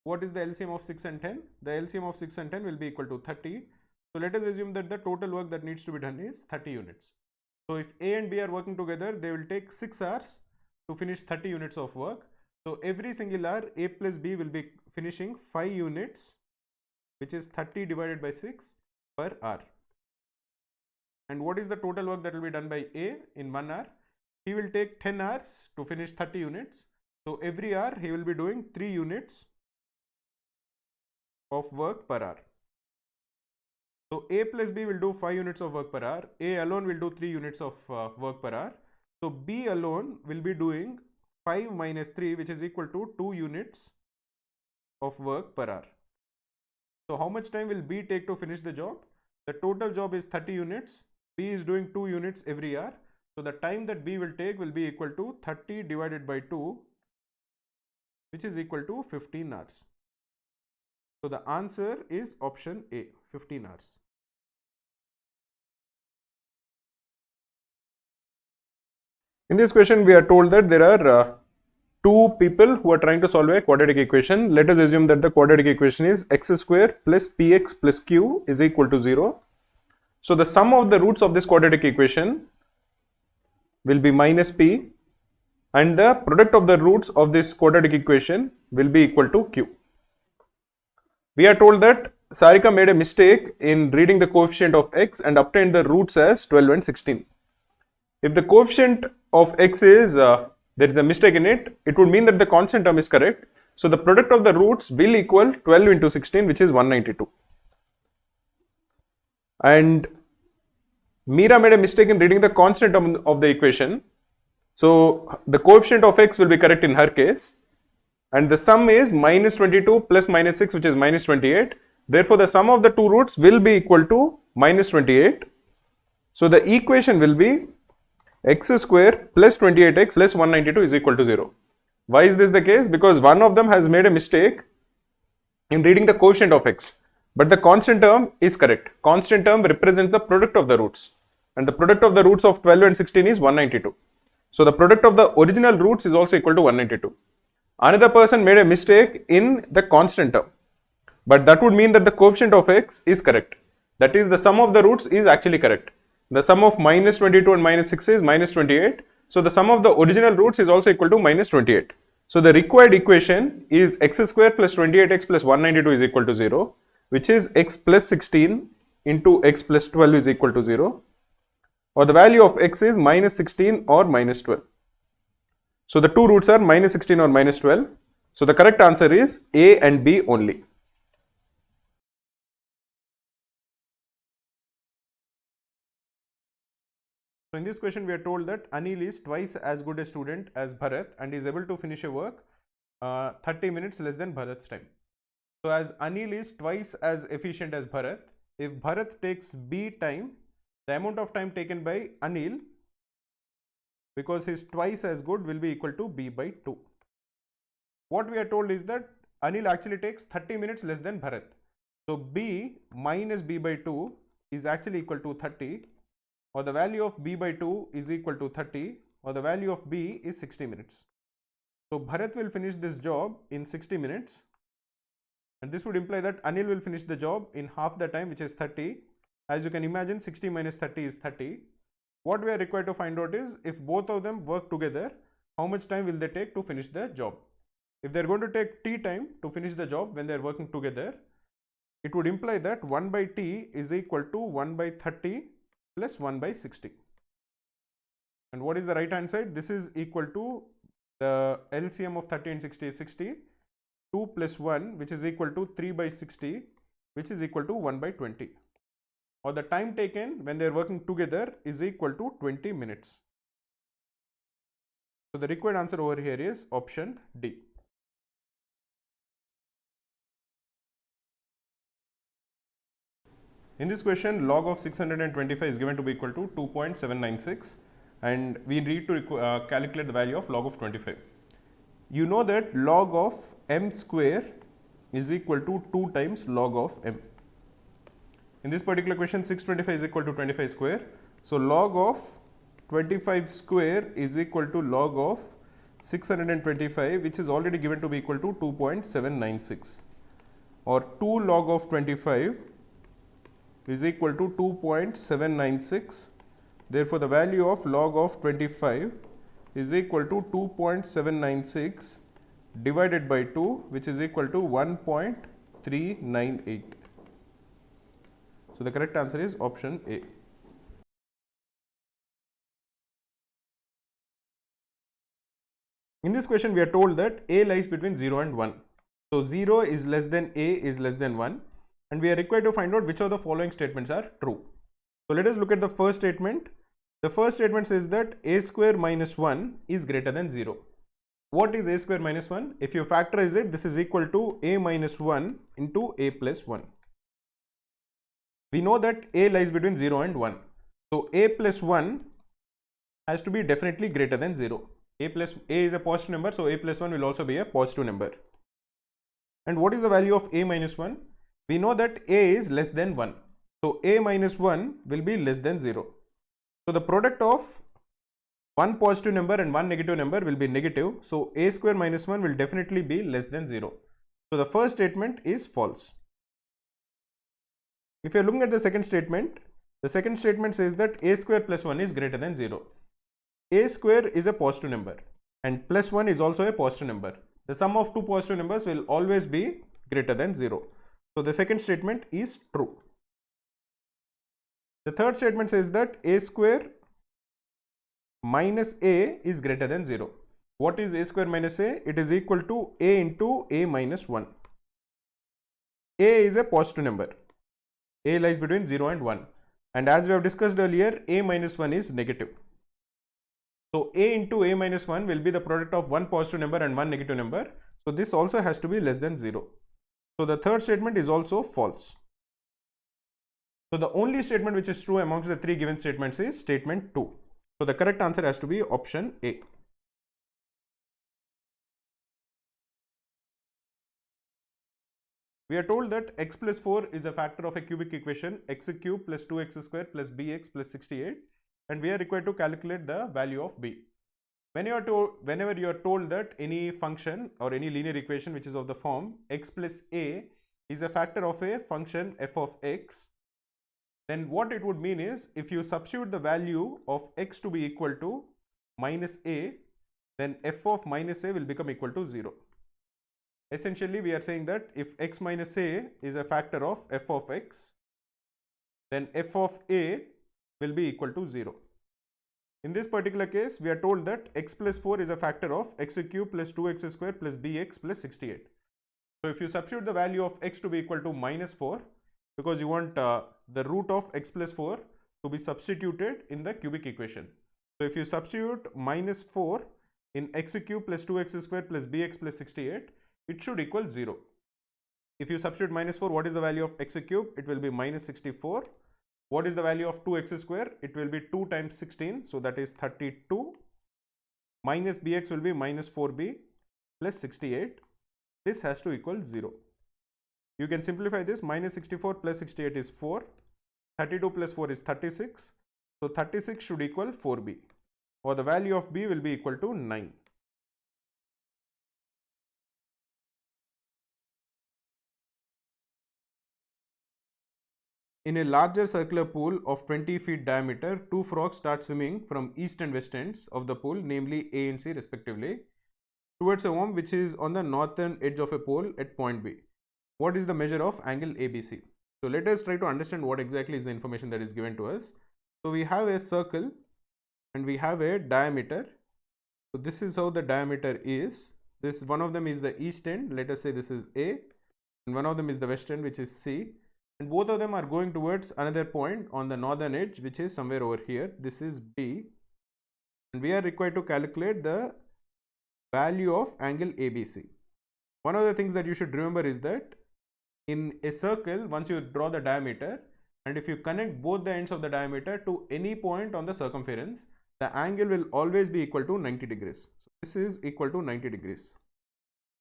What is the LCM of 6 and 10? The LCM of 6 and 10 will be equal to 30. So let us assume that the total work that needs to be done is 30 units. So if A and B are working together, they will take 6 hours to finish 30 units of work. So every single hour, A plus B will be finishing 5 units, which is 30 divided by 6 per hour. And what is the total work that will be done by A in 1 hour? He will take 10 hours to finish 30 units. So every hour he will be doing 3 units of work per hour. So A plus B will do 5 units of work per hour. A alone will do 3 units of work per hour. So B alone will be doing 5 minus 3, which is equal to 2 units of work per hour. So how much time will B take to finish the job? The total job is 30 units. B is doing 2 units every hour. So the time that B will take will be equal to 30 divided by 2, which is equal to 15 hours. So the answer is option A, 15 hours. In this question, we are told that there are 2 people who are trying to solve a quadratic equation. Let us assume that the quadratic equation is x square plus px plus q is equal to 0. So the sum of the roots of this quadratic equation will be minus p, and the product of the roots of this quadratic equation will be equal to q. We are told that Sarika made a mistake in reading the coefficient of x and obtained the roots as 12 and 16. If the coefficient of x is, there is a mistake in it, it would mean that the constant term is correct. So the product of the roots will equal 12 into 16, which is 192. And Meera made a mistake in reading the constant term of the equation. So the coefficient of x will be correct in her case. And the sum is minus 22 plus minus 6, which is minus 28. Therefore, the sum of the 2 roots will be equal to minus 28. So the equation will be x square plus 28x plus 192 is equal to 0. Why is this the case? Because one of them has made a mistake in reading the coefficient of x, but the constant term is correct. Constant term represents the product of the roots, and the product of the roots of 12 and 16 is 192. So the product of the original roots is also equal to 192. Another person made a mistake in the constant term, but that would mean that the coefficient of x is correct. That is, the sum of the roots is actually correct. The sum of minus 22 and minus 6 is minus 28. So the sum of the original roots is also equal to minus 28. So the required equation is x square plus 28x plus 192 is equal to 0, which is x plus 16 into x plus 12 is equal to 0, or the value of x is minus 16 or minus 12. So the 2 roots are minus 16 or minus 12. So the correct answer is A and B only. So in this question we are told that Anil is twice as good a student as Bharat and is able to finish a work 30 minutes less than Bharat's time. So as Anil is twice as efficient as Bharat, if Bharat takes B time, the amount of time taken by Anil, because he is twice as good, will be equal to B by 2. What we are told is that Anil actually takes 30 minutes less than Bharat. So B minus B by 2 is actually equal to 30, or the value of B by 2 is equal to 30, or the value of B is 60 minutes. So Bharat will finish this job in 60 minutes, and this would imply that Anil will finish the job in half the time, which is 30. As you can imagine, 60 minus 30 is 30. What we are required to find out is if both of them work together, how much time will they take to finish the job. If they are going to take T time to finish the job when they are working together, it would imply that 1 by T is equal to 1 by 30 plus 1 by 60. And what is the right hand side? This is equal to the LCM of 30 and 60 is 60. 2 plus 1, which is equal to 3 by 60, which is equal to 1 by 20. Or the time taken when they are working together is equal to 20 minutes. So the required answer over here is option D. In this question, log of 625 is given to be equal to 2.796, and we need to calculate the value of log of 25. You know that log of m square is equal to 2 times log of m. In this particular question, 625 is equal to 25 square. So log of 25 square is equal to log of 625, which is already given to be equal to 2.796, or 2 log of 25 is equal to 2.796. Therefore, the value of log of 25 is equal to 2.796 divided by 2, which is equal to 1.398. So the correct answer is option A. In this question, we are told that A lies between 0 and 1. So 0 is less than A is less than 1, and we are required to find out which of the following statements are true. So let us look at the first statement. The first statement says that A square minus 1 is greater than 0. What is A square minus 1? If you factorize it, this is equal to A minus 1 into A plus 1. We know that A lies between 0 and 1. So A plus 1 has to be definitely greater than 0. A is a positive number, so A plus 1 will also be a positive number. And what is the value of A minus 1? We know that A is less than 1. So A minus 1 will be less than 0. So the product of one positive number and one negative number will be negative. So A square minus 1 will definitely be less than 0. So the first statement is false. If you are looking at the second statement says that A square plus 1 is greater than 0. A square is a positive number and plus 1 is also a positive number. The sum of two positive numbers will always be greater than 0. So the second statement is true. The third statement says that A square minus A is greater than 0. What is A square minus A? It is equal to A into A minus 1. A is a positive number. A lies between 0 and 1. And as we have discussed earlier, A minus 1 is negative. So A into A minus 1 will be the product of one positive number and one negative number. So this also has to be less than 0. So the third statement is also false. So the only statement which is true amongst the three given statements is statement 2. So the correct answer has to be option A. We are told that x plus 4 is a factor of a cubic equation x cube plus 2x square plus bx plus 68, and we are required to calculate the value of b. Whenever you are told that any function or any linear equation which is of the form x plus a is a factor of a function f of x, then what it would mean is if you substitute the value of x to be equal to minus a, then f of minus a will become equal to 0. Essentially, we are saying that if x minus a is a factor of f of x, then f of a will be equal to 0. In this particular case, we are told that x plus 4 is a factor of x cube plus 2x square plus bx plus 68. So if you substitute the value of x to be equal to minus 4, because you want the root of x plus 4, to be substituted in the cubic equation. So if you substitute minus 4 in x cube plus 2x square plus bx plus 68, it should equal 0. If you substitute minus 4, what is the value of x cube? It will be minus 64. What is the value of 2x square? It will be 2 times 16, so that is 32. Minus bx will be minus 4b plus 68. This has to equal 0. You can simplify this. Minus 64 plus 68 is 4. 32 plus 4 is 36. So 36 should equal 4b, or the value of b will be equal to 9. In a larger circular pool of 20 feet diameter, two frogs start swimming from east and west ends of the pool, namely A and C respectively, towards a worm which is on the northern edge of a pole at point B. What is the measure of angle ABC? So let us try to understand what exactly is the information that is given to us. So we have a circle and we have a diameter. So this is how the diameter is. This one of them is the east end, let us say this is A, and one of them is the west end, which is C. And both of them are going towards another point on the northern edge, which is somewhere over here. This is B, and we are required to calculate the value of angle ABC. One of the things that you should remember is that in a circle, once you draw the diameter, and if you connect both the ends of the diameter to any point on the circumference, the angle will always be equal to 90 degrees. So this is equal to 90 degrees.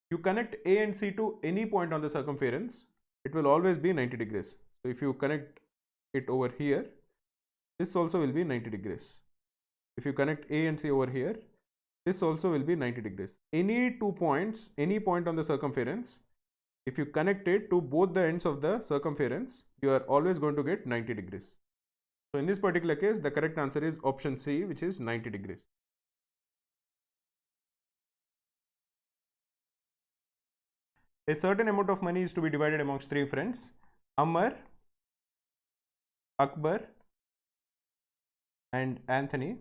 You connect A and C to any point on the circumference, it will always be 90 degrees. So if you connect it over here, this also will be 90 degrees. If you connect A and C over here, this also will be 90 degrees. Any 2 points, any point on the circumference, if you connect it to both the ends of the circumference, you are always going to get 90 degrees. So in this particular case, the correct answer is option C, which is 90 degrees. A certain amount of money is to be divided amongst 3 friends: Amar, Akbar, and Anthony.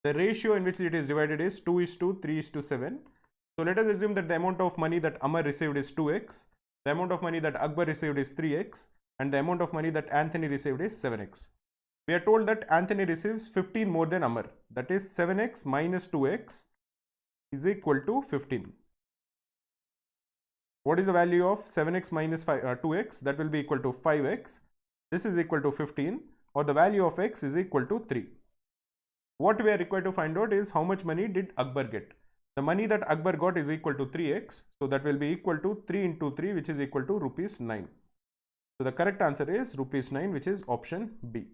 The ratio in which it is divided is 2:3:7. So let us assume that the amount of money that Amar received is 2x, the amount of money that Akbar received is 3x, and the amount of money that Anthony received is 7x. We are told that Anthony receives 15 more than Amar, that is 7x minus 2x is equal to 15. What is the value of 7x minus 2x? That will be equal to 5x. This is equal to 15, or the value of x is equal to 3. What we are required to find out is how much money did Akbar get. The money that Akbar got is equal to 3x, so that will be equal to 3 into 3, which is equal to rupees 9. So the correct answer is rupees 9, which is option B.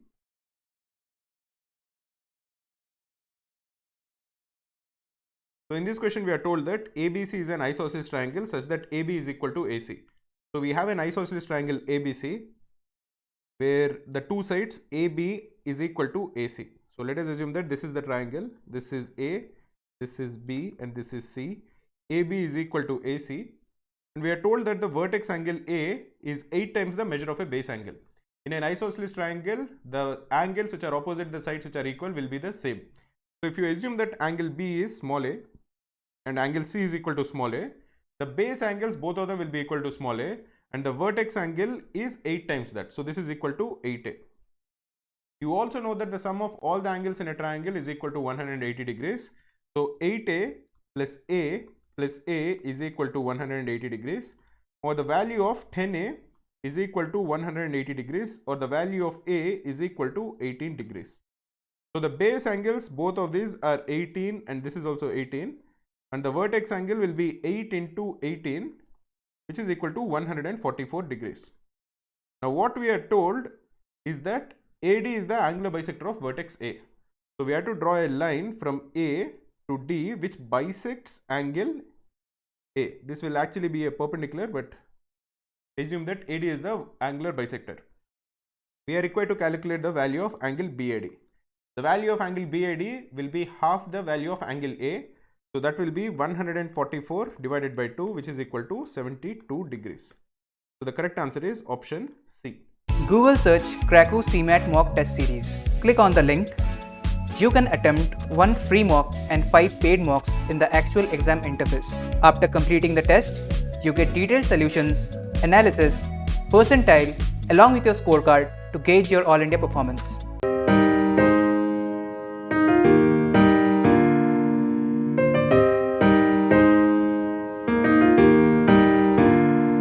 So in this question, we are told that ABC is an isosceles triangle such that AB is equal to AC. So we have an isosceles triangle ABC where the two sides AB is equal to AC. So let us assume that this is the triangle, this is A, this is B, and this is C. AB is equal to AC, and we are told that the vertex angle A is 8 times the measure of a base angle. In an isosceles triangle, the angles which are opposite the sides which are equal will be the same. So if you assume that angle B is small a and angle C is equal to small a, the base angles, both of them will be equal to small a, and the vertex angle is 8 times that. So this is equal to 8a. You also know that the sum of all the angles in a triangle is equal to 180 degrees. So 8a plus a is equal to 180 degrees, or the value of 10a is equal to 180 degrees, or the value of a is equal to 18 degrees. So the base angles, both of these are 18, and this is also 18, and the vertex angle will be 8 into 18, which is equal to 144 degrees. Now what we are told is that AD is the angular bisector of vertex A. So we have to draw a line from A to D which bisects angle A. This will actually be a perpendicular, but assume that AD is the angular bisector. We are required to calculate the value of angle BAD. The value of angle BAD will be half the value of angle A. So that will be 144 divided by 2, which is equal to 72 degrees. So the correct answer is option C. Google search Krakow CMAT mock test series. Click on the link. You can attempt 1 free mock and 5 paid mocks in the actual exam interface. After completing the test, you get detailed solutions, analysis, percentile, along with your scorecard to gauge your All India performance.